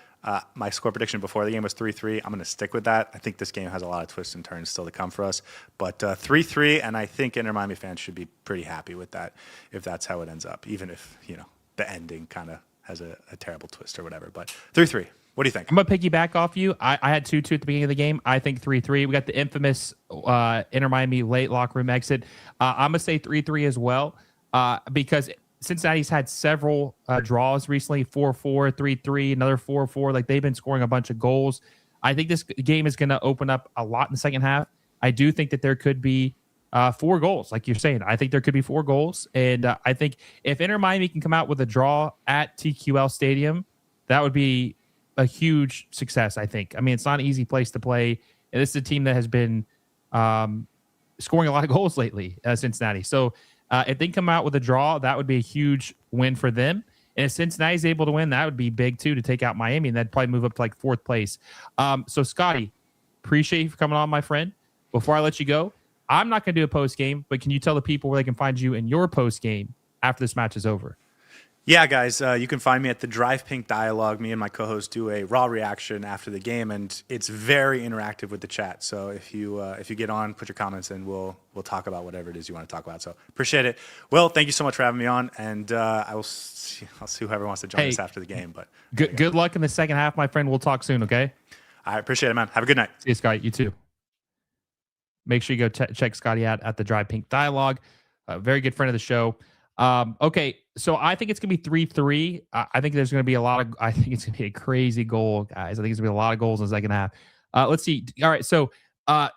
B: My score prediction before the game was 3-3. I'm going to stick with that. I think this game has a lot of twists and turns still to come for us. But 3-3, and I think Inter Miami fans should be pretty happy with that if that's how it ends up, even if, the ending kind of has a terrible twist or whatever. But 3-3. What do you think?
A: I'm going to piggyback off you. I had 2-2 at the beginning of the game. I think 3-3. We got the infamous Inter Miami late locker room exit. I'm going to say 3-3 as well because Cincinnati's had several draws recently, 4-4, 3-3, another 4-4. Like, they've been scoring a bunch of goals. I think this game is going to open up a lot in the second half. I do think that there could be 4 goals, like you're saying. I think there could be 4 goals. And I think if Inter Miami can come out with a draw at TQL Stadium, that would be a huge success, I think. I mean, it's not an easy place to play. And this is a team that has been scoring a lot of goals lately, Cincinnati. So if they come out with a draw, that would be a huge win for them. And if Cincinnati's able to win, that would be big too, to take out Miami, and that'd probably move up to like 4th place. So Scotty, appreciate you for coming on, my friend. Before I let you go, I'm not going to do a post game, but can you tell the people where they can find you in your post game after this match is over?
B: Yeah, guys, you can find me at the Drive Pink Dialogue. Me and my co-host do a raw reaction after the game, and it's very interactive with the chat. So if you get on, put your comments in, we'll talk about whatever it is you want to talk about. So appreciate it. Will, thank you so much for having me on, and I'll see whoever wants to join us after the game. But
A: good luck in the second half, my friend. We'll talk soon, okay?
B: I appreciate it, man. Have a good night.
A: See you, Scotty. You too. Make sure you go check Scotty out at the Drive Pink Dialogue. A very good friend of the show. Okay, so I think it's going to be 3-3. I think there's going to be I think it's going to be a crazy goal, guys. I think it's going to be a lot of goals in the second half. Let's see. All right, so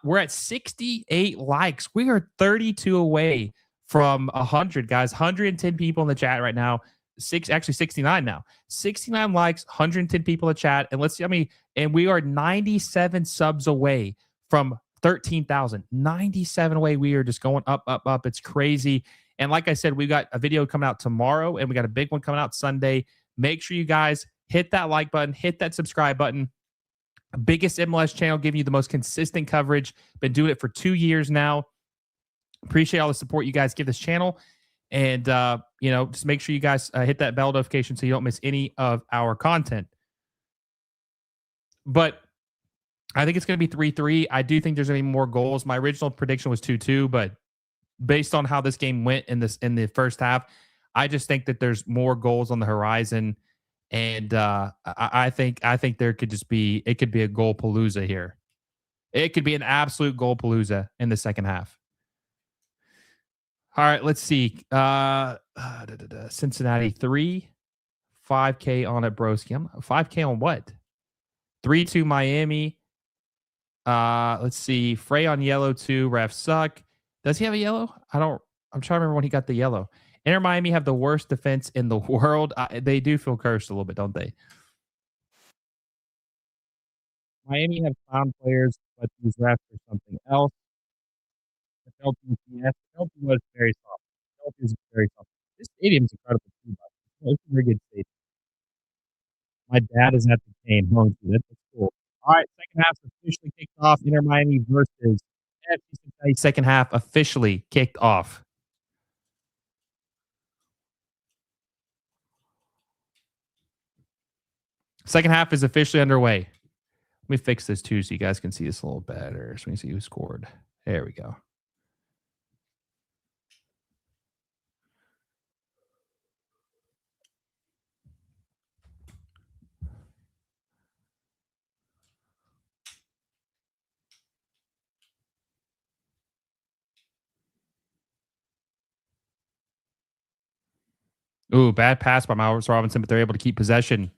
A: we're at 68 likes. We are 32 away from 100, guys. 110 people in the chat right now. 69 now. 69 likes, 110 people in the chat. And let's see, and we are 97 subs away from 13,000. 97 away. We are just going up, up, up. It's crazy. And like I said, we got a video coming out tomorrow, and we got a big one coming out Sunday. Make sure you guys hit that like button, hit that subscribe button. Biggest MLS channel, giving you the most consistent coverage. Been doing it for 2 years now. Appreciate all the support you guys give this channel. And just make sure you guys hit that bell notification so you don't miss any of our content. But I think it's going to be 3-3. I do think there's going to be more goals. My original prediction was 2-2, but based on how this game went in the first half, I just think that there's more goals on the horizon, and I think there could just be a goal palooza here. It could be an absolute goal palooza in the second half. All right, let's see. Cincinnati 3, 5K on it, broski. 5K on what? 3-2 Miami. Let's see. Frey on yellow 2. Refs suck. Does he have a yellow? I'm trying to remember when he got the yellow. Inter Miami have the worst defense in the world. They do feel cursed a little bit, don't they? Miami have found players, but these refs are something else. The penalty was very soft. The penalty was very soft. This stadium is incredible too. It's a very good stadium. My dad is at the game. That's cool. All right, second half officially kicked off. Inter Miami versus FC Cincinnati. Second half officially kicked off. Second half is officially underway. Let me fix this too so you guys can see this a little better. So we can see who scored. There we go. Ooh, bad pass by Miles Robinson, but they're able to keep possession.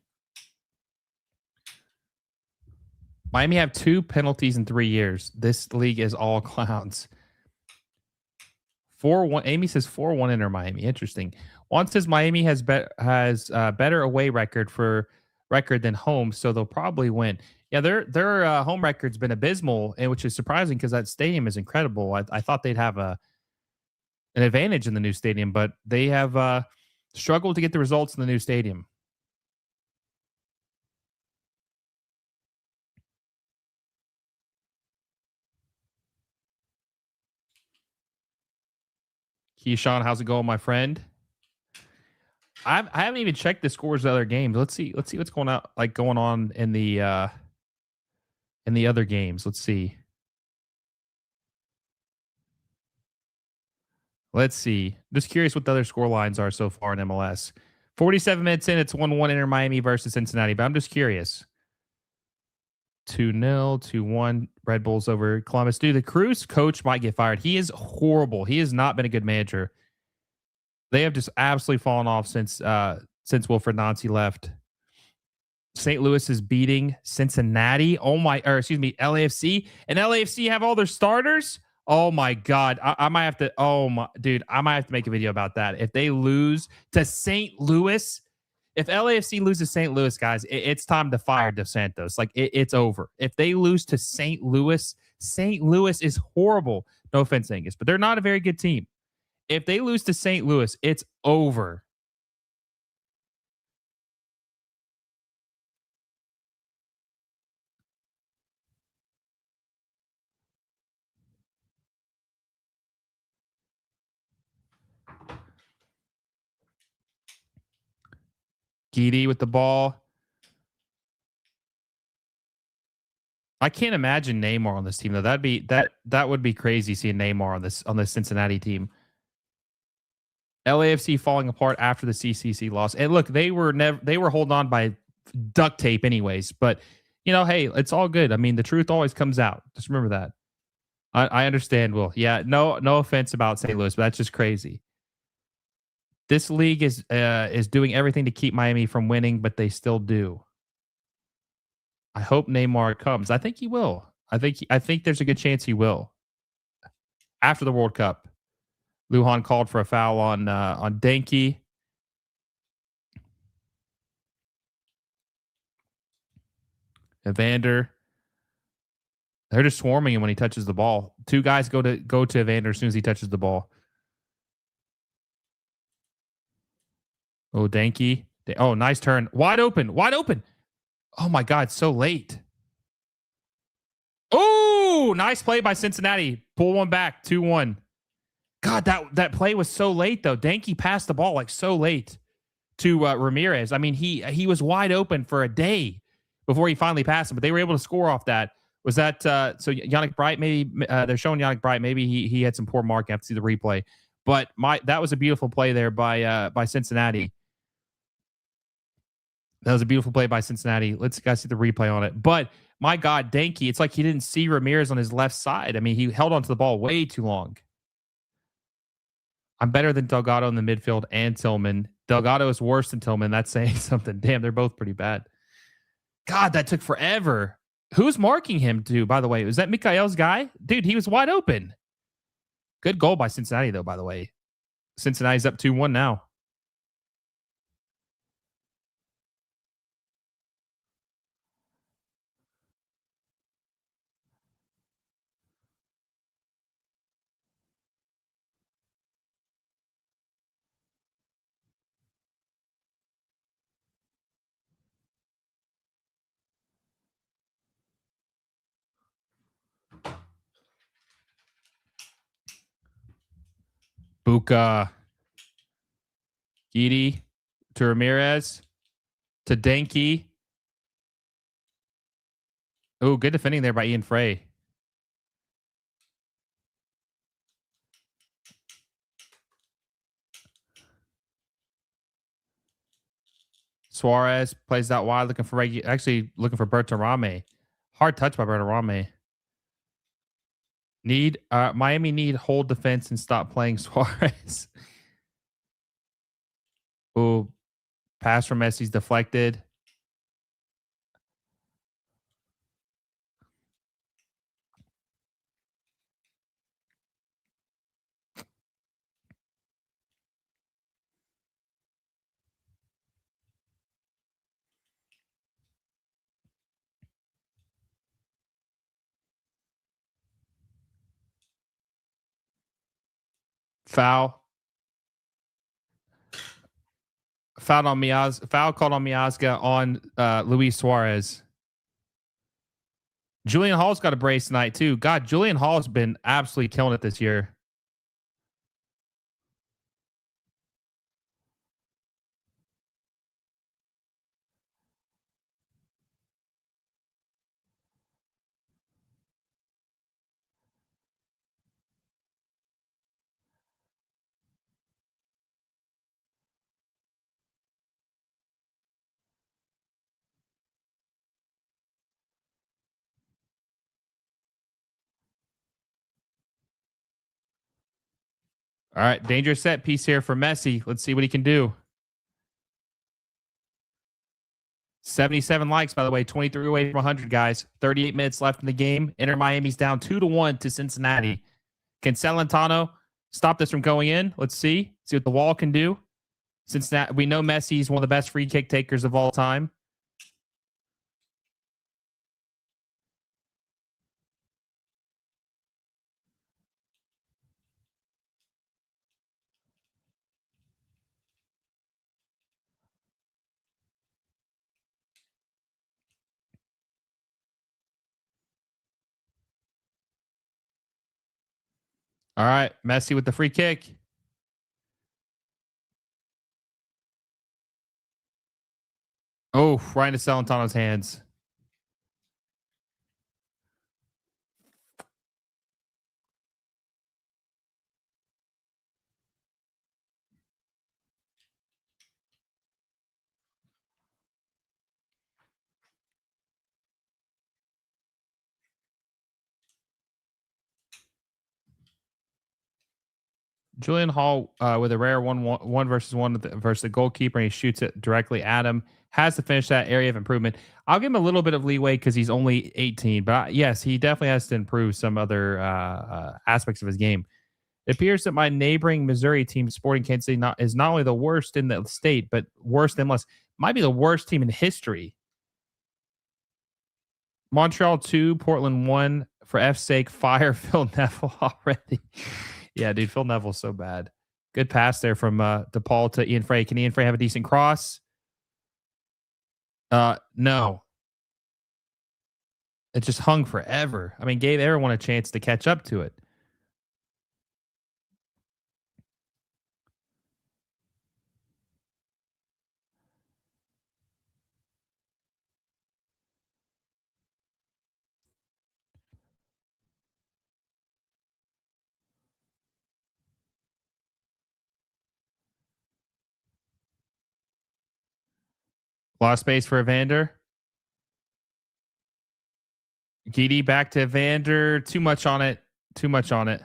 A: Miami have 2 penalties in 3 years. This league is all clowns. 4-1. Amy says 4-1 Inter Miami. Interesting. Juan says Miami has better away record than home, so they'll probably win. Yeah, their home record's been abysmal, and which is surprising because that stadium is incredible. I thought they'd have an advantage in the new stadium, but they have struggled to get the results in the new stadium. Keyshawn, how's it going, my friend? I haven't even checked the scores of other games. Let's see what's going on in the other games. Let's see. Just curious what the other score lines are so far in MLS. 47 minutes in, it's 1-1 Inter Miami versus Cincinnati, but I'm just curious. 2-0, 2-1 Red Bulls over Columbus. Dude, the Cruz coach might get fired. He is horrible. He has not been a good manager. They have just absolutely fallen off since Wilfred Nancy left. St. Louis is beating Cincinnati. LAFC. And LAFC have all their starters? Oh my God. I might have to I might have to make a video about that. If they lose to St. Louis, if LAFC loses St. Louis, guys, it's time to fire Dos Santos. Like it's over. If they lose to St. Louis is horrible. No offense, Angus, but they're not a very good team. If they lose to St. Louis, it's over. Gidi with the ball. I can't imagine Neymar on this team though. That would be crazy seeing Neymar on this Cincinnati team. LAFC falling apart after the CCC loss. And look, they were holding on by duct tape anyways, but hey, it's all good. I mean, the truth always comes out. Just remember that. I understand, Will. Yeah, no offense about St. Louis, but that's just crazy. This league is doing everything to keep Miami from winning, but they still do. I hope Neymar comes. I think he will. I think there's a good chance he will. After the World Cup, Lujan called for a foul on Denkey. Evander. They're just swarming him when he touches the ball. 2 guys go to Evander as soon as he touches the ball. Oh, Denkey. Oh, nice turn. Wide open. Oh my God, so late. Oh, nice play by Cincinnati. Pull one back, 2-1. God, that play was so late though. Denkey passed the ball like so late to Ramirez. I mean, he was wide open for a day before he finally passed him, but they were able to score off that. Was that so? Yannick Bright, maybe they're showing Yannick Bright. Maybe he had some poor marking. I have to see the replay, but that was a beautiful play there by Cincinnati. That was a beautiful play by Cincinnati. Let's guys see the replay on it. But my God, Denkey, it's like he didn't see Ramirez on his left side. I mean, he held onto the ball way too long. I'm better than Delgado in the midfield and Tillman. Delgado is worse than Tillman. That's saying something. Damn, they're both pretty bad. God, that took forever. Who's marking him too, by the way? Was that Mikael's guy? Dude, he was wide open. Good goal by Cincinnati, though, by the way. Cincinnati's up 2-1 now. Bucha. Gidi to Ramirez to Denkey. Oh, good defending there by Ian Frey. Suárez plays that wide, looking for looking for Berterame. Hard touch by Berterame. Miami need hold defense and stop playing Suárez. Oh, pass from Messi's deflected. Foul. Foul called on Miazga on Luis Suárez. Julian Hall's got a brace tonight too. God, Julian Hall's been absolutely killing it this year. All right, dangerous set piece here for Messi. Let's see what he can do. 77 likes, by the way, 23 away from 100, guys. 38 minutes left in the game. Inter Miami's down 2-1 to Cincinnati. Can Celentano stop this from going in? Let's see. See what the wall can do. Cincinnati, we know Messi's one of the best free kick takers of all time. All right, Messi with the free kick. Oh, right into Celentano's hands. Julian Hall with a rare one versus one versus the goalkeeper, and he shoots it directly at him. Has to finish that area of improvement. I'll give him a little bit of leeway because he's only 18, but yes, he definitely has to improve some other aspects of his game. It appears that my neighboring Missouri team, Sporting Kansas City, is not only the worst in the state, but worse than less. Might be the worst team in history. Montreal 2, Portland 1. For F's sake, fire Phil Neville already. Yeah, dude, Phil Neville's so bad. Good pass there from De Paul to Ian Frey. Can Ian Frey have a decent cross? No. It just hung forever. I mean, gave everyone a chance to catch up to it. Lost space for Evander. Giddy back to Evander. Too much on it. Too much on it.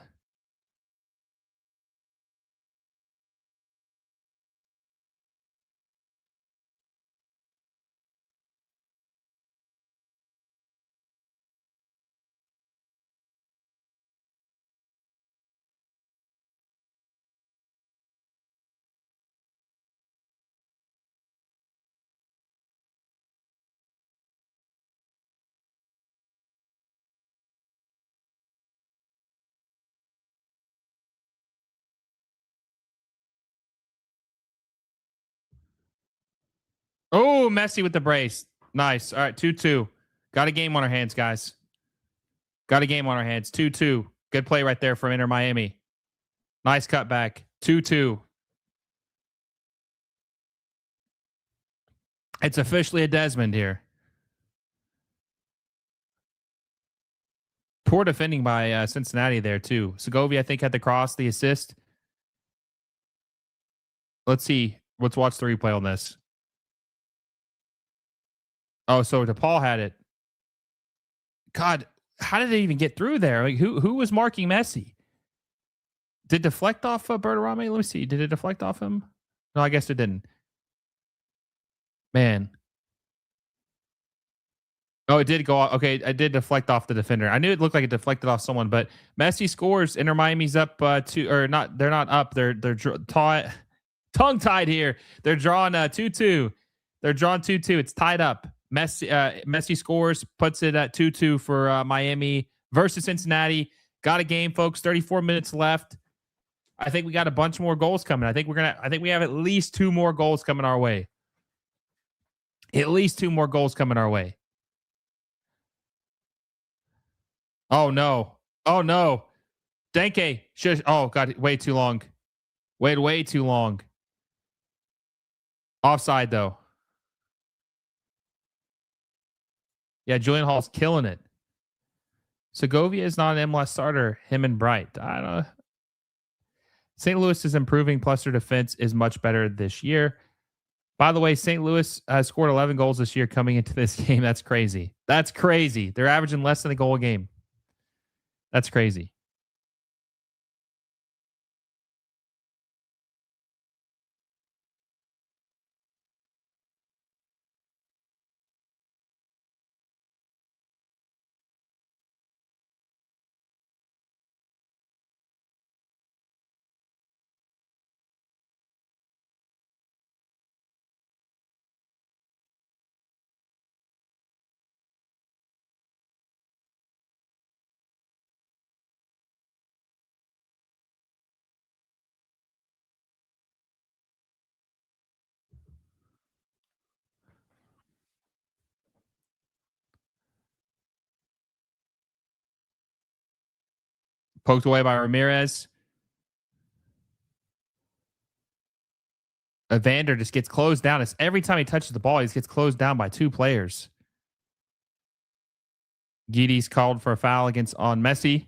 A: Oh, Messi with the brace. Nice. All right, 2-2. Got a game on our hands, guys. Got a game on our hands. 2-2. Good play right there from Inter Miami. Nice cutback. 2-2. It's officially a Desmond here. Poor defending by Cincinnati there, too. Segovia, I think, had the cross, the assist. Let's see. Let's watch the replay on this. Oh, so De Paul had it. God, how did they even get through there? Like, who was marking Messi? Did it deflect off Berterame? Let me see. Did it deflect off him? No, I guess it didn't. Man. Oh, it did go off. Okay, it did deflect off the defender. I knew it looked like it deflected off someone, but Messi scores. Inter Miami's up or not. They're not up. They're tongue tied here. They're drawing 2-2. They're drawn 2-2. It's tied up. Messi scores, puts it at 2-2 for Miami versus Cincinnati. Got a game, folks. 34 minutes left. I think we got a bunch more goals coming. I think we have at least 2 more goals coming our way. At least 2 more goals coming our way. Oh no. Oh no. Denkey. Oh God, way too long. Wait, way too long. Offside though. Yeah, Julian Hall's killing it. Segovia is not an MLS starter. Him and Bright. I don't know. St. Louis is improving, plus their defense is much better this year. By the way, St. Louis has scored 11 goals this year coming into this game. That's crazy. That's crazy. They're averaging less than a goal a game. That's crazy. Poked away by Ramirez. Evander just gets closed down. It's every time he touches the ball, he gets closed down by 2 players. Giddy's called for a foul on Messi.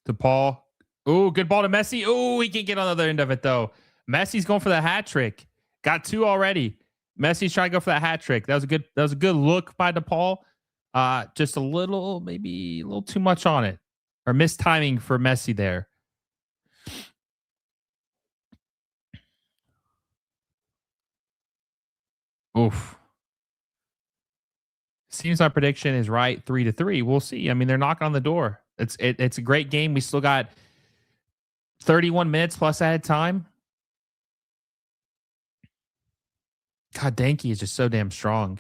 A: De Paul. Ooh, good ball to Messi. Ooh, he can't get on the other end of it though. Messi's going for the hat trick. Got 2 already. Messi's trying to go for that hat trick. That was a good look by De Paul. Just maybe a little too much on it, or missed timing for Messi there. Oof. Seems our prediction is right. 3-3. We'll see. I mean, they're knocking on the door. It's a great game. We still got 31 minutes plus added time. God, Denkey is just so damn strong.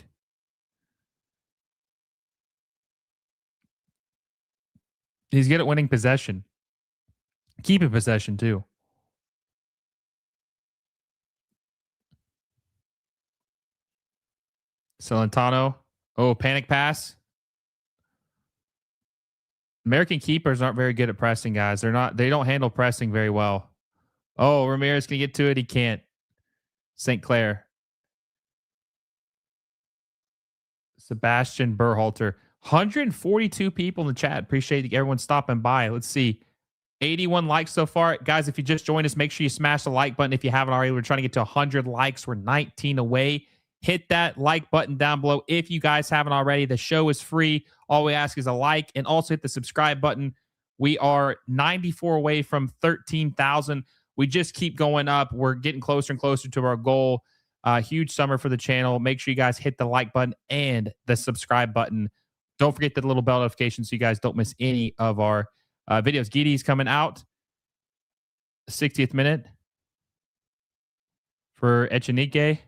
A: He's good at winning possession. Keeping possession, too. Celentano. Oh, panic pass. American keepers aren't very good at pressing, guys. They don't handle pressing very well. Oh, Ramirez can get to it. He can't. St. Clair. Sebastian Berhalter. 142 people in the chat. Appreciate everyone stopping by. Let's see. 81 likes so far. Guys, if you just joined us, make sure you smash the like button if you haven't already. We're trying to get to 100 likes. We're 19 away. Hit that like button down below if you guys haven't already. The show is free. All we ask is a like, and also hit the subscribe button. We are 94 away from 13,000. We just keep going up. We're getting closer and closer to our goal. Huge summer for the channel. Make sure you guys hit the like button and the subscribe button. Don't forget the little bell notification so you guys don't miss any of our videos. Gidi's coming out. 60th minute for Echenique.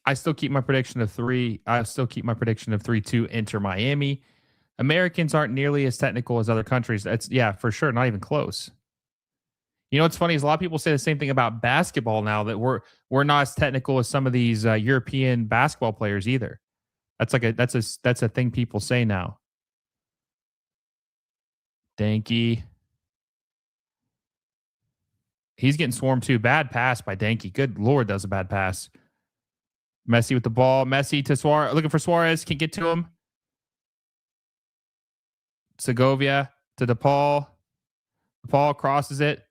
A: I still keep my prediction of 3. I still keep my prediction of 3-2 Inter Miami. Americans aren't nearly as technical as other countries. That's, yeah, for sure. Not even close. You know what's funny is a lot of people say the same thing about basketball now, that we're not as technical as some of these European basketball players either. That's a thing people say now. Denkey. He's getting swarmed too. Bad pass by Denkey. Good Lord, that was a bad pass. Messi with the ball. Messi to Suarez. Looking for Suarez. Can't get to him. Segovia to De Paul. De Paul crosses it.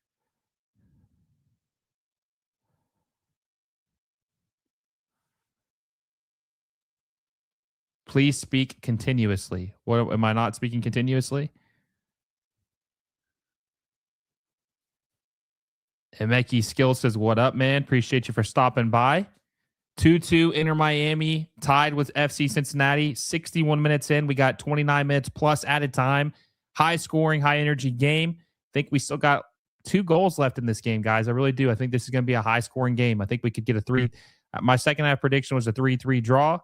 A: Please speak continuously. What am I not speaking continuously? Emeki Skill says, "What up, man? Appreciate you for stopping by." 2-2 Inter Miami tied with FC Cincinnati. 61 minutes in. We got 29 minutes plus added time. High scoring, high energy game. I think we still got 2 goals left in this game, guys. I really do. I think this is going to be a high scoring game. I think we could get a 3. My second half prediction was a 3-3 draw.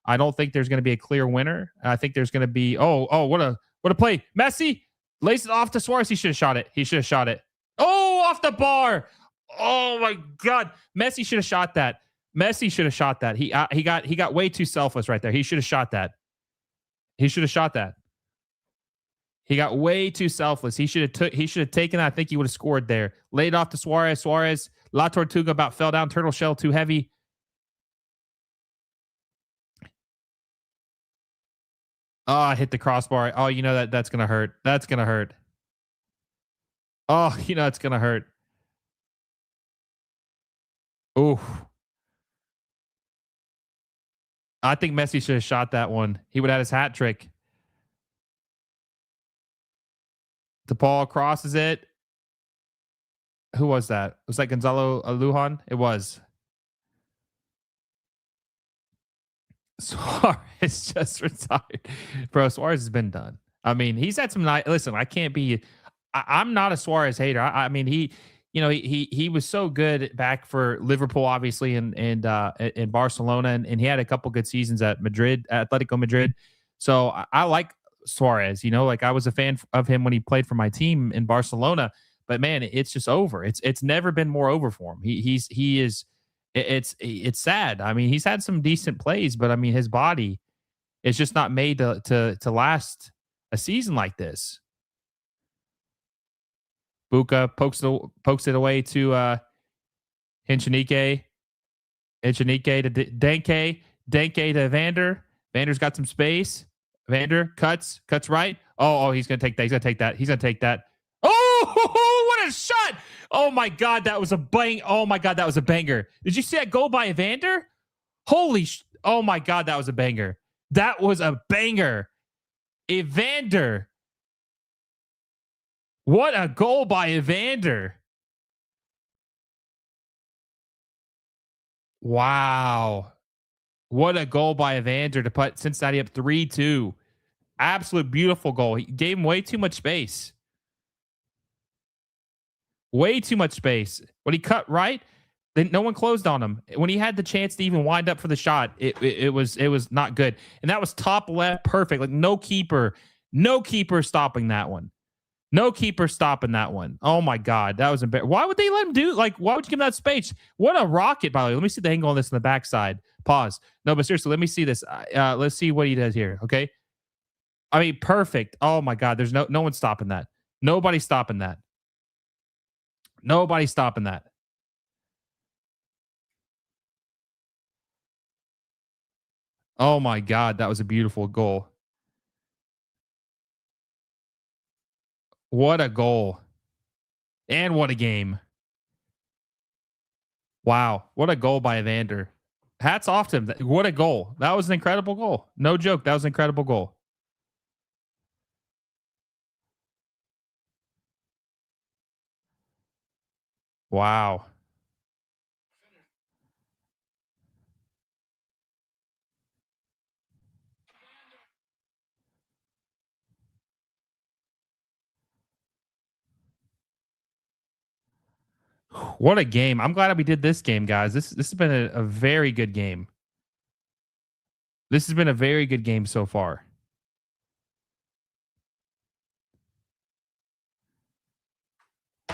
A: I don't think there's going to be a clear winner. I think there's going to be, what a play. Messi lays it off to Suarez. He should have shot it. Oh, off the bar. Oh my God. Messi should have shot that. He got way too selfless right there. He should have shot that. He got way too selfless. He should have taken that. I think he would have scored there. Laid off to Suarez. La Tortuga about fell down. Turtle shell too heavy. Oh, I hit the crossbar. Oh, you know that's gonna hurt. That's gonna hurt. Oh, you know it's gonna hurt. Ooh. I think Messi should have shot that one. He would have had his hat trick. De Paul crosses it. Who was that? Was that Gonzalo Lujan? It was. Suarez just retired. Bro, Suarez has been done. I mean, he's had some nice. Listen, I can't be. I'm not a Suarez hater. I mean, he was so good back for Liverpool, obviously, and in Barcelona, and he had a couple good seasons at Madrid, Atletico Madrid. So I like Suarez. Like I was a fan of him when he played for my team in Barcelona. But man, it's just over. It's never been more over for him. He is. It's sad. I mean, he's had some decent plays, but I mean, his body is just not made to last a season like this. Bucha pokes it away to Echenique to Denkey to Evander. Evander's got some space. Evander cuts right. Oh, he's gonna take that. Oh, what a shot! Oh my God, that was a bang! Oh my God, that was a banger! Did you see that goal by Evander? Oh my God, that was a banger! That was a banger! Evander. What a goal by Evander. Wow. What a goal by Evander to put Cincinnati up 3-2. Absolute beautiful goal. He gave him way too much space. Way too much space. When he cut right, then no one closed on him. When he had the chance to even wind up for the shot, it was not good. And that was top left, perfect. Like no keeper stopping that one. No keeper stopping that one. Oh my God, that was embarrassing. Why would they let him do? Like, why would you give him that space? What a rocket, by the way. Let me see the angle on this on the backside. Pause. No, but seriously, let me see this. Let's see what he does here. Okay. I mean, perfect. Oh my God, there's no one stopping that. Nobody's stopping that. Nobody's stopping that. Oh my God, that was a beautiful goal. What a goal. And what a game. Wow. What a goal by Evander. Hats off to him. What a goal. That was an incredible goal. No joke. That was an incredible goal. Wow. What a game. I'm glad we did this game, guys. This has been a very good game. This has been a very good game so far.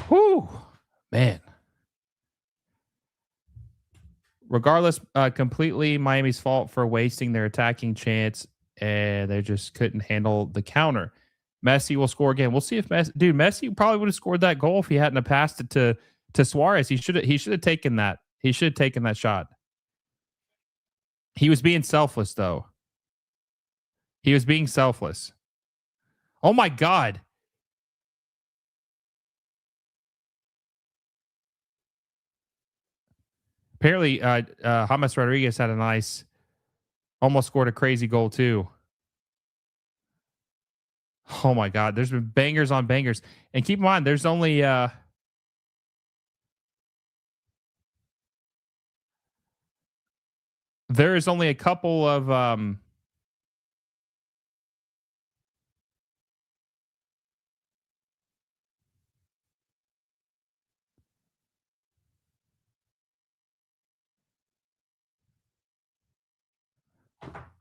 A: Whew. Man. Regardless, completely Miami's fault for wasting their attacking chance, and they just couldn't handle the counter. Messi will score again. We'll see if Messi probably would have scored that goal if he hadn't have passed it to Suárez. He should have taken that. He should have taken that shot. He was being selfless though. He was being selfless. Oh my God. Apparently, James Rodriguez had a nice, almost scored a crazy goal too. Oh my God, there's been bangers on bangers, and keep in mind, there's only there is only a couple of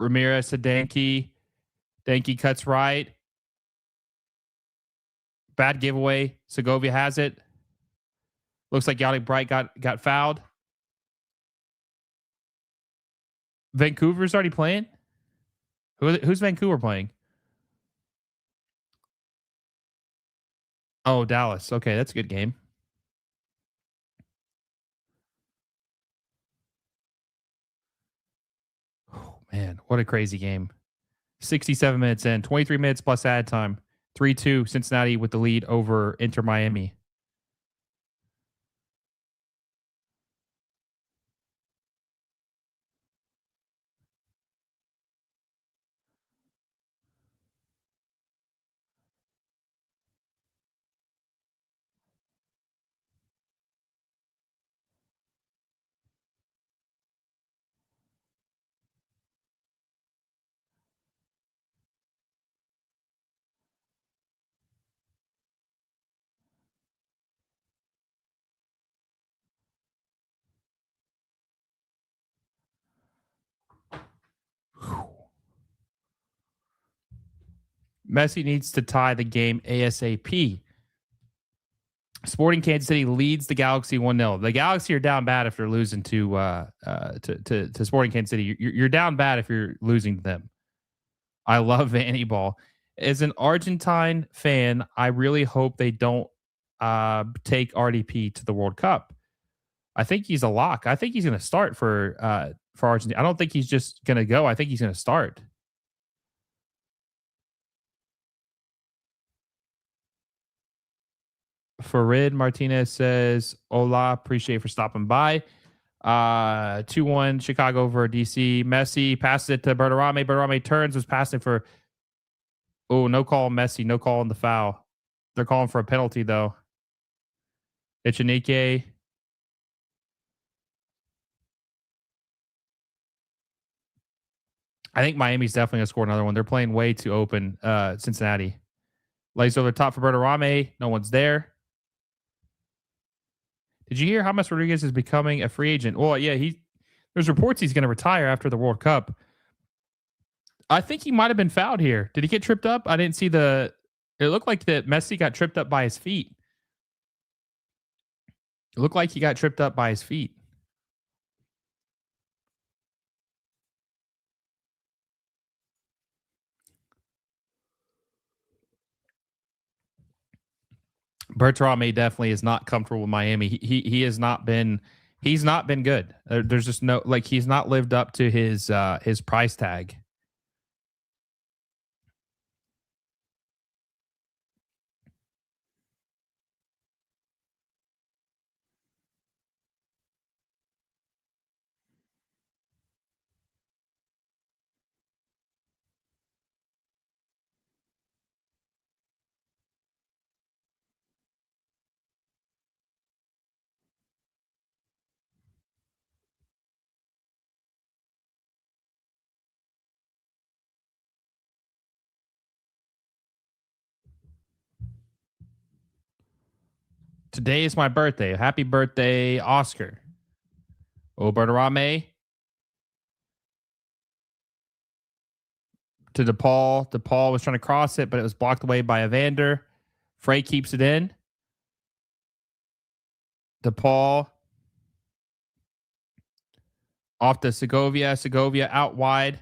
A: Ramirez to Denkey. Denkey cuts right. Bad giveaway. Segovia has it. Looks like Yannick Bright got fouled. Vancouver's already playing. Who's Vancouver playing? Oh, Dallas. Okay, that's a good game. Oh man, what a crazy game. 67 minutes in, 23 minutes plus add time. 3-2 Cincinnati with the lead over Inter Miami. Messi needs to tie the game ASAP. Sporting Kansas City leads the Galaxy 1-0. The Galaxy are down bad if they're losing to Sporting Kansas City. You're down bad if you're losing to them. I love Vanny Ball. As an Argentine fan, I really hope they don't take RDP to the World Cup. I think he's a lock. I think he's going to start for Argentina. I don't think he's just going to go. I think he's going to start. Farid Martinez says, "Hola, appreciate for stopping by." 2-1 Chicago over DC. Messi passes it to Berterame. Berterame turns, was passing for. Oh, no call on Messi. No call on the foul. They're calling for a penalty though. Echenike. I think Miami's definitely gonna score another one. They're playing way too open. Cincinnati. Lays over the top for Berterame. No one's there. Did you hear James Rodriguez is becoming a free agent? Well, yeah, there's reports he's going to retire after the World Cup. I think he might have been fouled here. Did he get tripped up? I didn't see the It looked like that Messi got tripped up by his feet. It looked like he got tripped up by his feet. Berterame definitely is not comfortable with Miami. He has not been. He's not been good. There's just no, like, he's not lived up to his price tag. Today is my birthday. Happy birthday, Oscar. Oh, Berterame to De Paul. De Paul was trying to cross it, but it was blocked away by Evander. Frey keeps it in. De Paul off to Segovia. Segovia out wide.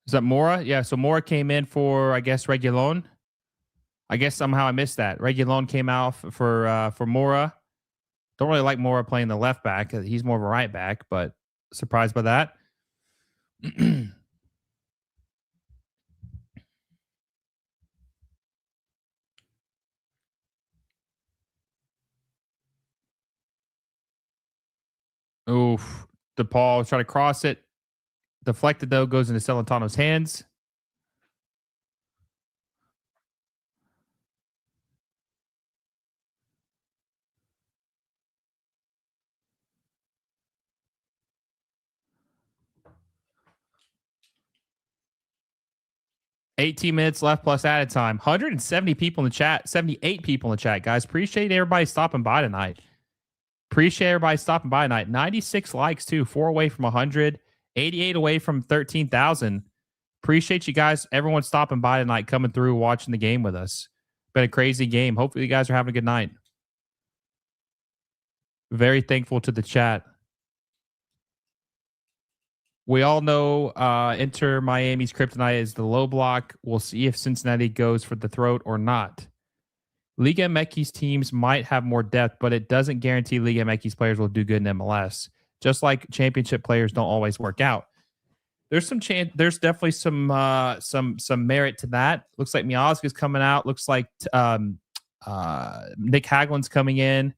A: Is that Mora? Yeah, so Mora came in for, I guess, Reguilon. I guess somehow I missed that. Reguilon came out for Mora. Don't really like Mora playing the left back. He's more of a right back, but surprised by that. Oof. De Paul try to cross it. Deflected, though, goes into Celentano's hands. $18 left plus added time. 170 people in the chat. 78 people in the chat, guys. Appreciate everybody stopping by tonight. 96 likes, too. 4 away from 100. 88 away from 13,000. Appreciate you guys. Everyone stopping by tonight, coming through, watching the game with us. Been a crazy game. Hopefully you guys are having a good night. Very thankful to the chat. We all know Inter Miami's kryptonite is the low block. We'll see if Cincinnati goes for the throat or not. Liga MX's teams might have more depth, but it doesn't guarantee Liga MX's players will do good in MLS. Just like championship players don't always work out. There's some chance. There's definitely some merit to that. Looks like Miazga's coming out. Looks like Nick Haglin's coming in.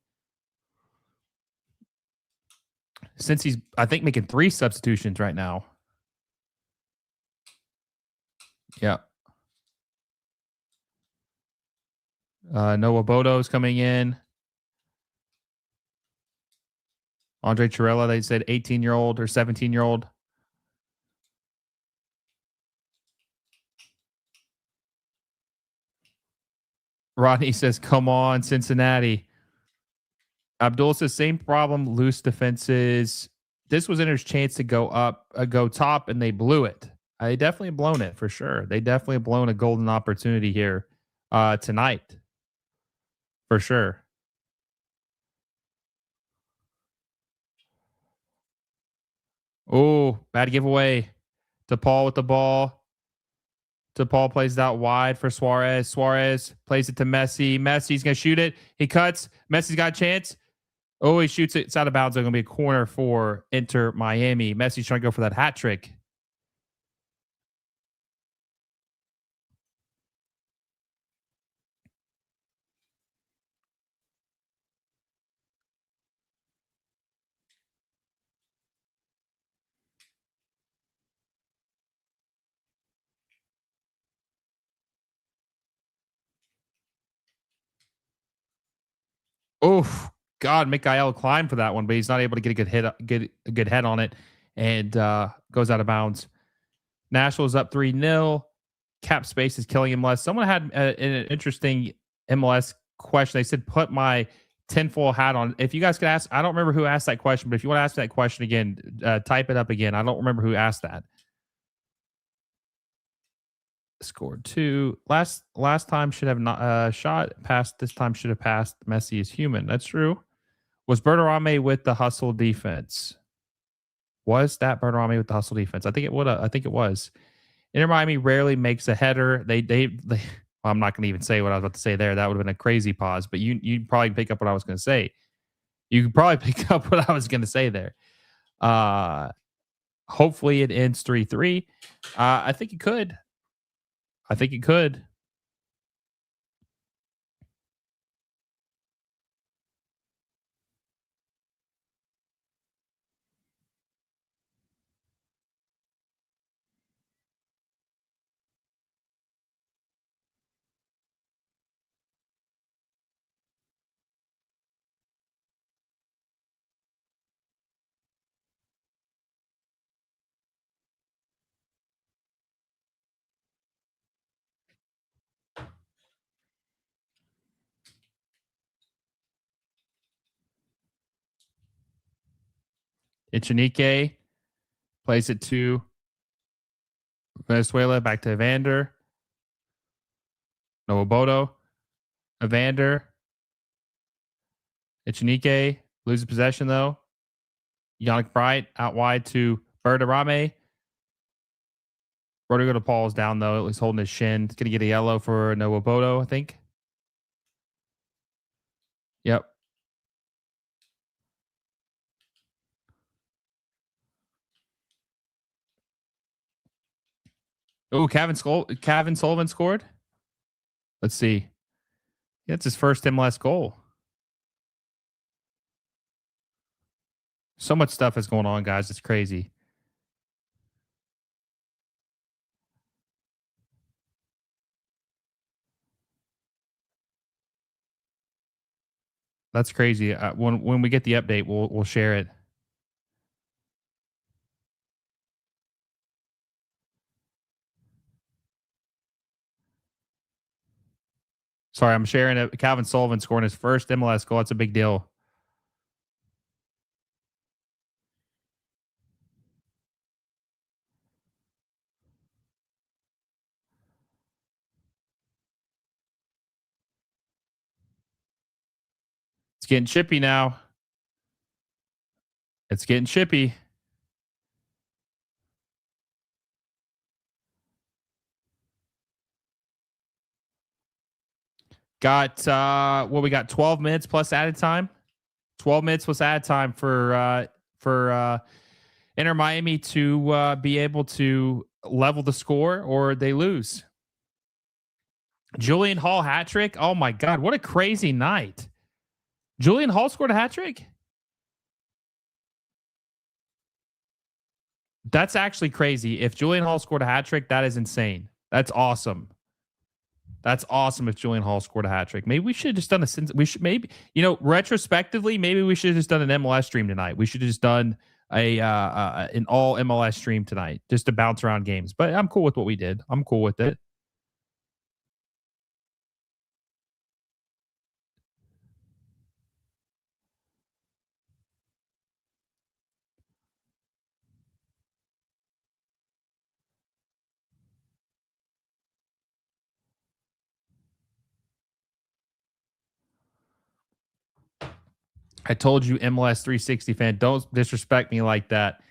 A: Since he's, I think, making 3 substitutions right now. Yeah. Noah Bodo's coming in. Andre Chirella, they said 18-year-old or 17-year-old. Rodney says, come on, Cincinnati. Abdul says, same problem, loose defenses. This was Inter's chance to go up, go top, and they blew it. They definitely blown it for sure. They definitely blown a golden opportunity here tonight. For sure. Oh, bad giveaway. De Paul with the ball. De Paul plays it out wide for Suarez. Suarez plays it to Messi. Messi's going to shoot it. He cuts. Messi's got a chance. Oh, he shoots it. It's out of bounds. It's going to be a corner for Inter Miami. Messi's trying to go for that hat trick. Oh, God, Mikael climbed for that one, but he's not able to get a good hit, get a good head on it, and goes out of bounds. Nashville's up 3-0. Cap space is killing him less. Someone had an interesting MLS question. They said, put my tinfoil hat on. If you guys could ask, I don't remember who asked that question, but if you want to ask that question again, type it up again. I don't remember who asked that. Scored 2. Last time should have not shot. Passed this time should have passed. Messi is human. That's true. Was Berterame with the hustle defense? Was that Berterame with the hustle defense? I think it would. I think it was. Inter Miami rarely makes a header. They well, I'm not going to even say what I was about to say there. That would have been a crazy pause, but you probably pick up what I was going to say. You could probably pick up what I was going to say there. Hopefully it ends 3-3. I think it could. I think it could. Echenique plays it to Venezuela, back to Evander. Nowobodo. Evander. Echenique loses possession though. Yannick Bright out wide to Berterame. Rodrigo De Paul is down though. He's holding his shin. He's going to get a yellow for Nowobodo, I think. Yep. Oh, Kevin Sullivan scored. Let's see. That's his first MLS goal. So much stuff is going on, guys. It's crazy. That's crazy. When we get the update, we'll share it. Sorry, I'm sharing it. Calvin Sullivan scoring his first MLS goal. That's a big deal. It's getting chippy now. It's getting chippy. Got we got 12 minutes plus added time. 12 minutes plus added time for Inter Miami to be able to level the score or they lose. Julian Hall hat trick. Oh my God, what a crazy night. Julian Hall scored a hat trick? That's actually crazy. If Julian Hall scored a hat trick, that is insane. That's awesome. That's awesome if Julian Hall scored a hat trick. Maybe we should have just done retrospectively, maybe we should have just done an MLS stream tonight. We should have just done an all MLS stream tonight just to bounce around games. But I'm cool with what we did. I'm cool with it. I told you, MLS 360 fan, don't disrespect me like that.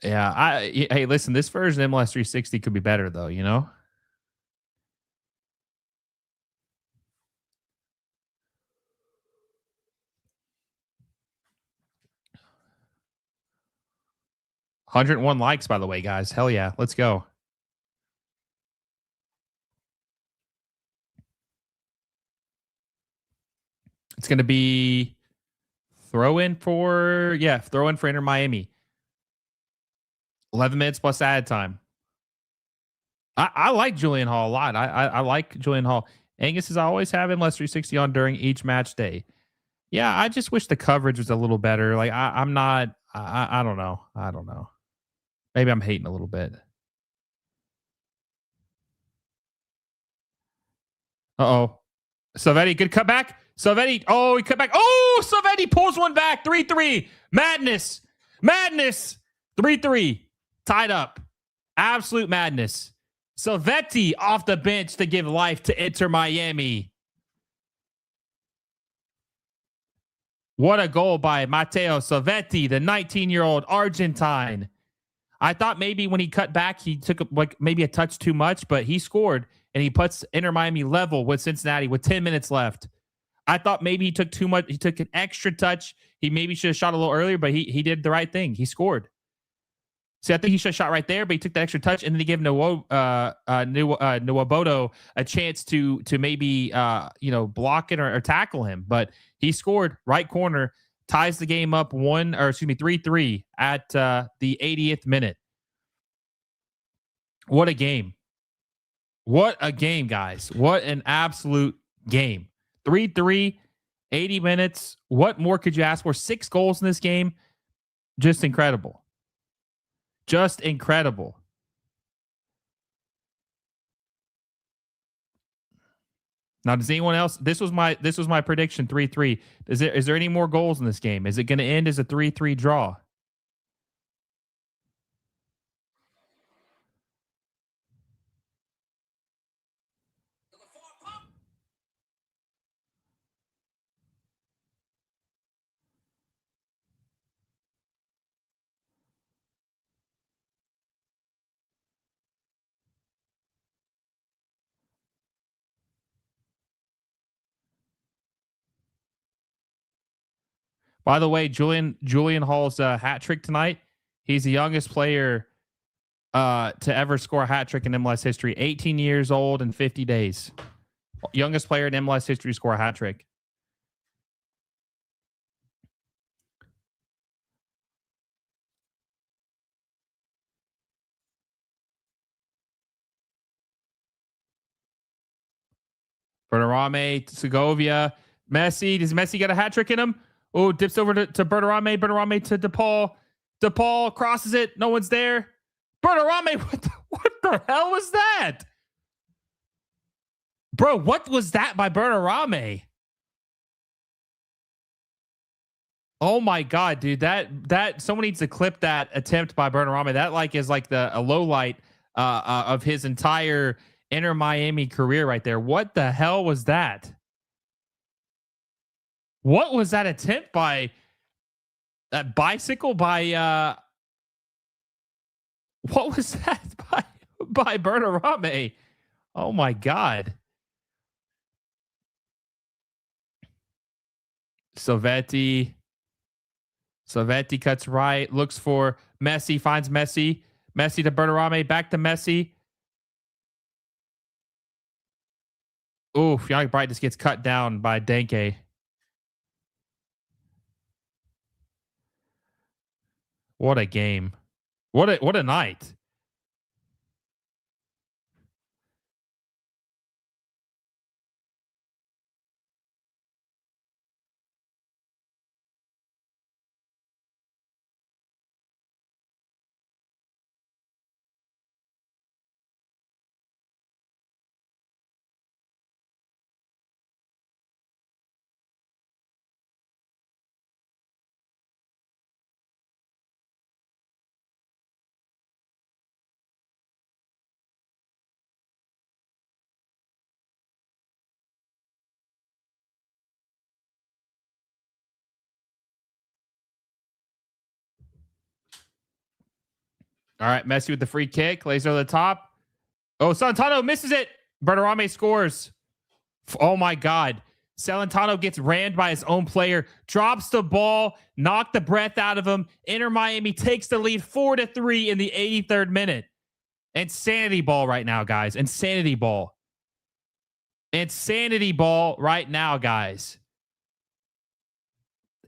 A: Yeah, hey, listen, this version of MLS 360 could be better though, you know? $101 likes, by the way, guys. Hell yeah. Let's go. It's going to be throw in for Inter Miami. 11 minutes plus added time. I like Julian Hall a lot. I like Julian Hall. Angus says, I always have MLS 360 on during each match day. Yeah, I just wish the coverage was a little better. Like I'm not. I don't know. I don't know. Maybe I'm hating a little bit. Uh-oh. Salvetti, good cutback. Salvetti, he cut back. Oh, Salvetti pulls one back. 3-3. Madness. 3-3. Tied up. Absolute madness. Salvetti off the bench to give life to Inter Miami. What a goal by Matteo Salvetti, the 19-year-old Argentine. I thought maybe when he cut back, he took like maybe a touch too much, but he scored and he puts Inter Miami level with Cincinnati with 10 minutes left. I thought maybe he took too much. He took an extra touch. He maybe should have shot a little earlier, but he did the right thing. He scored. See, I think he should have shot right there, but he took that extra touch, and then he gave Nwabodo a chance to maybe block it or tackle him. But he scored right corner, ties the game up 3-3 at the 80th minute. What a game! What a game, guys! What an absolute game! 3-3, 80 minutes. What more could you ask for? 6 goals in this game. Just incredible. Just incredible. Now, does anyone else? This was my prediction. 3-3. Is there any more goals in this game? Is it going to end as a 3-3 draw? By the way, Julian Hall's hat trick tonight. He's the youngest player to ever score a hat trick in MLS history. 18 years old and 50 days. Youngest player in MLS history to score a hat trick. Berterame, Segovia, Messi. Does Messi get a hat trick in him? Oh, dips over to Berterame. Berterame to De Paul. De Paul crosses it. No one's there. Berterame, what the hell was that? Bro, what was that by Berterame? Oh my god, dude! That someone needs to clip that attempt by Berterame. That is a low light of his entire Inter Miami career right there. What the hell was that? What was that attempt by that bicycle by what was that by Berterame? Oh my god. Salvetti cuts right, looks for Messi, finds Messi. Messi to Berterame, back to Messi. Oof, Yannick Bright just gets cut down by Denkey. What a game. What a night. All right, Messi with the free kick, lays over the top. Oh, Celentano misses it. Berterame scores. Oh my God. Celentano gets rammed by his own player, drops the ball, knocked the breath out of him. Inter Miami takes the lead 4-3 in the 83rd minute. Insanity ball right now, guys. Insanity ball. Insanity ball right now, guys.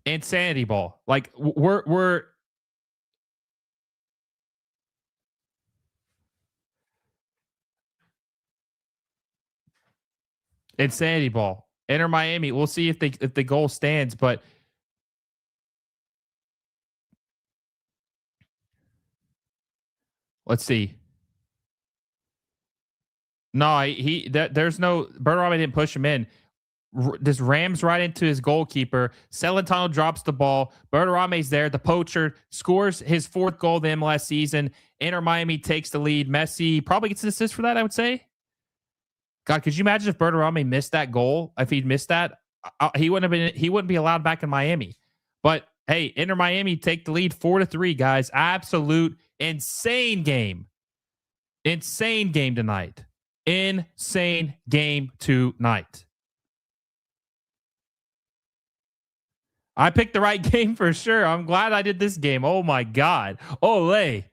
A: Insanity ball. Like we're insanity ball. Inter Miami. We'll see if the goal stands, but let's see. No, there's no Berterame didn't push him in. just rams right into his goalkeeper. Celentano drops the ball. Berterame's there. The poacher scores his 4th goal of the MLS season. Inter Miami takes the lead. Messi probably gets an assist for that, I would say. God, could you imagine if Berterame missed that goal? If he'd missed that, he wouldn't be allowed back in Miami. But hey, Inter Miami take the lead 4-3, guys. Absolute insane game. Insane game tonight. Insane game tonight. I picked the right game for sure. I'm glad I did this game. Oh my God. Ole.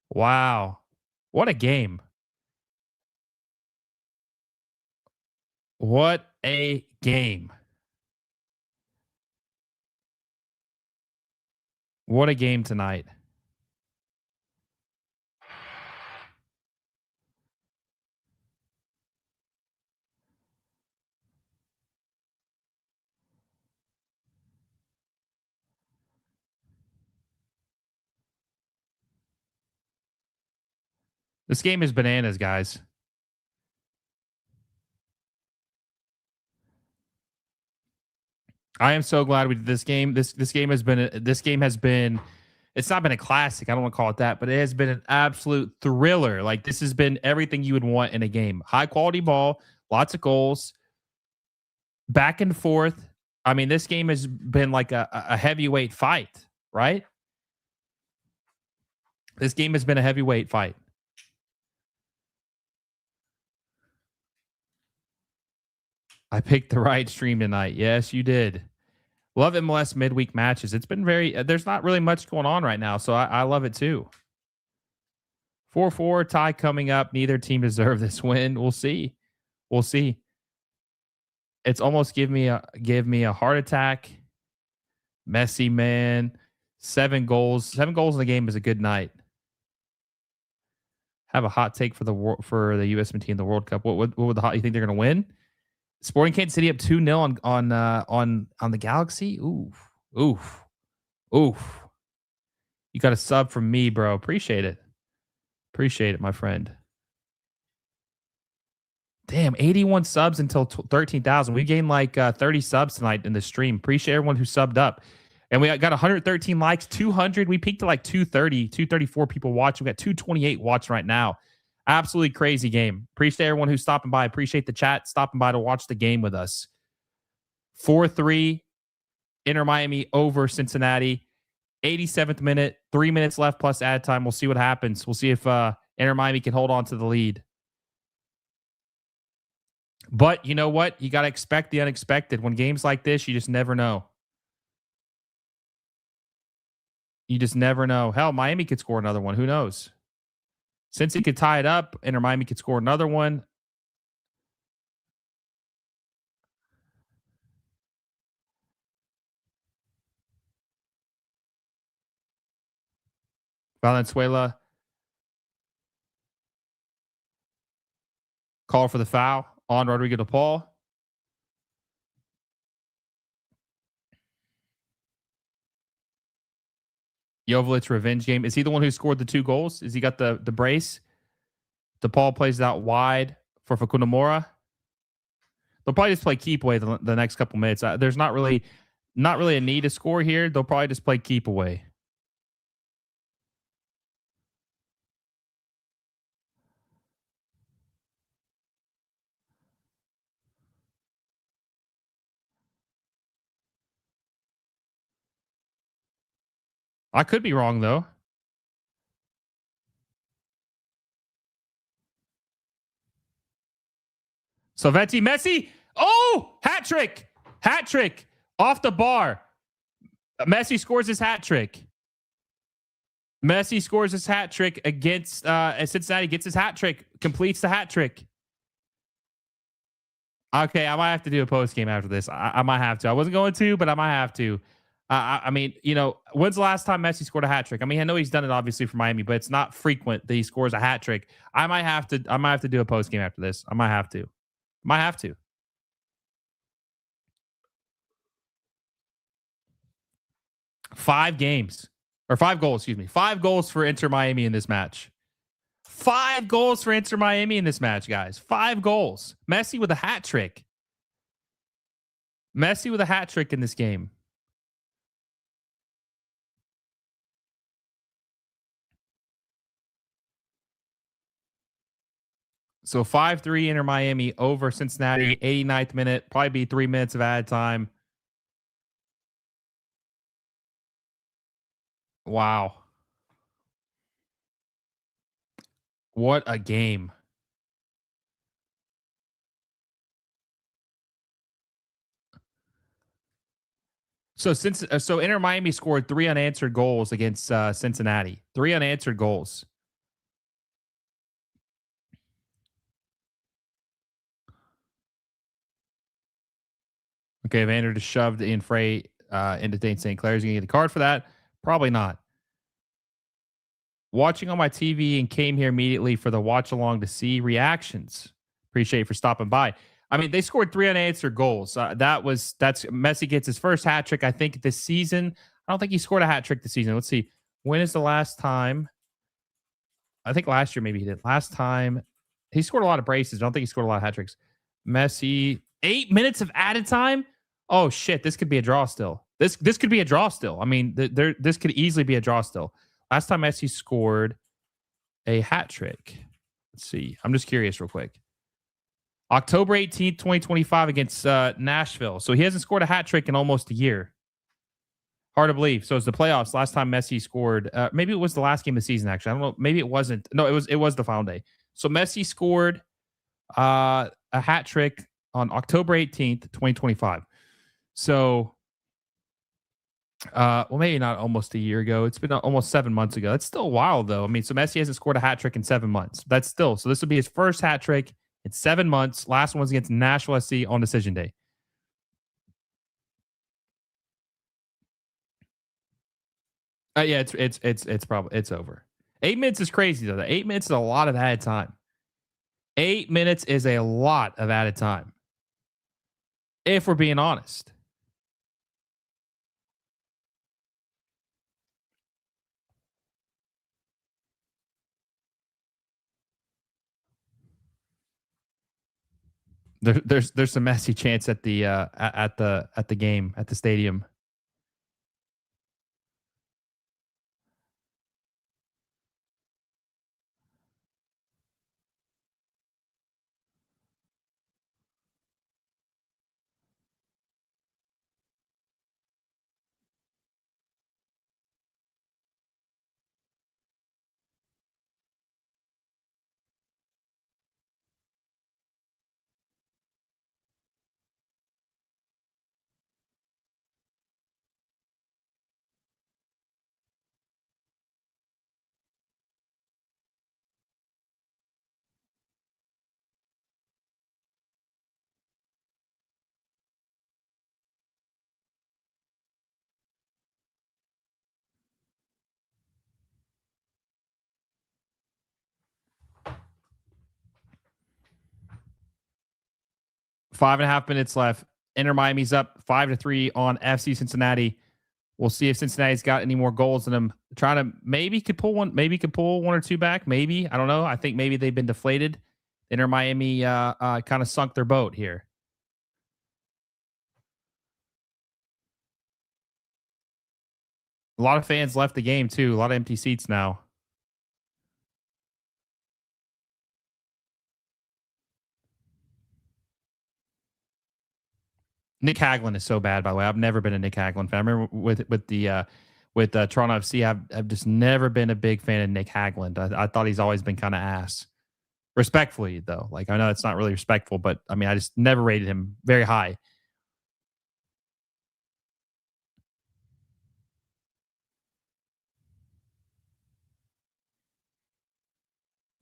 A: Wow. What a game. What a game. What a game tonight. This game is bananas, guys. I am so glad we did this game. This game has been it's not been a classic. I don't want to call it that, but it has been an absolute thriller. Like, this has been everything you would want in a game. High quality ball, lots of goals, back and forth. I mean, this game has been like a heavyweight fight, right? This game has been a heavyweight fight. I picked the right stream tonight. Yes, you did. Love MLS midweek matches. It's been there's not really much going on right now, so I love it too. 4-4 tie coming up. Neither team deserve this win. We'll see. We'll see. It's almost give me a heart attack. Messi, man. 7 goals. 7 goals in the game is a good night. Have a hot take for the U.S. team in the World Cup. What would you think they're going to win? Sporting Kansas City up 2-0 on the Galaxy. Oof. You got a sub from me, bro. Appreciate it. Appreciate it, my friend. Damn, 81 subs until 13,000. We gained like 30 subs tonight in the stream. Appreciate everyone who subbed up. And we got 113 likes, 200. We peaked to like 230, 234 people watching. We got 228 watching right now. Absolutely crazy game. Appreciate everyone who's stopping by. Appreciate the chat stopping by to watch the game with us. 4-3, Inter Miami over Cincinnati. 87th minute, 3 minutes left plus add time. We'll see what happens. We'll see if Inter Miami can hold on to the lead. But you know what? You got to expect the unexpected. When games like this, you just never know. You just never know. Hell, Miami could score another one. Who knows? Since he could tie it up, Inter Miami could score another one. Valenzuela. Call for the foul on Rodrigo De Paul. Joveljic revenge game. Is he the one who scored the 2 goals? Is he got the brace? De Paul plays it out wide for Facundo Mora. They'll probably just play keep away the next couple minutes. There's not really a need to score here. They'll probably just play keep away. I could be wrong, though. Salvetti, Messi. Oh, hat trick. Hat trick off the bar. Messi scores his hat trick. Messi scores his hat trick against Cincinnati, gets his hat trick, completes the hat trick. Okay, I might have to do a post game after this. I might have to. I wasn't going to, but I might have to. I mean, you know, when's the last time Messi scored a hat trick? I mean, I know he's done it obviously for Miami, but it's not frequent that he scores a hat trick. I might have to do a post game after this. I might have to. 5 games or 5 goals, excuse me. 5 goals for Inter Miami in this match. 5 goals for Inter Miami in this match, guys. 5 goals. Messi with a hat trick. Messi with a hat trick in this game. So 5-3 Inter Miami over Cincinnati, 89th minute, probably be 3 minutes of added time. Wow. What a game. So Inter Miami scored 3 unanswered goals against Cincinnati. 3 unanswered goals. Okay, Evander just shoved in Frey into Dane St. Clair's going to get a card for that. Probably not. Watching on my TV and came here immediately for the watch along to see reactions. Appreciate you for stopping by. I mean, they scored 3 unanswered goals. That's Messi gets his first hat trick, I think, this season. I don't think he scored a hat trick this season. Let's see. When is the last time? I think last year maybe he did. Last time he scored a lot of braces. I don't think he scored a lot of hat tricks. Messi, 8 minutes of added time. Oh shit, this could be a draw still. This could be a draw still. I mean, this could easily be a draw still. Last time Messi scored a hat trick. Let's see. I'm just curious real quick. October 18th, 2025 against Nashville. So he hasn't scored a hat trick in almost a year. Hard to believe. So it's the playoffs. Last time Messi scored, maybe it was the last game of the season, actually. I don't know. Maybe it wasn't. No, it was the final day. So Messi scored a hat trick on October 18th, 2025. So well, maybe not almost a year ago. It's been almost 7 months ago. That's still a while, though. I mean, so Messi hasn't scored a hat trick in 7 months. That's still, so this would be his first hat trick in 7 months. Last one was against Nashville SC on decision day. Yeah, it's probably it's over. 8 minutes is crazy though. 8 minutes is a lot of added time. 8 minutes is a lot of added time. If we're being honest. There's some messy chance at the game at the stadium. Five and a half minutes left. Inter Miami's up 5-3 on FC Cincinnati. We'll see if Cincinnati's got any more goals in them. Trying to maybe could pull one or two back. Maybe, I don't know. I think maybe they've been deflated. Inter Miami kind of sunk their boat here. A lot of fans left the game too. A lot of empty seats now. Nick Haglund is so bad, by the way. I've never been a Nick Haglund fan. I remember with Toronto FC, I've just never been a big fan of Nick Haglund. I thought he's always been kind of ass. Respectfully, though. Like, I know it's not really respectful, but I mean, I just never rated him very high.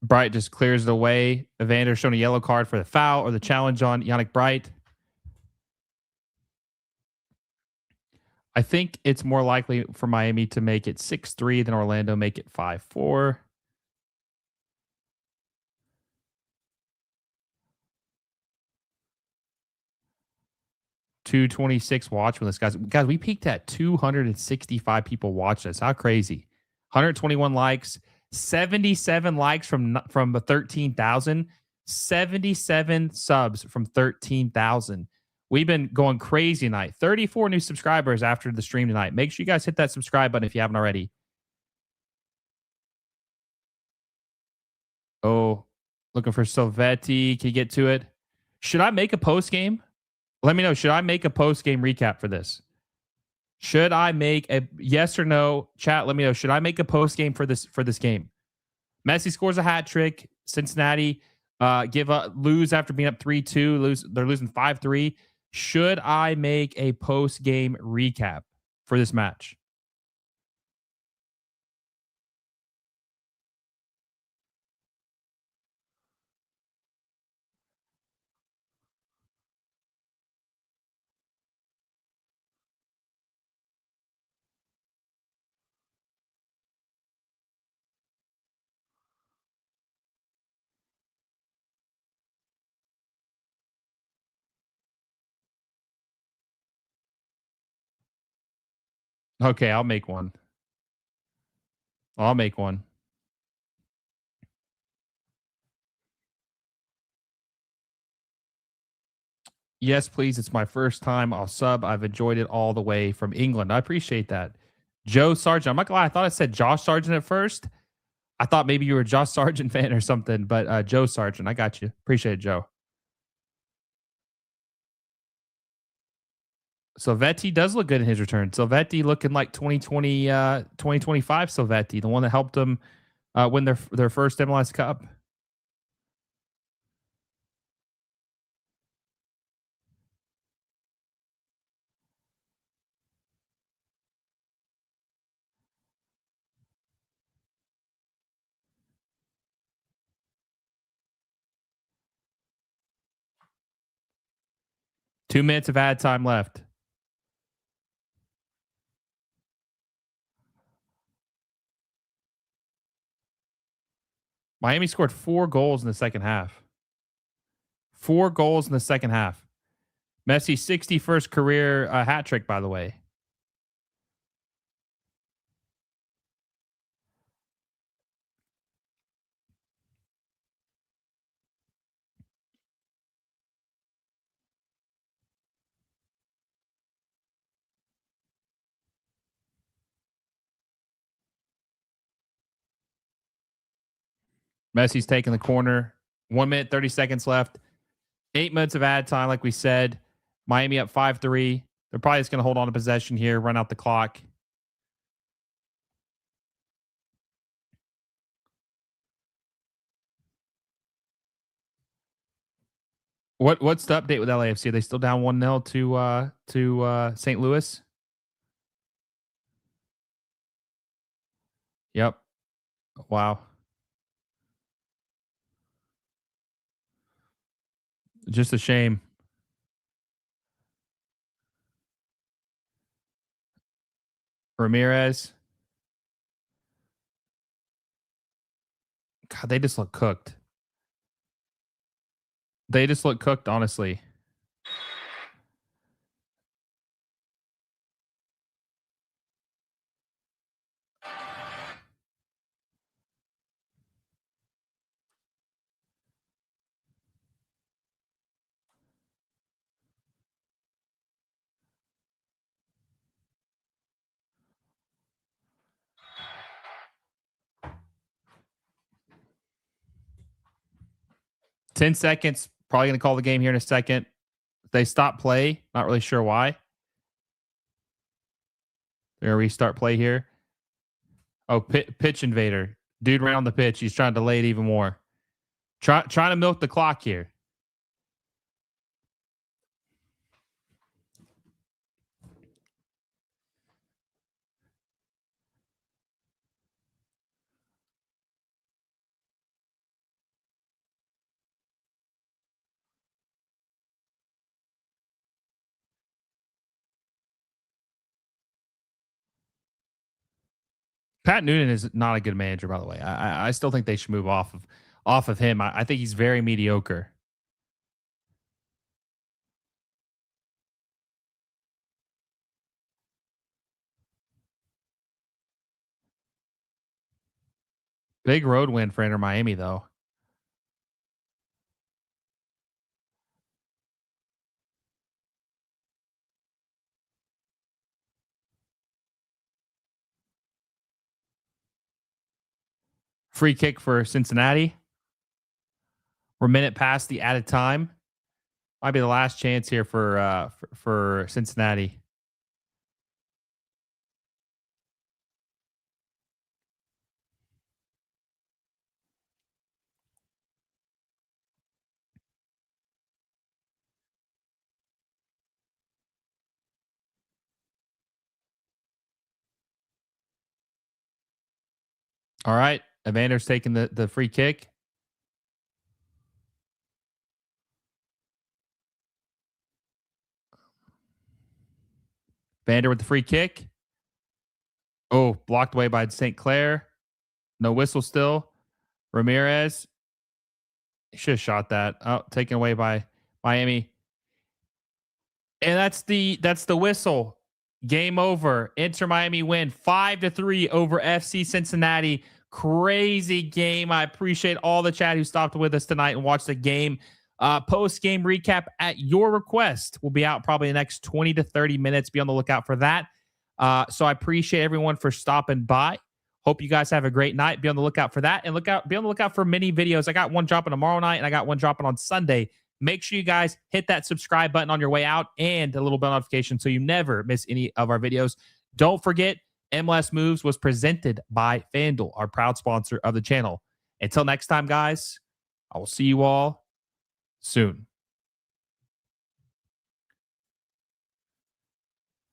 A: Bright just clears it away. Evander shown a yellow card for the foul or the challenge on Yannick Bright. I think it's more likely for Miami to make it 6-3 than Orlando make it 5-4. $226 watch with us, guys. Guys, we peaked at 265 people watching us. How crazy. 121 likes. 77 likes from 13,000. 77 subs from 13,000. We've been going crazy tonight. 34 new subscribers after the stream tonight. Make sure you guys hit that subscribe button if you haven't already. Oh, looking for Silvetti. Can you get to it? Should I make a post game? Let me know. Should I make a post game recap for this? Should I make a yes or no? Chat, let me know. Should I make a post game for this game? Messi scores a hat trick. Cincinnati lose after being up 3-2. They're losing 5-3. Should I make a post game recap for this match? Okay, I'll make one. I'll make one. Yes, please. It's my first time. I'll sub. I've enjoyed it all the way from England. I appreciate that. Joe Sargent. I'm not gonna lie. I thought I said Josh Sargent at first. I thought maybe you were a Josh Sargent fan or something, but Joe Sargent. I got you. Appreciate it, Joe. Silvetti does look good in his return. Silvetti looking like 2020, 2025 Silvetti, the one that helped them win their first MLS Cup. Two minutes of ad time left. Miami scored 4 goals in the second half. 4 goals in the second half. Messi's 61st career hat trick, by the way. Messi's taking the corner. 1 minute, 30 seconds left. 8 minutes of ad time, like we said. Miami up 5-3. They're probably just going to hold on to possession here, run out the clock. What's the update with LAFC? Are they still down 1-0 to St. Louis? Yep. Wow. Just a shame. Ramirez. God, they just look cooked. They just look cooked, honestly. Ten seconds. Probably going to call the game here in a second. They stop play. Not really sure why. They're going to restart play here. Oh, pitch invader. Dude ran on the pitch. He's trying to delay it even more. Trying to milk the clock here. Pat Noonan is not a good manager, by the way. I still think they should move off of him. I think he's very mediocre. Big road win for Inter Miami, though. Free kick for Cincinnati. We're a minute past the added time. Might be the last chance here for Cincinnati. All right. Evander's taking the free kick. Evander with the free kick. Oh, blocked away by St. Clair. No whistle still. Ramirez. He should have shot that. Oh, taken away by Miami. And that's the whistle. Game over. Inter Miami win 5-3 over FC Cincinnati. Crazy game. I appreciate all the chat who stopped with us tonight and watched the game. Post-game recap at your request will be out probably the next 20 to 30 minutes. Be on the lookout for that. So I appreciate everyone for stopping by. Hope you guys have a great night. Be on the lookout for that. And be on the lookout for mini videos. I got one dropping tomorrow night, and I got one dropping on Sunday. Make sure you guys hit that subscribe button on your way out and a little bell notification so you never miss any of our videos. Don't forget, MLS Moves was presented by FanDuel, our proud sponsor of the channel. Until next time, guys, I will see you all soon.